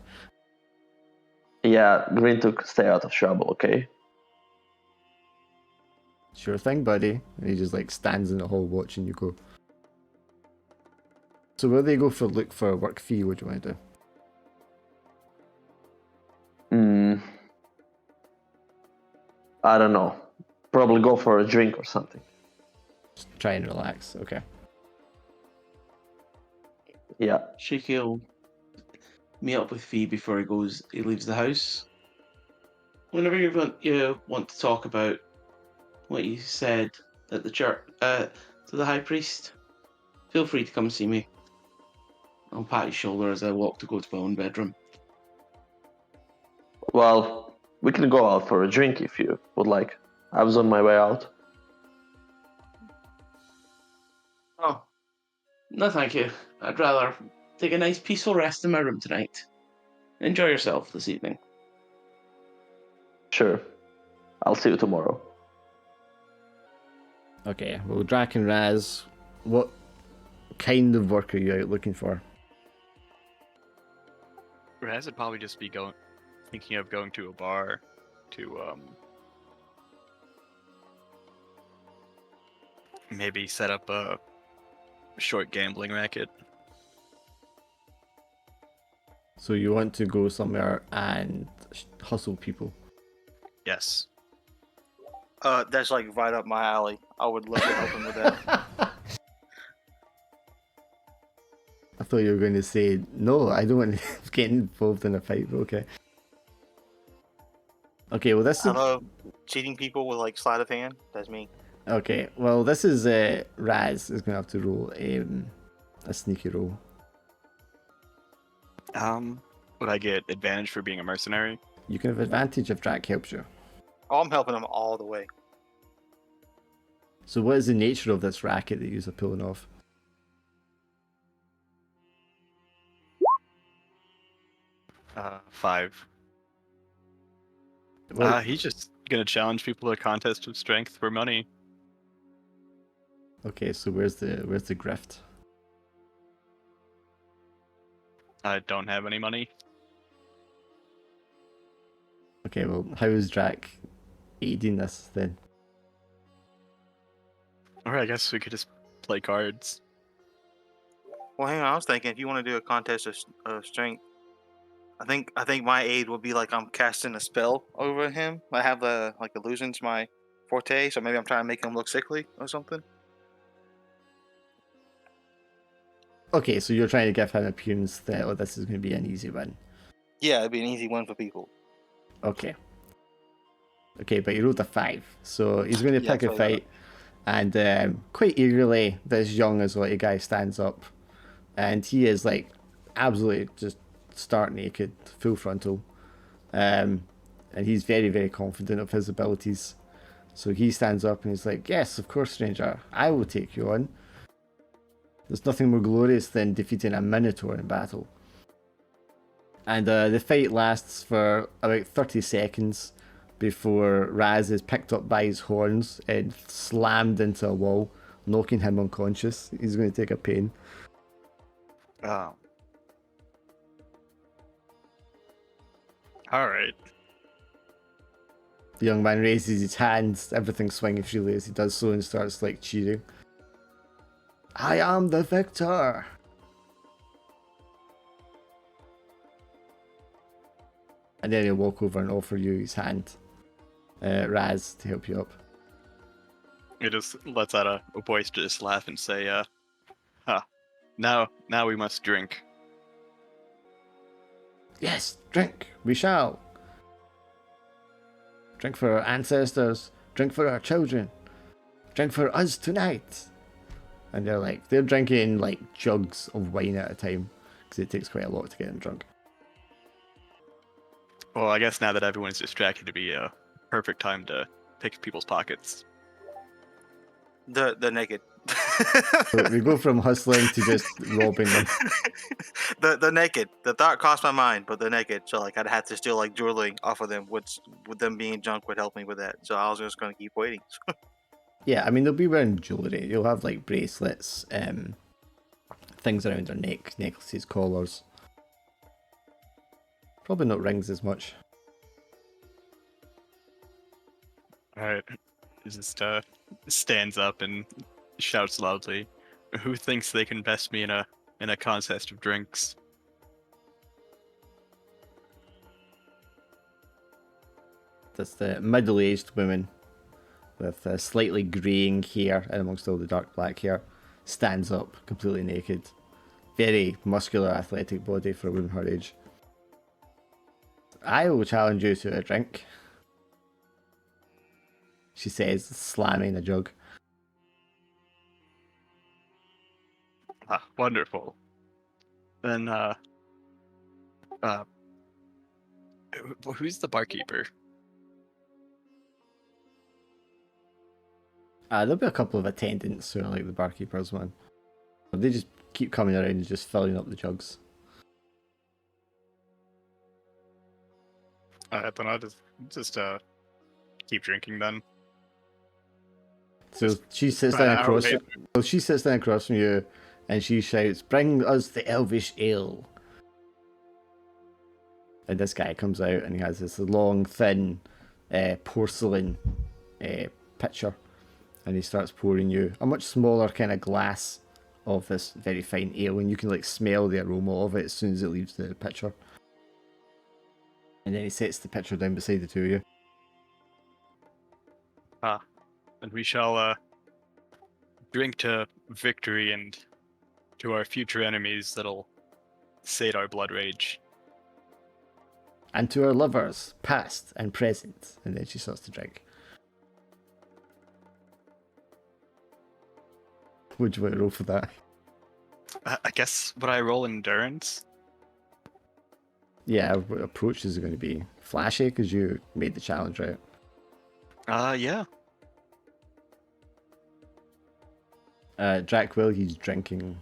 Yeah, Grintook, stay out of trouble, okay? Sure thing, buddy. And he just like stands in the hall watching you go. So where they go look for a work fee, what do you want to do? I don't know. Probably go for a drink or something. Just try and relax, okay. Yeah. Shaky will meet up with Fee before he leaves the house. Whenever you want to talk about what you said at the church to the high priest, feel free to come see me. I'll pat his shoulder as I walk to go to my own bedroom. Well, we can go out for a drink if you would like. I was on my way out. Oh, no thank you. I'd rather take a nice peaceful rest in my room tonight. Enjoy yourself this evening. Sure. I'll see you tomorrow. Okay, well, Drac and Raz, what kind of work are you out looking for? Raz would probably just be thinking of going to a bar to maybe set up a short gambling racket. So you want to go somewhere and hustle people? Yes. That's like right up my alley. I would love to help him with that. I thought you were going to say, no, I don't want to get involved in a fight, but okay. Okay, well this I is... love cheating people with like sleight of hand. That's me. Okay, well this is Raz is going to have to roll a sneaky roll. Would I get advantage for being a mercenary? You can have advantage if Drac helps you. Oh, I'm helping him all the way. So what is the nature of this racket that you're pulling off? Five. Well, He's just gonna challenge people to a contest of strength for money. okay, so where's the grift? I don't have any money. Okay, well, how is Drac aiding this then? Or I guess we could just play cards. Well, hang on. I was thinking if you want to do a contest of strength, I think my aid would be like I'm casting a spell over him. I have like illusions my forte, so maybe I'm trying to make him look sickly or something. Okay, so you're trying to give him an appearance that, oh, this is going to be an easy win. Yeah, it'd be an easy win for people. Okay. Okay, but he rolled a 5, so he's going to Yeah, pick a so, fight, and quite eagerly, this young Azoti guy stands up, and he is like absolutely just stark naked, full frontal, and he's very, very confident of his abilities. So he stands up and he's like, "Yes, of course, stranger, I will take you on. There's nothing more glorious than defeating a minotaur in battle." And the fight lasts for about 30 seconds before Raz is picked up by his horns and slammed into a wall, knocking him unconscious. He's going to take a pain. Oh. Alright. The young man raises his hands, everything swinging freely as he does so, and starts like cheering. "I am the victor!" And then he'll walk over and offer you his hand, Raz, to help you up. It just lets out a boisterous laugh and say, now we must drink. "Yes, drink, we shall. Drink for our ancestors, drink for our children, drink for us tonight." And they're drinking like jugs of wine at a time, because it takes quite a lot to get them drunk. Well, I guess now that everyone's distracted, it'd be a perfect time to pick people's pockets. The naked. So we go from hustling to just robbing them. The naked. The thought crossed my mind, but the naked. So like I'd have to steal like jewelry off of them, which with them being drunk would help me with that. So I was just gonna keep waiting. Yeah, I mean, they'll be wearing jewellery. You'll have like bracelets, things around their neck, necklaces, collars. Probably not rings as much. Alright. He just stands up and shouts loudly, "Who thinks they can best me in a contest of drinks?" That's the middle-aged woman with slightly greying hair and amongst all the dark black hair, stands up completely naked. Very muscular, athletic body for a woman her age. I will challenge you to a drink, she says, slamming a jug. Ah, wonderful. Then, who's the barkeeper? There'll be a couple of attendants who are like the barkeepers, man. They just keep coming around and just filling up the jugs. Then I'll just keep drinking then. So she sits Try down to across. outweigh- So she sits down across from you, and she shouts, "Bring us the elvish ale." And this guy comes out, and he has this long, thin, porcelain pitcher, and he starts pouring you a much smaller kind of glass of this very fine ale, and you can like smell the aroma of it as soon as it leaves the pitcher. And then he sets the pitcher down beside the two of you. And we shall drink to victory and to our future enemies that'll sate our blood rage. And to our lovers, past and present. And then she starts to drink. Would you want to roll for that? I guess would I roll endurance? Yeah, what approaches are going to be flashy because you made the challenge, right? Yeah. Drac will, he's drinking,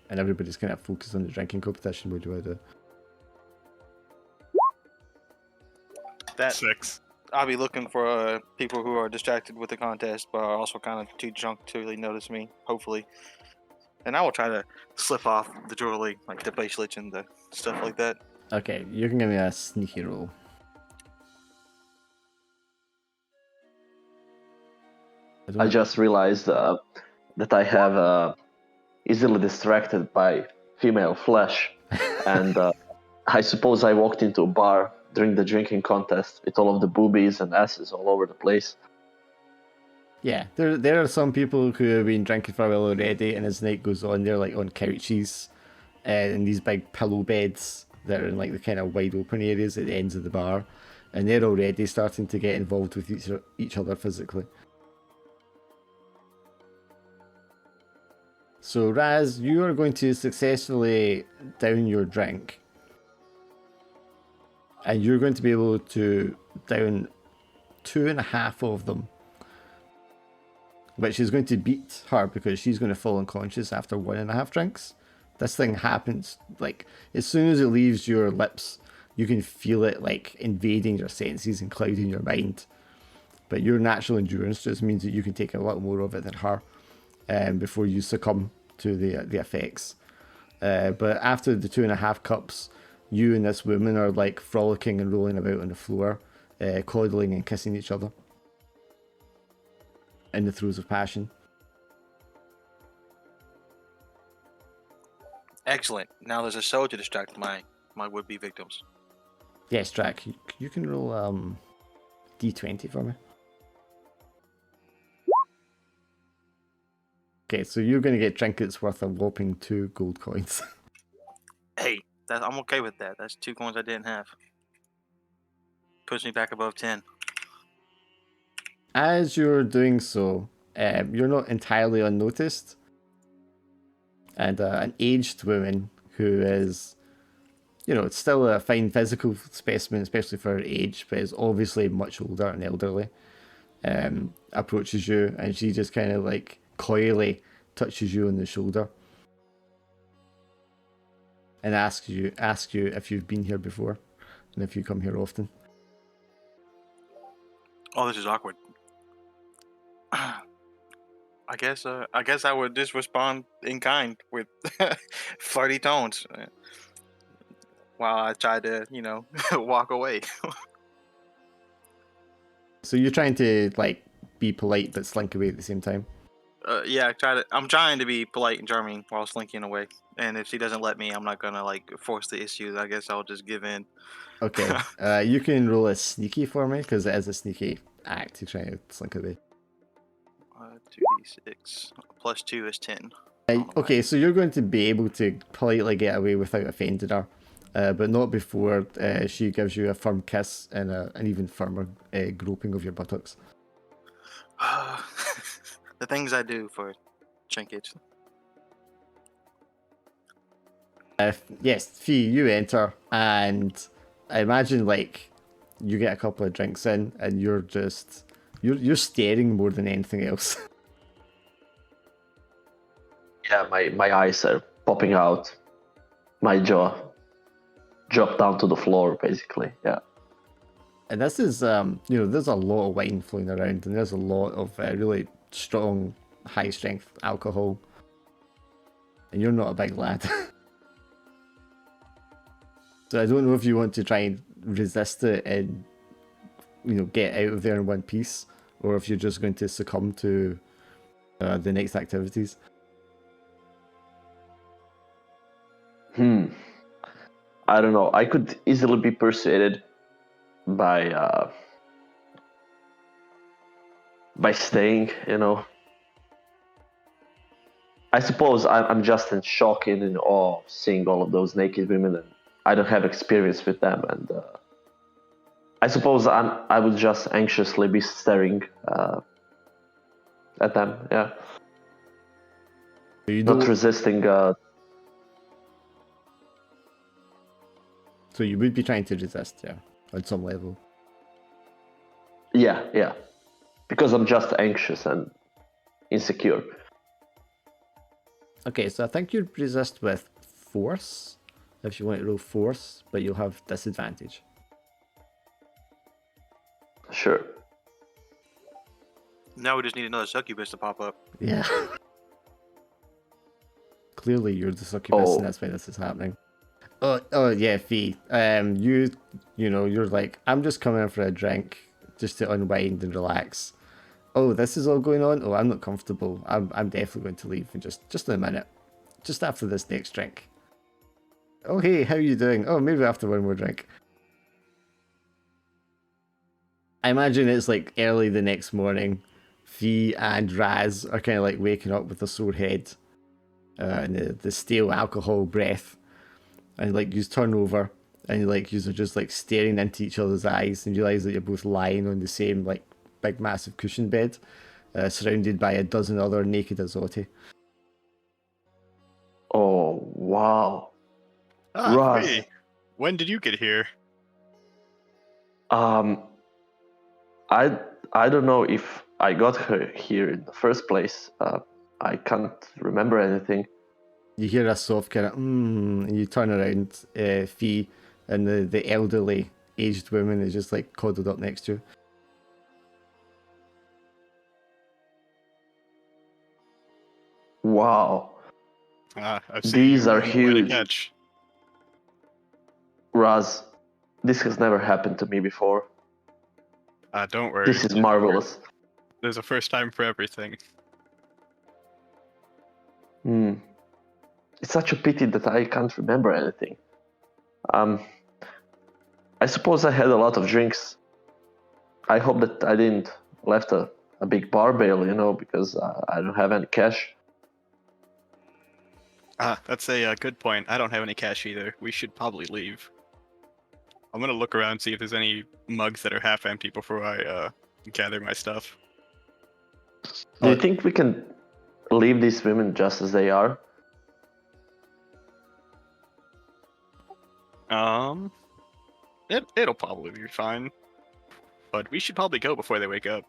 and everybody's kind of focused on the drinking competition. What do I do? That 6. I'll be looking for people who are distracted with the contest, but are also kind of too drunk to really notice me. Hopefully, and I will try to slip off the jewelry, like the bracelet and the stuff like that. Okay, you can give me a sneaky roll. I just realized that I have easily distracted by female flesh, and I suppose I walked into a bar during the drinking contest with all of the boobies and asses all over the place. Yeah, there are some people who have been drinking for a while already, and as the night goes on, they're like on couches in these big pillow beds that are in like the kind of wide open areas at the ends of the bar, and they're already starting to get involved with each other physically. So Raz, you are going to successfully down your drink, and you're going to be able to down 2.5 of them, which is going to beat her because she's going to fall unconscious after 1.5 drinks. This thing happens like as soon as it leaves your lips, you can feel it like invading your senses and clouding your mind. But your natural endurance just means that you can take a lot more of it than her before you succumb to the effects. But after the 2.5 cups, you and this woman are like frolicking and rolling about on the floor, coddling and kissing each other in the throes of passion. Excellent. Now there's a show to distract my would-be victims. Yes, Drac, you can roll D20 for me. Okay, so you're going to get trinkets worth a whopping 2 gold coins. Hey, I'm okay with that. That's 2 coins I didn't have. Puts me back above 10. As you're doing so, you're not entirely unnoticed. And an aged woman who is, it's still a fine physical specimen, especially for her age, but is obviously much older and elderly, approaches you, and she just kind of like coyly touches you on the shoulder and asks you if you've been here before and if you come here often. Oh, this is awkward. I guess I would just respond in kind with flirty tones while I try to, walk away. So you're trying to like be polite but slink away at the same time. Yeah, I'm trying to be polite and charming while slinking away. And if she doesn't let me, I'm not gonna like force the issue. I guess I'll just give in. Okay, you can roll a sneaky for me because it is a sneaky act to try to slink away. 2d6 plus 2 is 10. Okay, so you're going to be able to politely get away without offending her. but not before she gives you a firm kiss and an even firmer groping of your buttocks. The things I do for trinkets. Yes, Fee, you enter, and I imagine like you get a couple of drinks in, and you're just you're staring more than anything else. Yeah, my eyes are popping out. My jaw dropped down to the floor, basically. Yeah. And this is, there's a lot of wine flowing around, and there's a lot of really strong, high-strength alcohol. And you're not a big lad. So I don't know if you want to try and resist it and, get out of there in one piece, or if you're just going to succumb to the next activities. I don't know. I could easily be persuaded by staying, I suppose I'm just in shock and in awe seeing all of those naked women, and I don't have experience with them, and I suppose I would just anxiously be staring at them. Yeah, not resisting. So you would be trying to resist, yeah, on some level. Yeah, because I'm just anxious and insecure. Okay, so I think you'd resist with force, if you want to roll force, but you'll have disadvantage. Sure. Now we just need another succubus to pop up. Yeah. Clearly you're the succubus, Oh. and that's why this is happening. Oh yeah, Fee. You're like, I'm just coming in for a drink, just to unwind and relax. Oh, this is all going on? Oh, I'm not comfortable. I'm definitely going to leave in just in a minute. Just after this next drink. Oh, hey, how are you doing? Oh, maybe after one more drink. I imagine it's like early the next morning. Fee and Raz are kind of like waking up with a sore head. And the stale alcohol breath. And like you turn over and you are just like staring into each other's eyes and realize that you're both lying on the same like big massive cushion bed, surrounded by a dozen other naked Azoti. Oh wow. Raz. Fee, when did you get here? I don't know if I got her here in the first place. I can't remember anything. You hear a soft kind of and you turn around, Fee, and the elderly aged woman is just like coddled up next to you. Wow. I've seen These you are on the way to huge. catch. Raz, this has never happened to me before. Don't worry. This is marvelous. There's a first time for everything. It's such a pity that I can't remember anything. I suppose I had a lot of drinks. I hope that I didn't left a big bar bill, because I don't have any cash. That's a good point. I don't have any cash either. We should probably leave. I'm gonna look around, see if there's any mugs that are half empty before I gather my stuff. Do you think we can leave these women just as they are? It'll probably be fine. But we should probably go before they wake up.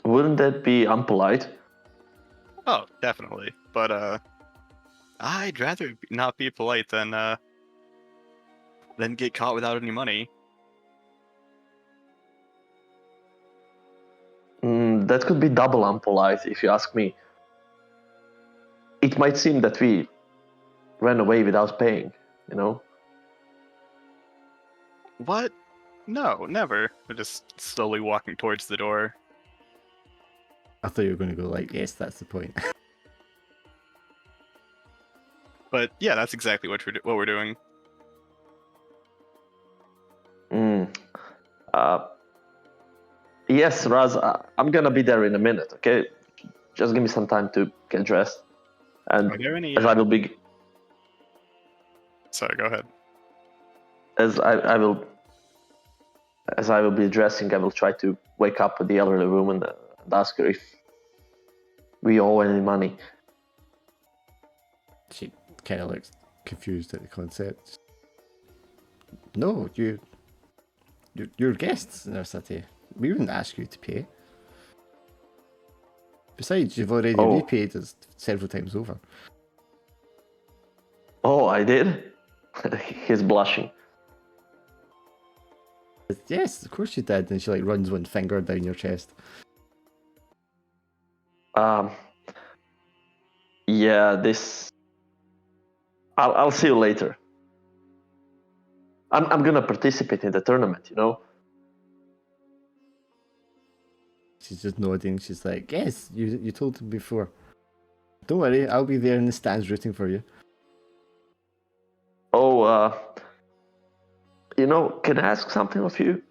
Wouldn't that be unpolite? Oh, definitely. But I'd rather not be polite than get caught without any money. That could be double unpolite, if you ask me. It might seem that we ran away without paying, What? No, never. We're just slowly walking towards the door. I thought you were going to go like, yes, that's the point. But yeah, that's exactly what we're doing. Yes, Raz, I'm gonna be there in a minute, okay? Just give me some time to get dressed. And Are there any as I will be... Sorry, go ahead. As I will be dressing, I will try to wake up the elderly woman and ask her if we owe any money. She kind of looks confused at the concept. No, you're guests in our city. We wouldn't ask you to pay. Besides, you've already repaid us several times over. Oh, I did? He's blushing. Yes, of course you did. And she like runs one finger down your chest. Yeah, this. I'll see you later. I'm gonna participate in the tournament, you know. She's just nodding. She's like, yes, you told him before. Don't worry, I'll be there in the stands rooting for you. Oh, you know, can I ask something of you?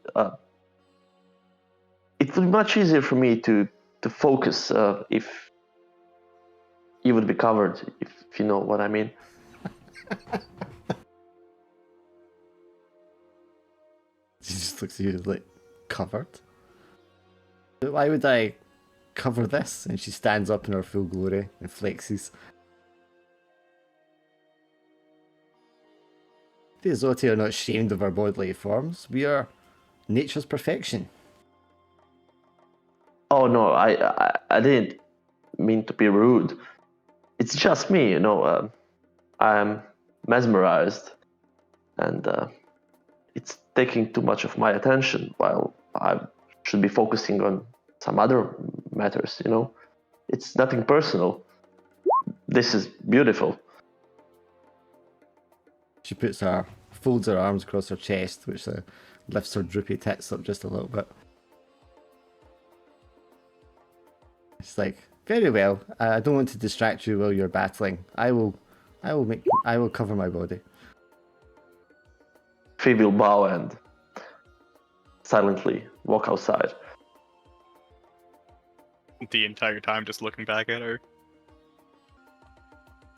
It would be much easier for me to focus if you would be covered, if you know what I mean. She just looks at you like, covered? Why would I cover this? And she stands up in her full glory and flexes. The Azoti are not ashamed of our bodily forms. We are nature's perfection. Oh no, I didn't mean to be rude. It's just me, you know. I'm mesmerized, and it's taking too much of my attention while I should be focusing on some other matters, you know. It's nothing personal. This is beautiful. She folds her arms across her chest, which lifts her droopy tits up just a little bit. It's like, very well. I don't want to distract you while you're battling. I will cover my body. Fee will bow and silently walk outside. The entire time just looking back at her.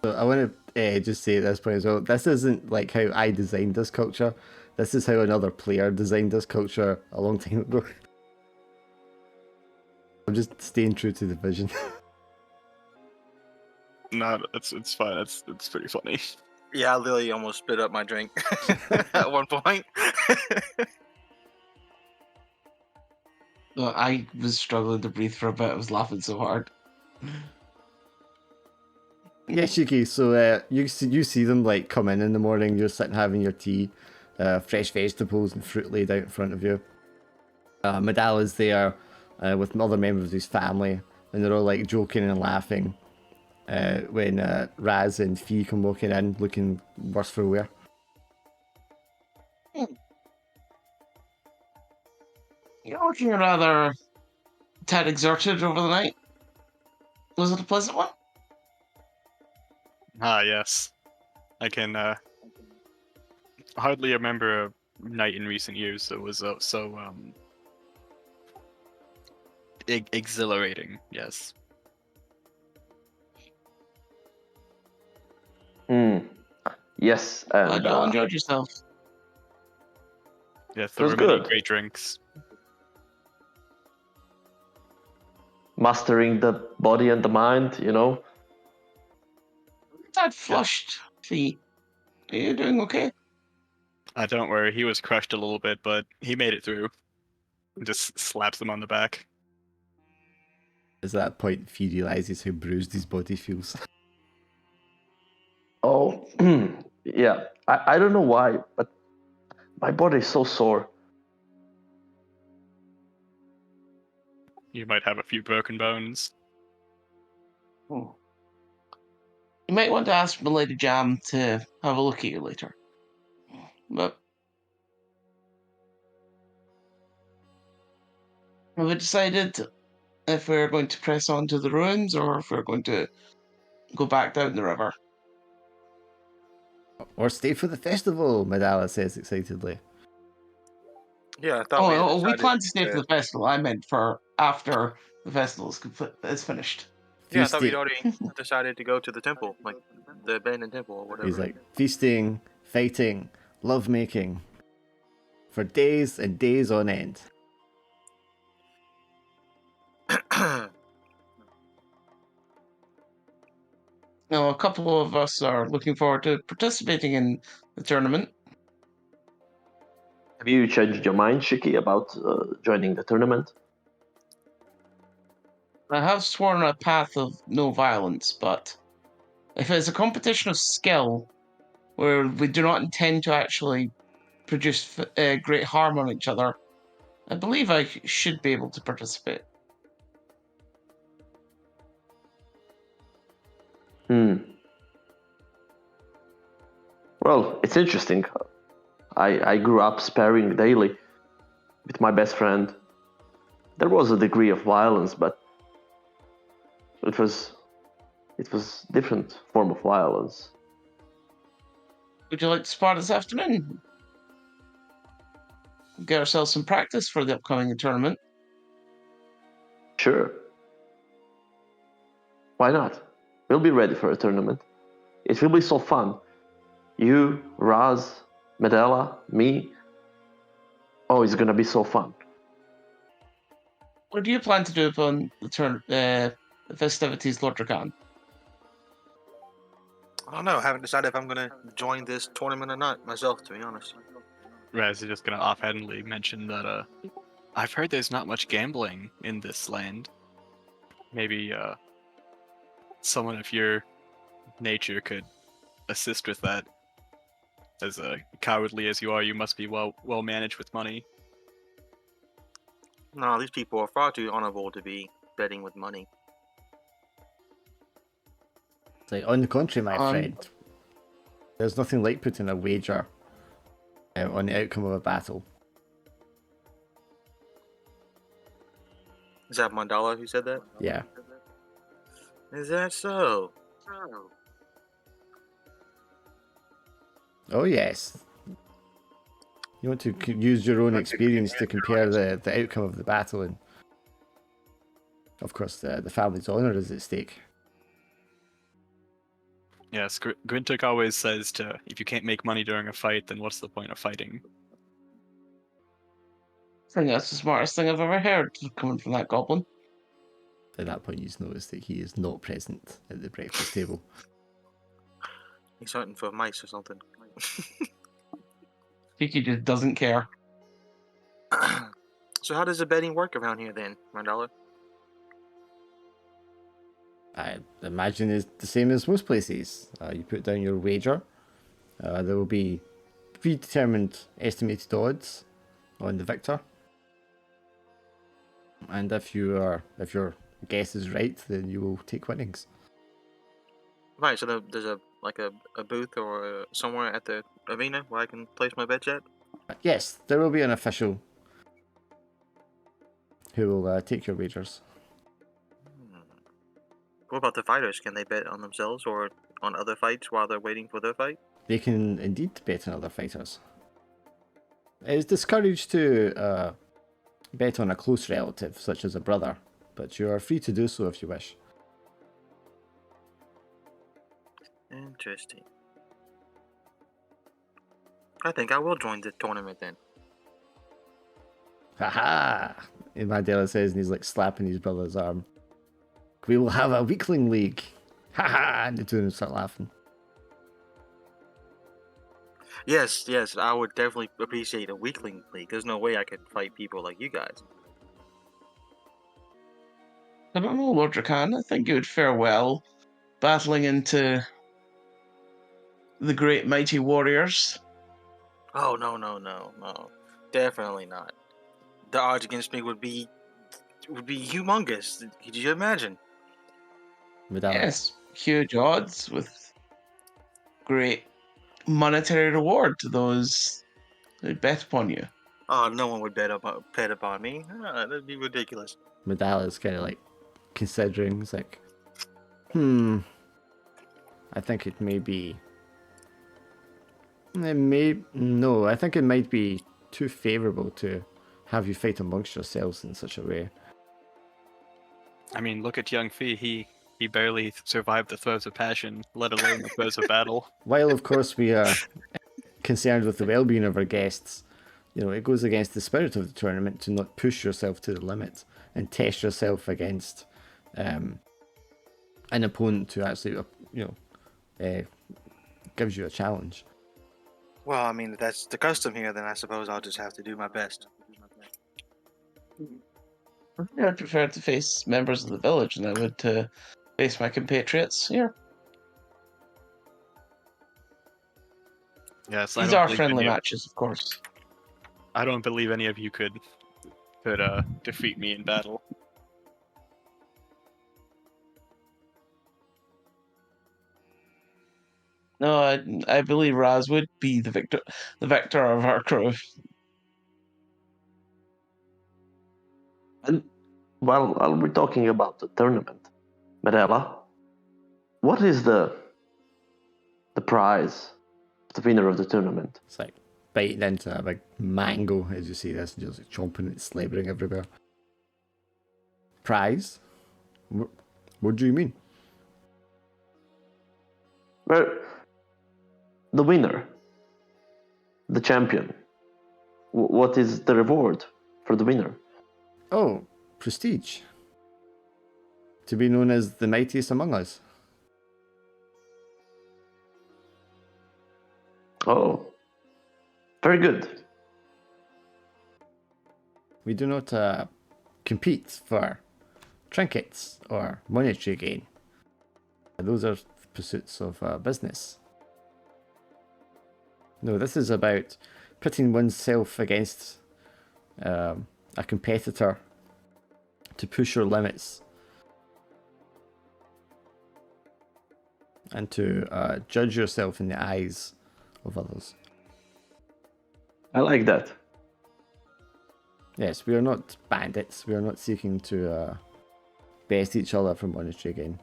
So I want to just say at this point as well, this isn't like how I designed this culture. This is how another player designed this culture a long time ago. I'm just staying true to the vision. No, it's fine. It's pretty funny. Yeah, I literally almost spit up my drink at one point. Well, I was struggling to breathe for a bit. I was laughing so hard. Yes, Yuki. So you see them like come in the morning. You're sitting having your tea, fresh vegetables and fruit laid out in front of you. Medala's there with other members of his family, and they're all like joking and laughing when Raz and Fee come walking in, looking worse for wear. You're looking rather tad exerted over the night. Was it a pleasant one? Ah, yes. I can hardly remember a night in recent years that was so exhilarating. Yes. Yes, and You all enjoyed yourself. Yes, there was were many good. great drinks. Mastering the body and the mind, you know. That flushed Fee. Are you doing okay? Don't worry, he was crushed a little bit, but he made it through. Just slaps him on the back. At that point, Fee realizes how bruised his body feels. Oh, yeah. I don't know why, but my body is so sore. You might have a few broken bones. Oh. You might want to ask Milady Jam to have a look at you later. But have we decided if we're going to press on to the ruins or if we're going to go back down the river? Or stay for the festival, Medala says excitedly. Yeah, I thought we plan to stay for the festival. I meant for after the festival is finished. Yeah, I thought we'd already decided to go to the temple, like the abandoned temple or whatever. He's like, feasting, fighting, lovemaking, for days and days on end. Now, a couple of us are looking forward to participating in the tournament. Have you changed your mind, Shiki, about joining the tournament? I have sworn a path of no violence, but if it's a competition of skill where we do not intend to actually produce great harm on each other, I believe I should be able to participate. Well, it's interesting. I grew up sparring daily with my best friend. There was a degree of violence, but it was different form of violence. Would you like to spar this afternoon? Get ourselves some practice for the upcoming tournament. Sure. Why not? We'll be ready for a tournament. It will be so fun. You, Raz, Medela, me. Oh, it's gonna be so fun. What do you plan to do upon the festivities, Lord Drakan? I don't know. I haven't decided if I'm gonna join this tournament or not myself, to be honest. Raz is just gonna offhandedly mention that I've heard there's not much gambling in this land. maybe someone of your nature could assist with that. As cowardly as you are, you must be well managed with money. No, these people are far too honorable to be betting with money. It's like, on the contrary, my friend, there's nothing like putting a wager on the outcome of a battle. Is that Mandala who said that? Yeah. Is that so? Oh yes. You want to use your own experience to compare the outcome of the battle, and of course the family's honour is at stake. Yes, Grintik always says if you can't make money during a fight, then what's the point of fighting? I think that's the smartest thing I've ever heard coming from that goblin. At that point, you notice that he is not present at the breakfast table. He's hunting for mice or something. Kiki just doesn't care. So how does the betting work around here then, Mandala? I imagine it's the same as most places. You put down your wager. There will be predetermined estimated odds on the victor, and if your guess is right, then you will take winnings. Right, so there's a booth or somewhere at the arena where I can place my bets at? Yes, there will be an official who will take your wagers. What about the fighters? Can they bet on themselves or on other fights while they're waiting for their fight? They can indeed bet on other fighters. It is discouraged to bet on a close relative, such as a brother, but you are free to do so if you wish. Interesting. I think I will join the tournament then. Haha! Mandela says, and he's like slapping his brother's arm. We will have a weakling league. Haha! And the two of them start laughing. Yes, I would definitely appreciate a weakling league. There's no way I could fight people like you guys. I don't know, Lord Drakan. I think you would fare well battling into the great mighty warriors. Oh, no. Definitely not. The odds against me would be humongous. Could you imagine? Medalla. Yes, huge odds with great monetary reward to those who bet upon you. Oh, no one would bet upon me. That'd be ridiculous. Medalla is kind of like considering. It's like, I think it may be. I think it might be too favourable to have you fight amongst yourselves in such a way. I mean, look at young Fee. He barely survived the throes of passion, let alone the throes of battle. While, of course, we are concerned with the well-being of our guests, it goes against the spirit of the tournament to not push yourself to the limit and test yourself against an opponent who actually, gives you a challenge. Well, I mean, if that's the custom here, then I suppose I'll just have to do my best. I would prefer to face members of the village than I would to face my compatriots here. Yes, These are friendly matches, of course. I don't believe any of you could defeat me in battle. No, I believe Raz would be the victor of our crew. And while we're talking about the tournament, Medela, what is the prize of the winner of the tournament? It's like biting into a big mango as you see this, and just like chomping it, slabbering everywhere. Prize? What do you mean? Well, the winner, the champion. What is the reward for the winner? Oh, prestige. To be known as the mightiest among us. Oh, very good. We do not compete for trinkets or monetary gain. Those are pursuits of business. No, this is about pitting oneself against a competitor to push your limits and to judge yourself in the eyes of others. I like that. Yes, we are not bandits. We are not seeking to best each other for monetary gain.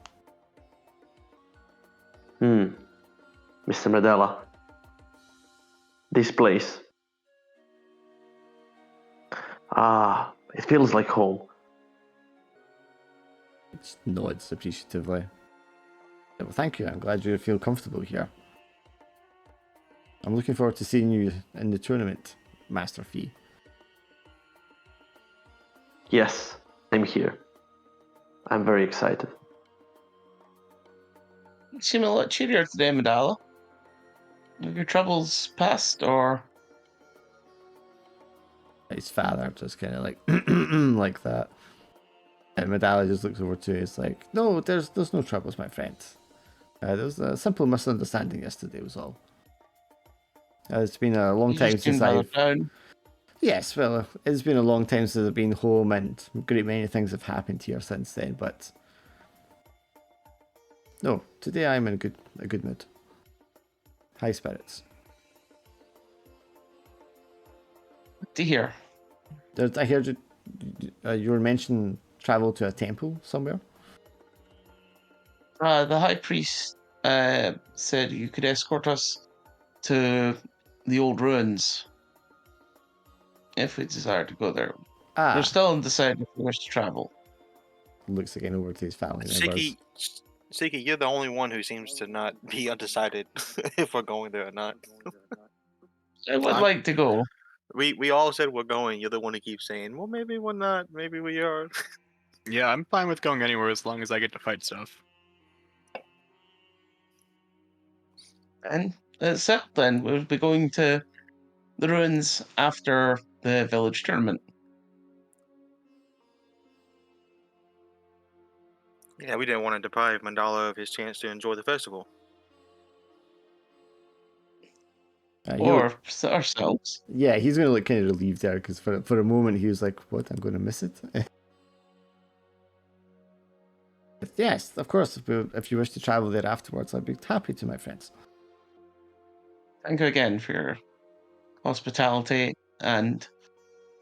Mr. Medela, this place. It feels like home. It just nods appreciatively. Well, thank you. I'm glad you feel comfortable here. I'm looking forward to seeing you in the tournament, Master Fee. Yes, I'm here. I'm very excited. You seem a lot cheerier today, Medala. Have your troubles passed, or? His father just kind of like like that. And Medalla just looks over to you. It's like, no, there's no troubles, my friend. There was a simple misunderstanding yesterday, was all. It's been a long You time just since seem I've... down. Yes, well, it's been a long time since I've been home, and a great many things have happened here since then, but... No, today I'm in a good mood. High spirits. Good to hear. I heard you were mentioning travel to a temple somewhere? The high priest said you could escort us to the old ruins if we desire to go there. We're still undecided if we wish to travel. Looks again over to his family members. Siki, you're the only one who seems to not be undecided if we're going there or not. I would like to go. We all said we're going. You're the one who keeps saying, well, maybe we're not. Maybe we are. Yeah, I'm fine with going anywhere as long as I get to fight stuff. And so then we'll be going to the ruins after the village tournament. Yeah, we didn't want to deprive Mandala of his chance to enjoy the festival. Or ourselves. Yeah, he's going to look kind of relieved there, because for a moment he was like, what, I'm going to miss it? Yes, of course, if you wish to travel there afterwards, I'd be happy to, my friends. Thank you again for your hospitality and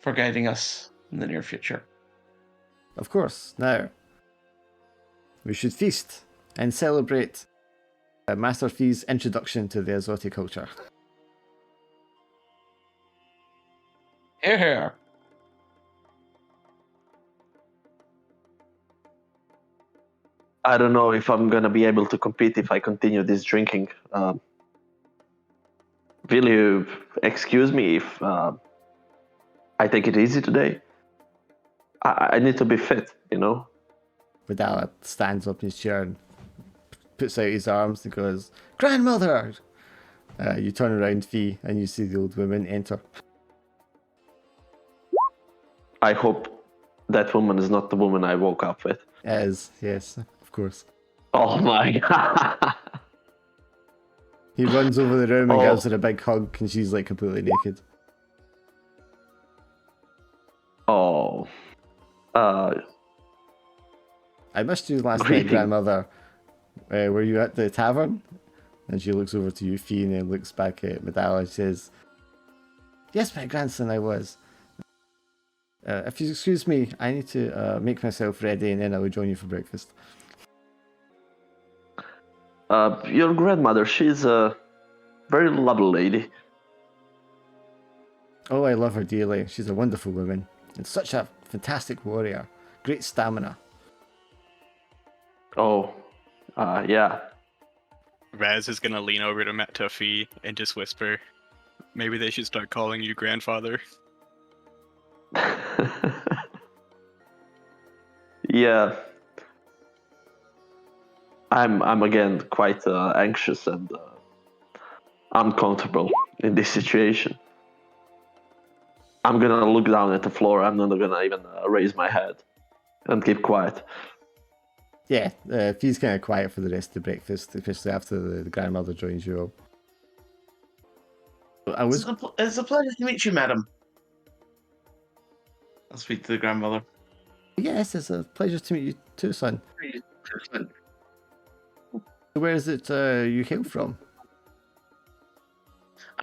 for guiding us in the near future. Of course. Now, we should feast and celebrate Master Fee's introduction to the Azoti culture. Here, here. I don't know if I'm gonna be able to compete if I continue this drinking. will you excuse me if I take it easy today? I need to be fit, you know? Vidala stands up in his chair and puts out his arms and goes, "Grandmother!" You turn around, Fee, and you see the old woman enter. I hope that woman is not the woman I woke up with. It is, yes, of course. Oh my god. He runs over the room and Oh. gives her a big hug, and she's like completely naked. Oh. I missed you last night, Greeting. grandmother. Were you at the tavern? And she looks over to you, Fee, and then looks back at Medalla and says, "Yes, my grandson, I was. If you excuse me, I need to make myself ready, and then I will join you for breakfast." Your grandmother, she's a very lovely lady. Oh, I love her dearly. She's a wonderful woman, and such a fantastic warrior. Great stamina. Oh, yeah. Raz is gonna lean over to Fee and just whisper, "Maybe they should start calling you grandfather." Yeah. I'm again quite anxious and uncomfortable in this situation. I'm gonna look down at the floor. I'm not gonna even raise my head and keep quiet. Yeah, Fee's kind of quiet for the rest of the breakfast, especially after the grandmother joins you all. It's a pleasure to meet you, madam. I'll speak to the grandmother. Yes, it's a pleasure to meet you too, son. Where is it you hail from?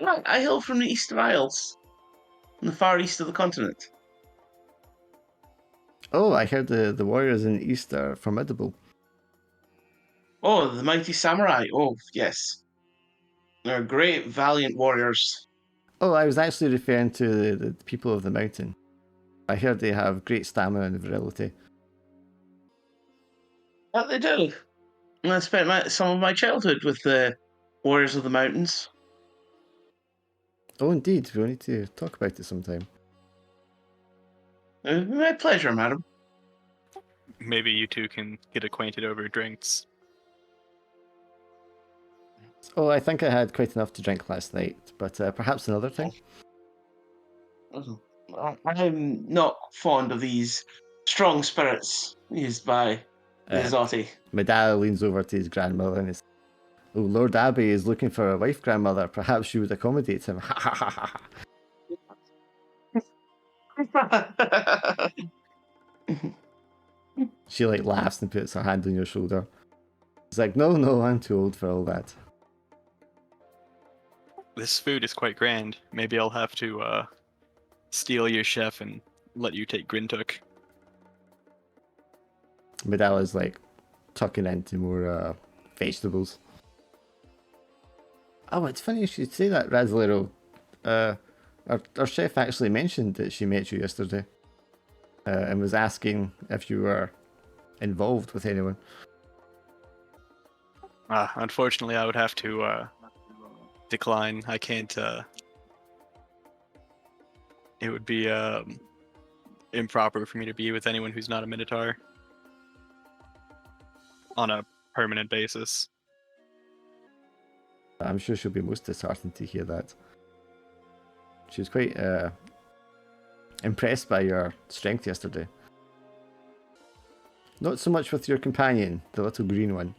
I hail from the east of Isles, in the far east of the continent. Oh, I heard the warriors in the east are formidable. Oh, the mighty samurai. Oh, yes. They're great, valiant warriors. Oh, I was actually referring to the people of the mountain. I heard they have great stamina and virility. That they do. And I spent some of my childhood with the warriors of the mountains. Oh, indeed. We'll need to talk about it sometime. My pleasure, madam. Maybe you two can get acquainted over drinks. Oh, I think I had quite enough to drink last night, but perhaps another time. I'm not fond of these strong spirits used by the Azati. Medalla leans over to his grandmother and says, "Oh, Lord Abbey is looking for a wife, grandmother. Perhaps you would accommodate him." Ha ha ha ha. She like laughs and puts her hand on your shoulder. It's like, no, I'm too old for all that. This food is quite grand. Maybe I'll have to steal your chef and let you take Grintook. Medalla's like tucking into more vegetables. Oh, it's funny you should say that, Razlero. Our chef actually mentioned that she met you yesterday and was asking if you were involved with anyone. Unfortunately, I would have to decline. I can't. It would be improper for me to be with anyone who's not a Minotaur on a permanent basis. I'm sure she'll be most disheartened to hear that. She was quite impressed by your strength yesterday. Not so much with your companion, the little green one.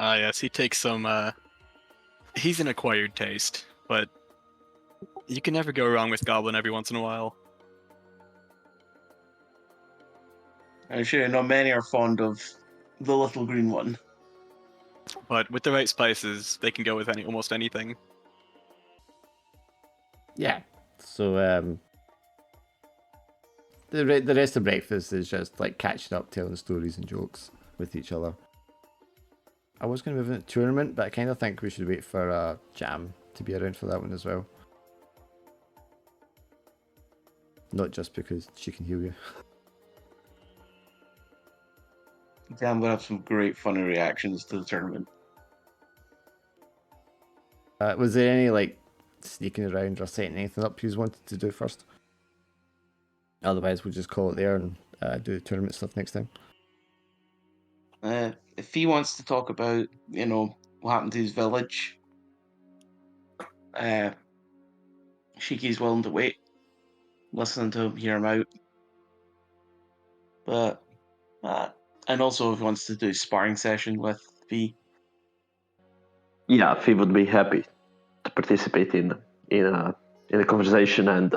Yes, he takes some. He's an acquired taste, but you can never go wrong with Goblin every once in a while. I'm sure not many are fond of the little green one. But with the right spices, they can go with almost anything. Yeah. So the rest of breakfast is just like catching up, telling stories and jokes with each other. I was going to move into tournament, but I kind of think we should wait for Jam to be around for that one as well. Not just because she can heal you. Yeah, I'm gonna have some great funny reactions to the tournament. Was there any like sneaking around or setting anything up you wanted to do first? Otherwise, we'll just call it there and do the tournament stuff next time. If he wants to talk about, what happened to his village, Shiki's willing to wait, listen to him, hear him out. But, and also if he wants to do a sparring session with V. Yeah, Fee would be happy to participate in a conversation and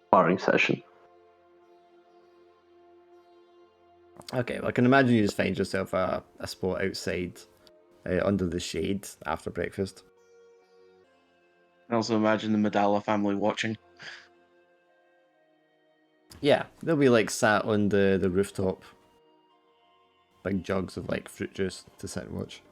sparring session. Okay, well, I can imagine you just find yourself a spot outside under the shade after breakfast. I also imagine the Medalla family watching. Yeah, they'll be like sat on the rooftop. Big jugs of like fruit juice to sit and watch.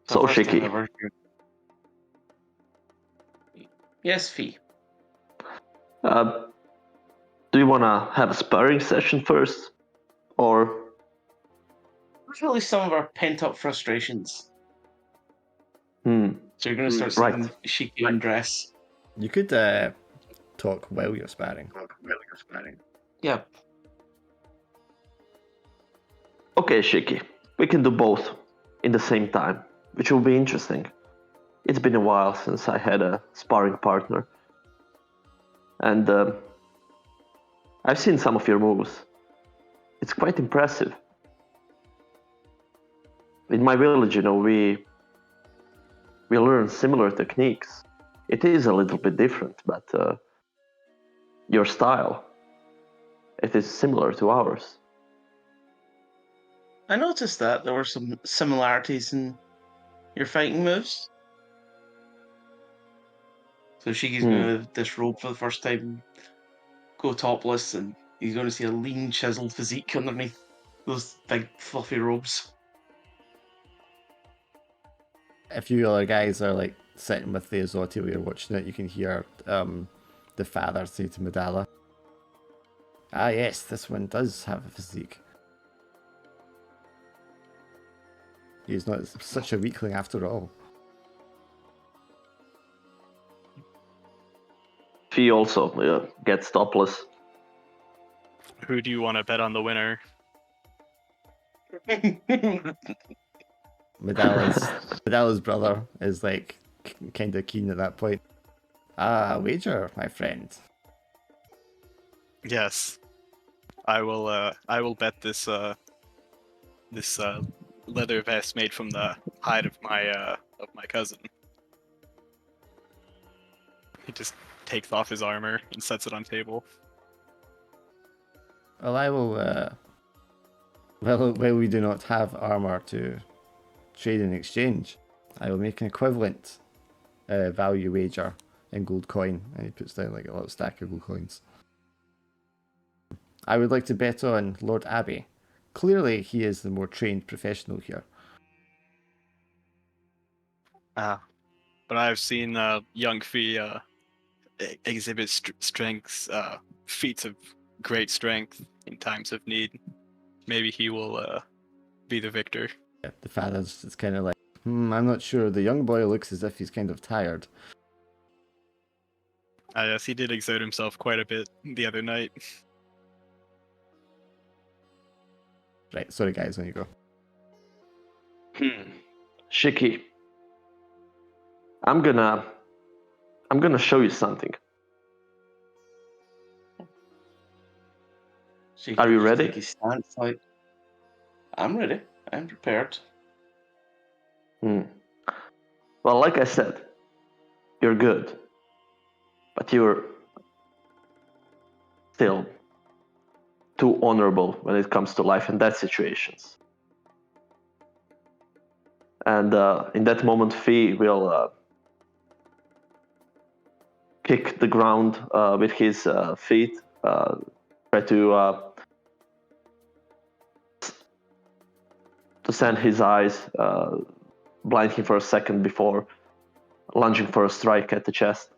So first time Shiki, ever. Yes, Fee. do you want to have a sparring session first, or? Really, some of our pent-up frustrations. Hmm. So you're going to start Right. seeing Shiki undress. You could talk while you're sparring. Yeah. Okay, Shiki, we can do both in the same time, which will be interesting. It's been a while since I had a sparring partner, and I've seen some of your moves. It's quite impressive. In my village, we learn similar techniques. It is a little bit different, but your style, it is similar to ours. I noticed that there were some similarities in your fighting moves. So Shiki's going to disrobe for the first time, go topless, and he's going to see a lean, chiseled physique underneath those big, fluffy robes. If you other guys are like sitting with the Azoti while you're watching it, you can hear the father say to Medalla, "Ah yes, this one does have a physique. He's not such a weakling after all." She also gets topless. Who do you want to bet on the winner? Medalla's brother is like kind of keen at that point. Ah, wager, my friend. Yes, I will. I will bet this leather vest made from the hide of my cousin. He just takes off his armor and sets it on table. Well, I will. Well, we do not have armor to trade in exchange, I will make an equivalent value wager in gold coin, and he puts down like a little stack of gold coins. I would like to bet on Lord Abbey. Clearly, he is the more trained professional here. But I've seen young Fee exhibit feats of great strength in times of need. Maybe he will be the victor. Yeah, the father's just kind of like, I'm not sure. The young boy looks as if he's kind of tired. Yes, he did exert himself quite a bit the other night. Right, sorry guys, when you go. Shiki, I'm gonna show you something. Shiki Are you just ready? take his stance, like, I'm ready. I'm prepared. Well, like I said, you're good, but you're still too honorable when it comes to life and death situations. And in that moment, Fee will kick the ground with his feet, try to send his eyes, blind him for a second before lunging for a strike at the chest.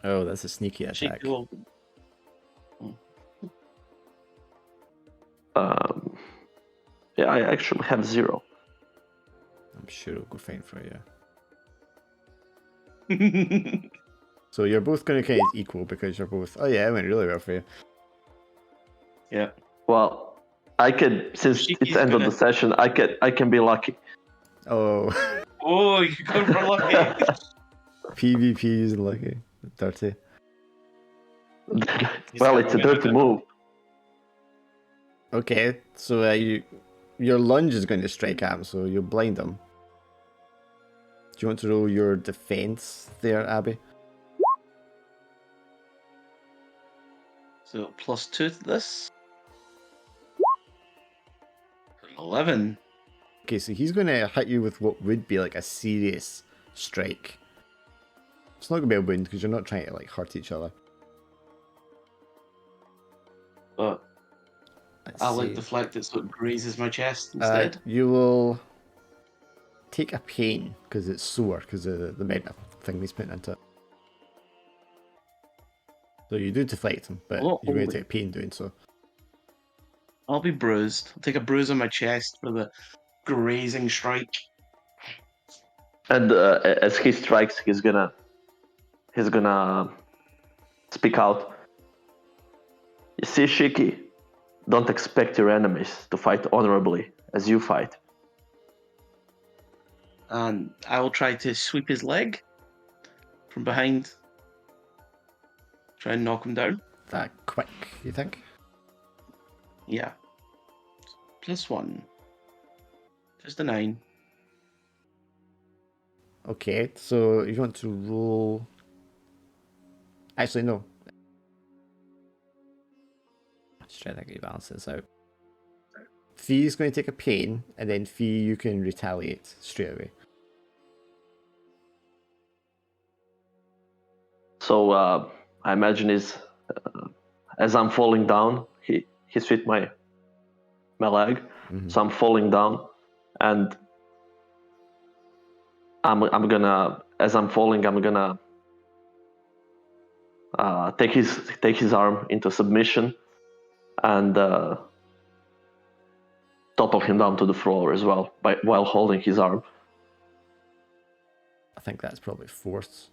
Oh, that's a sneaky attack. Shiki will... Yeah, I actually have 0. I'm sure it'll go fine for you. So you're both going to kind of equal because you're both. Oh yeah, it went really well for you. Yeah. Well, I could, since Shiki's it's end of gonna- the session, I can be lucky. Oh, Oh, you go for lucky. PvP is lucky. Dirty. Well, it's a dirty move. Okay, so your lunge is going to strike at him, so you'll blind him. Do you want to roll your defense there, Abby? So +2 to this. 11. Okay, so he's going to hit you with what would be like a serious strike. It's not going to be a wound because you're not trying to like hurt each other. But Let's I'll like see. deflect it so it grazes my chest instead. You will take a pain because it's sore because of the meta thing he's putting into it. So you do deflect him, but Oh, you're going to holy. take pain doing so. I'll be bruised. I'll take a bruise on my chest for the grazing strike. And as he strikes, he's gonna speak out. You see, Shiki, don't expect your enemies to fight honorably as you fight. And I will try to sweep his leg from behind. Try and knock him down. That quick, you think? Yeah. +1. Just a 9. Okay, so you want to roll. Actually, no. Let's try to think how you balance this out. Fee is going to take a pain, and then Fee, you can retaliate straight away. So I imagine as I'm falling down, he's hit my leg. Mhm. So I'm falling down, and I'm gonna, as I'm falling, I'm gonna take his arm into submission and topple him down to the floor as well while holding his arm. I think that's probably force.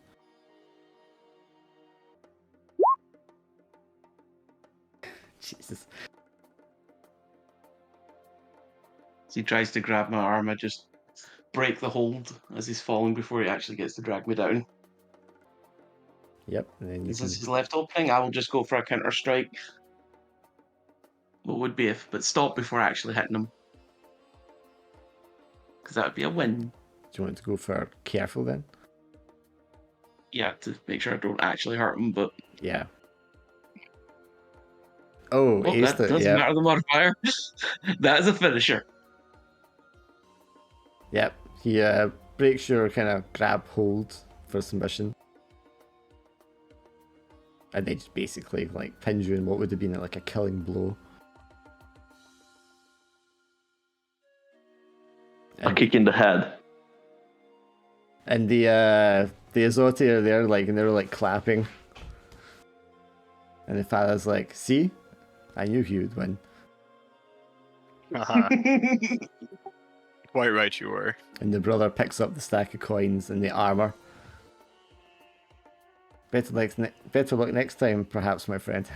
Jesus. As he tries to grab my arm, I just break the hold as he's falling before he actually gets to drag me down. Yep, and then you This can. is his left opening. I will just go for a counter strike. What would be but stop before actually hitting him. Because that would be a win. Do you want to go for careful then? Yeah, to make sure I don't actually hurt him, but Yeah. Oh, that aced it, doesn't yeah. matter the modifier. That is a finisher. Yep, he breaks your kind of grab hold for submission. And then just basically like pins you in what would have been like a killing blow. A kick in the head. And the Azoti are there like and they're like clapping. And the father's like, see? I knew he would win. Haha. Quite right you were. And the brother picks up the stack of coins and the armor. Better luck next time, perhaps, my friend.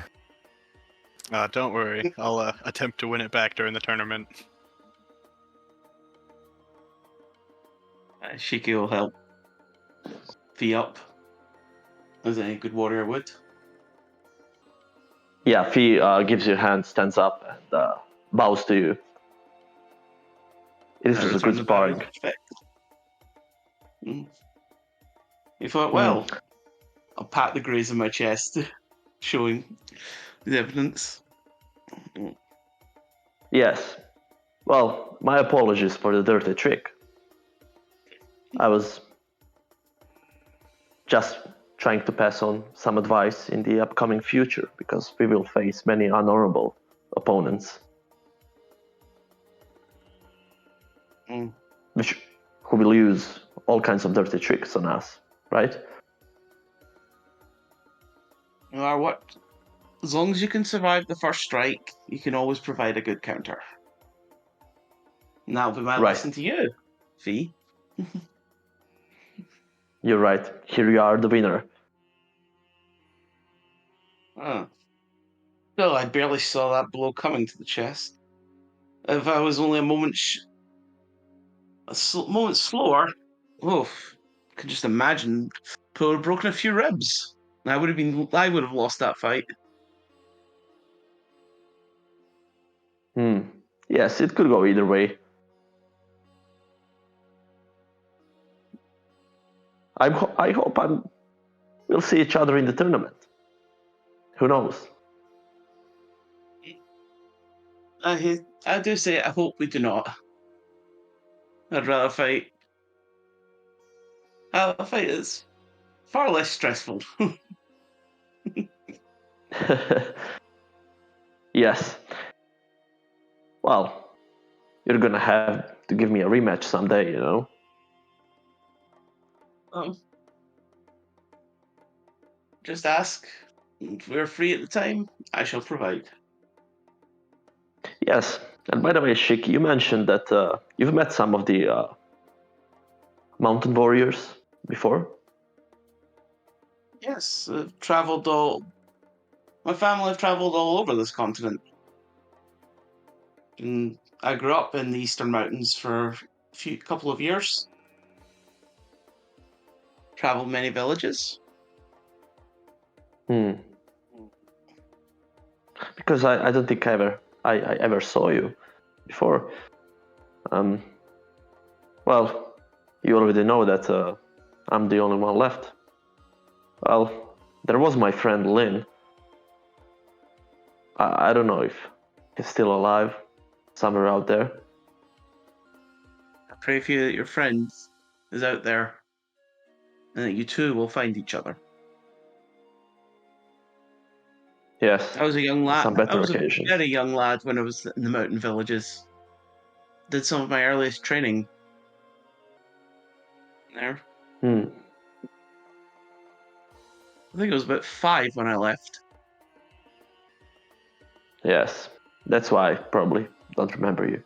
Don't worry. I'll attempt to win it back during the tournament. Shiki will help Fee up, as any good warrior would. Yeah, Fee gives you a hand, stands up, and bows to you. This is a good sparring. You thought, well, I'll pat the graze on my chest, showing the evidence. Yes. Well, my apologies for the dirty trick. I was just trying to pass on some advice in the upcoming future, because we will face many honorable opponents. Who will use all kinds of dirty tricks on us, right? No matter what As long as you can survive the first strike, you can always provide a good counter. And that'll be my Right. lesson to you, Fee. You're right. Here you are, the winner. Still, I barely saw that blow coming to the chest. If I was only a moment moment slower, I could just imagine I would have broken a few ribs. I would have lost that fight. Yes, it could go either way. I hope we'll see each other in the tournament. Who knows? I do say I hope we do not. I'd rather fight. A fight is far less stressful. Yes. Well, you're gonna have to give me a rematch someday, you know? Just ask. If we're free at the time, I shall provide. Yes. And by the way, Shik, you mentioned that you've met some of the mountain warriors before? Yes, my family have traveled all over this continent. And I grew up in the Eastern Mountains for a couple of years. Traveled many villages. Because I don't think I ever saw you before. Well, you already know that I'm the only one left. Well, there was my friend Lynn. I don't know if he's still alive, somewhere out there. I pray for you that your friend is out there and that you two will find each other. Yes. I was a young lad. Some better I was occasions. a very young lad when I was in the mountain villages. Did some of my earliest training there. I think I was about 5 when I left. Yes. That's why I probably don't remember you.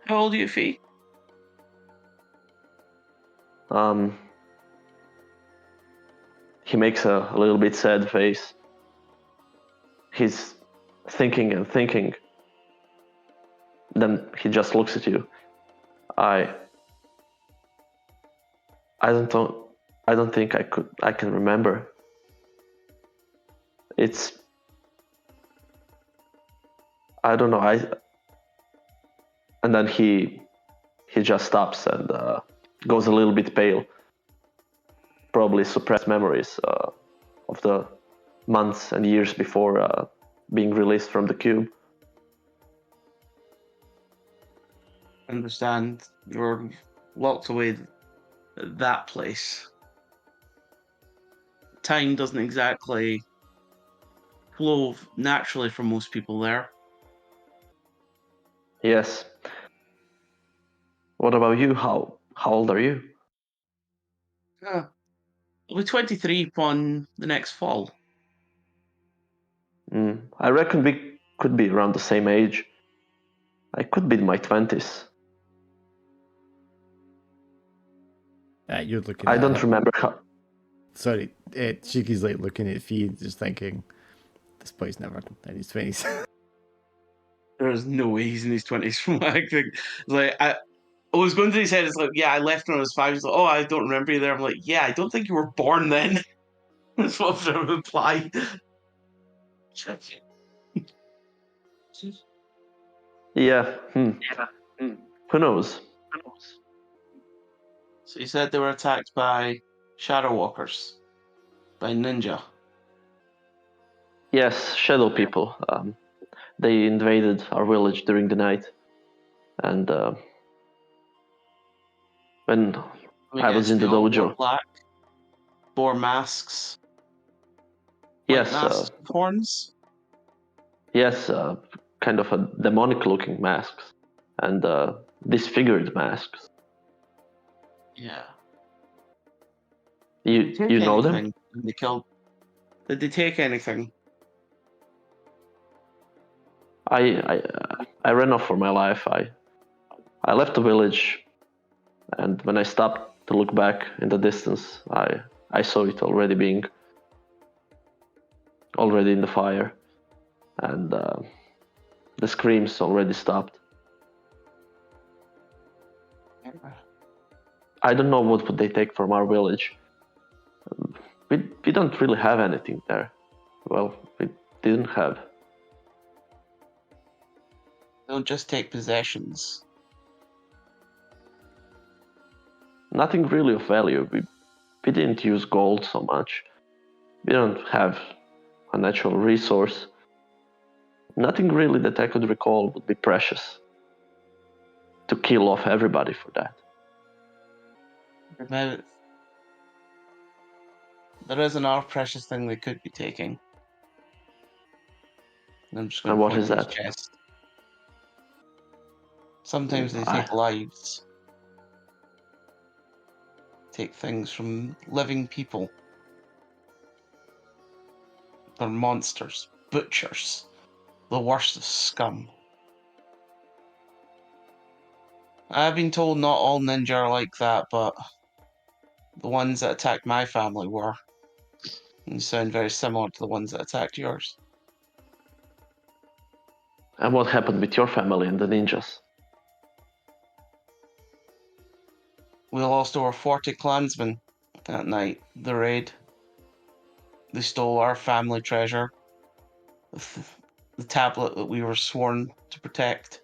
How old are you, Fee? He makes a little bit sad face. He's thinking and thinking. Then he just looks at you. I don't think I can remember. I don't know. And then he just stops and goes a little bit pale. Probably suppressed memories of the months and years before being released from the cube. I understand you're locked away at that place. Time doesn't exactly flow naturally for most people there. Yes. What about you? How old are you? I'll be 23 upon the next fall. I reckon we could be around the same age. I could be in my 20s. You're looking I at don't it. remember how. Sorry, Shiki's like looking at Fee, just thinking, this boy's never in his 20s. There's no way he's in his 20s from what I think. Like, I was going through his head, it's like, yeah, I left when I was 5. He's like, oh, I don't remember you there. I'm like, yeah, I don't think you were born then. That's what I'm trying to imply. Yeah. Who knows? So you said they were attacked by shadow walkers, by ninja. Yes, shadow people. They invaded our village during the night, and when I was in the They all dojo. wore black, bore masks. Yes, Masks with horns. yes, kind of a demonic-looking masks and disfigured masks. Yeah. You know them? They Did they take anything? I ran off for my life. I left the village, and when I stopped to look back in the distance, I saw it already in the fire, and the screams already stopped. I don't know what would they take from our village. We don't really have anything there. Well, we didn't have. They'll just take possessions. Nothing really of value. We didn't use gold so much. We don't have a natural resource. Nothing really that I could recall would be precious. To kill off everybody for that. Now, there is another precious thing they could be taking. I'm just going And to what point is to his that? chest. Sometimes they I- take lives. Take things from living people. They're monsters, butchers, the worst of scum. I've been told not all ninja are like that, but the ones that attacked my family were. And sound very similar to the ones that attacked yours. And what happened with your family and the ninjas? We lost over 40 clansmen that night, the raid. They stole our family treasure, the tablet that we were sworn to protect,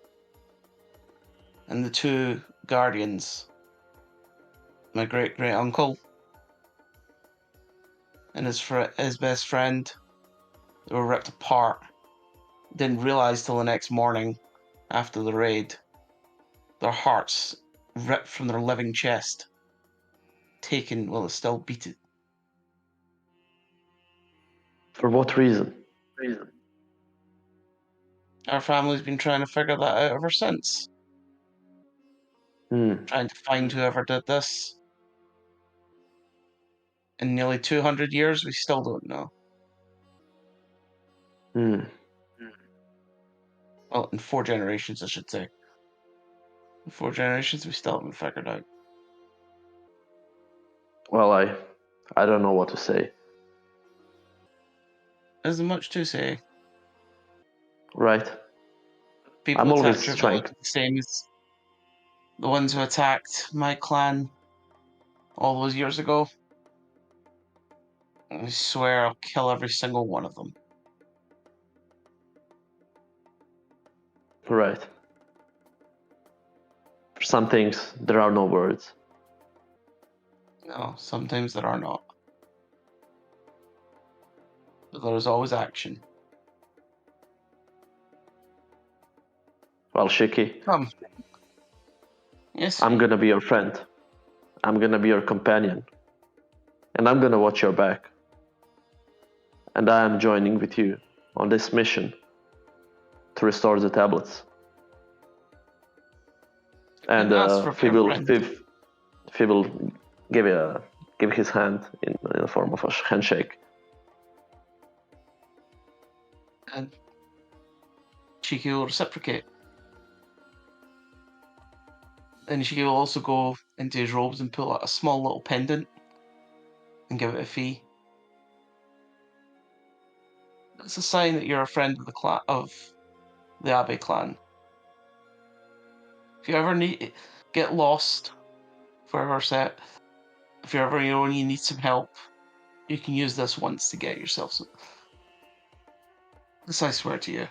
and the two guardians, my great uncle and his best friend. They were ripped apart. Didn't realize till the next morning, after the raid, their hearts ripped from their living chest, taken while it still beat it. For what reason? Our family's been trying to figure that out ever since. Trying to find whoever did this. In nearly 200 years, we still don't know. Well, in 4 generations, I should say. In 4 generations, we still haven't figured out. Well, I don't know what to say. There's much to say. Right. People I'm always attacked your trying. village the same as the ones who attacked my clan all those years ago. I swear I'll kill every single one of them. Right. For some things, there are no words. No, sometimes there are not. But there is always action. Well, Shiki, Come. Yes. I'm gonna be your friend. I'm gonna be your companion. And I'm gonna watch your back. And I am joining with you on this mission to restore the tablets. And ask for Fib your will friend. Fib will give his hand in the form of a handshake. And Shiki will reciprocate. And Shiki will also go into his robes and pull out a small little pendant and give it a fee. It's a sign that you're a friend of the Abe clan. If you ever get lost, forever set, if you ever you need some help, you can use this once to get yourself some. This I swear to you,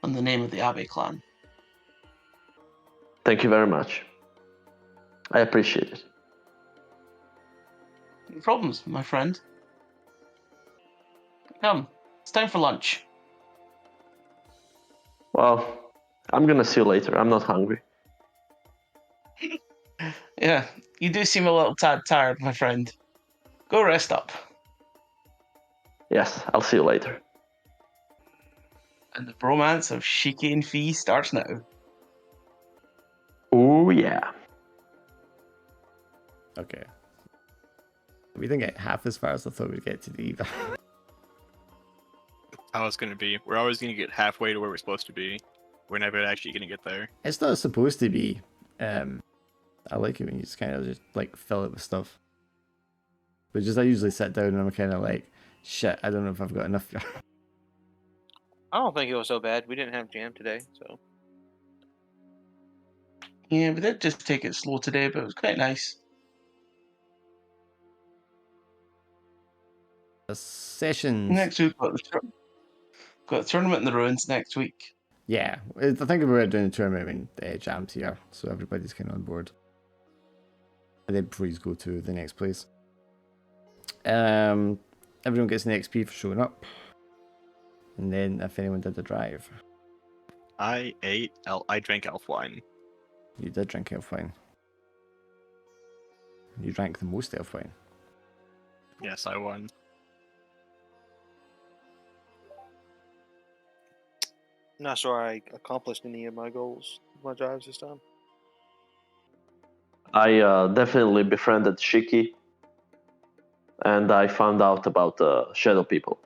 in the name of the Abe clan. Thank you very much. I appreciate it. No problems, my friend. Come, it's time for lunch. Well, I'm gonna see you later. I'm not hungry. Yeah, you do seem a little tad tired, my friend. Go rest up. Yes, I'll see you later. And the bromance of Shiki and Fee starts now. Oh yeah. Okay. We didn't get half as far as I thought we'd get today either. How it's gonna be. We're always gonna get halfway to where we're supposed to be. We're never actually gonna get there. It's not supposed to be. I like it when you just kind of just like fill it with stuff. But just I usually sit down and I'm kind of like, shit, I don't know if I've got enough. I don't think it was so bad. We didn't have jam today, so. Yeah, we did just take it slow today, but it was quite nice. Sessions. Next week, got the tournament in the ruins next week. Yeah, I think we're doing a tournament when Jam's here, so everybody's kind of on board. And then please go to the next place. Everyone gets an XP for showing up. And then if anyone did the drive. I drank elf wine. You did drink elf wine. You drank the most elf wine. Yes, I won. Not sure I accomplished any of my goals, my drives this time. I definitely befriended Shiki, and I found out about shadow people.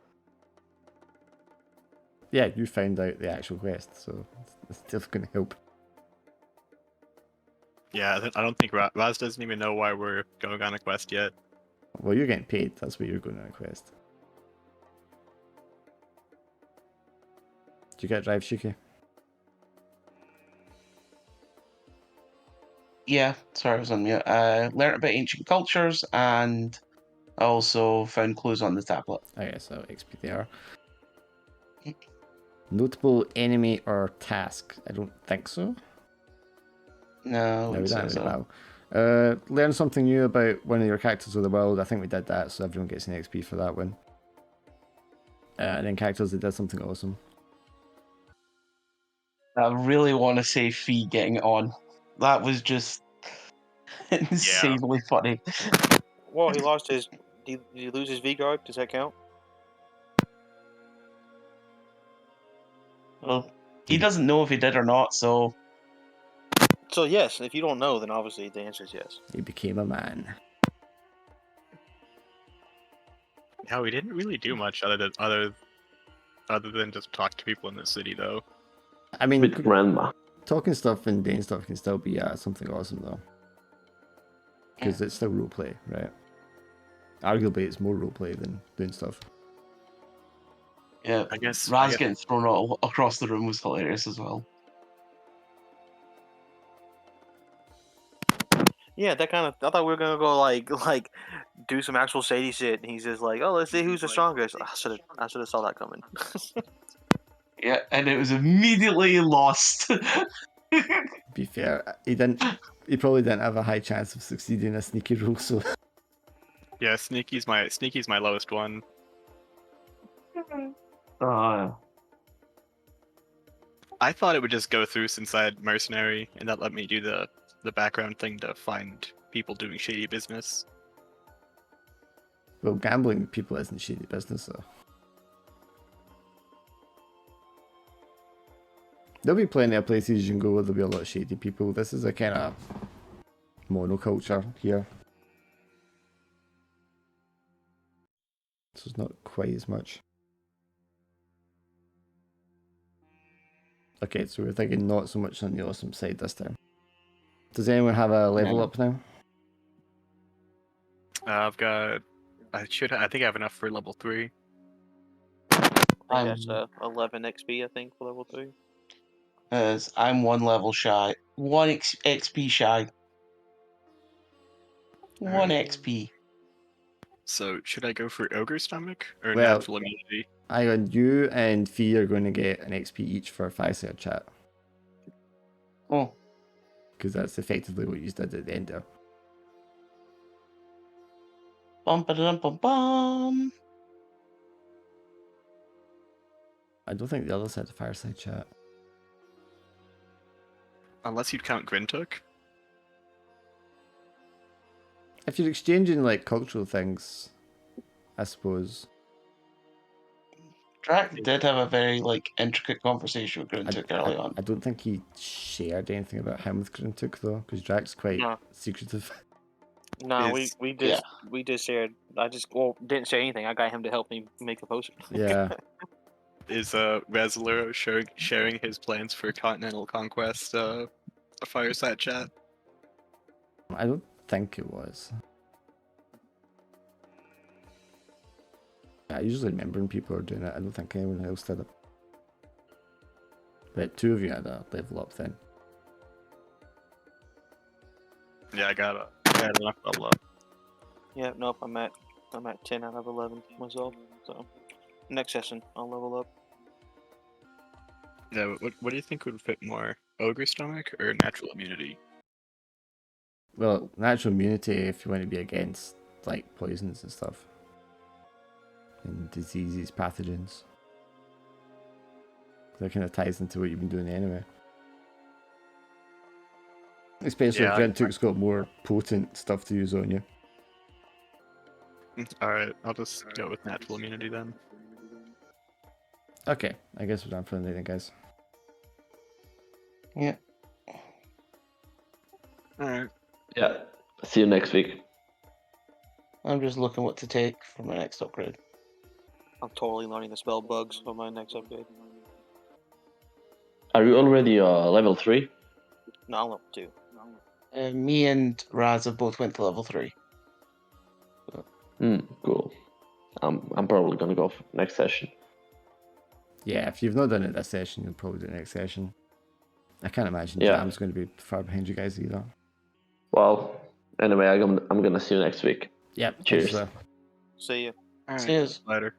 Yeah, you found out the actual quest, so it's still going to help. Yeah, I don't think Raz doesn't even know why we're going on a quest yet. Well, you're getting paid. That's why you're going on a quest. Did you get drive, Shiki? Yeah, sorry, I was on mute. I learned about ancient cultures and I also found clues on the tablet. Oh yeah, so XP there. Notable enemy or task? I don't think so. No, No, we so. don't have it. Learn something new about one of your characters of the world. I think we did that, so everyone gets an XP for that one. And then characters that did something awesome. I really want to say Fee getting on. That was just insanely funny. Well, he lost his. Did he lose his V guard? Does that count? Well, he doesn't know if he did or not, so. So yes, if you don't know, then obviously the answer is yes. He became a man. Yeah, we didn't really do much other than just talk to people in the city, though. I mean, With grandma. talking stuff and doing stuff can still be something awesome, though. Because it's still roleplay, right? Arguably, it's more roleplay than doing stuff. Yeah, I guess Raz getting thrown all across the room was hilarious as well. Yeah, that kind of. I thought we were gonna go like do some actual shady shit, and he's just like, "Oh, let's see who's the strongest." I should have saw that coming. Yeah, and it was immediately lost. Be fair, he probably didn't have a high chance of succeeding a sneaky roll, so. Yeah, sneaky's my lowest one. I thought it would just go through since I had mercenary, and that let me do the background thing to find people doing shady business. Well, gambling with people isn't shady business, though. There'll be plenty of places you can go where there'll be a lot of shady people. This is a kind of monoculture here. So it's not quite as much. Okay, so we're thinking not so much on the awesome side this time. Does anyone have a level up now? I think I have enough for level 3. I think that's 11 XP. I think for level 3. As I'm one level shy, XP shy. 1 XP. So should I go for ogre stomach or Well, natural immunity? You and Fee are going to get an XP each for a 5-star chat. Oh. Because that's effectively what you did at the end there. Bum ba dum bum bum. I don't think the others had a fireside chat. Unless you'd count Grintook. If you're exchanging like cultural things, I suppose. Drac did have a very intricate conversation with Grintook early on. I don't think he shared anything about him with Grintook though, because Drac's quite secretive. No, Is- we just shared. I just didn't say anything. I got him to help me make a potion. Yeah. Is Razzler sharing his plans for continental conquest a fireside chat? I don't think it was. I usually remember when people are doing it. I don't think anyone else did it. But 2 of you had a level up then. Yeah, I got enough level up. Yeah, nope. I'm at 10 out of 11 myself. So next session I'll level up. Yeah, what do you think would fit more, ogre stomach or natural immunity? Well, natural immunity if you want to be against like poisons and stuff. And diseases, pathogens. That kind of ties into what you've been doing anyway. Especially if Rentuk's got more potent stuff to use on you. Alright, I'll just go with natural immunity then. Okay, I guess we're done for the night then, guys. Yeah. Alright. Yeah. See you next week. I'm just looking what to take for my next upgrade. I'm totally learning the spell bugs for my next upgrade. Are you already level 3? No, I'm level 2. Me and Raz have both went to level 3. Cool. I'm probably gonna go for next session. Yeah, if you've not done it this session, you'll probably do it next session. I can't imagine Yeah. Jam's going to be far behind you guys either. Well, anyway, I'm gonna see you next week. Yep. Cheers. Thanks, See ya. Alright, Cheers. later.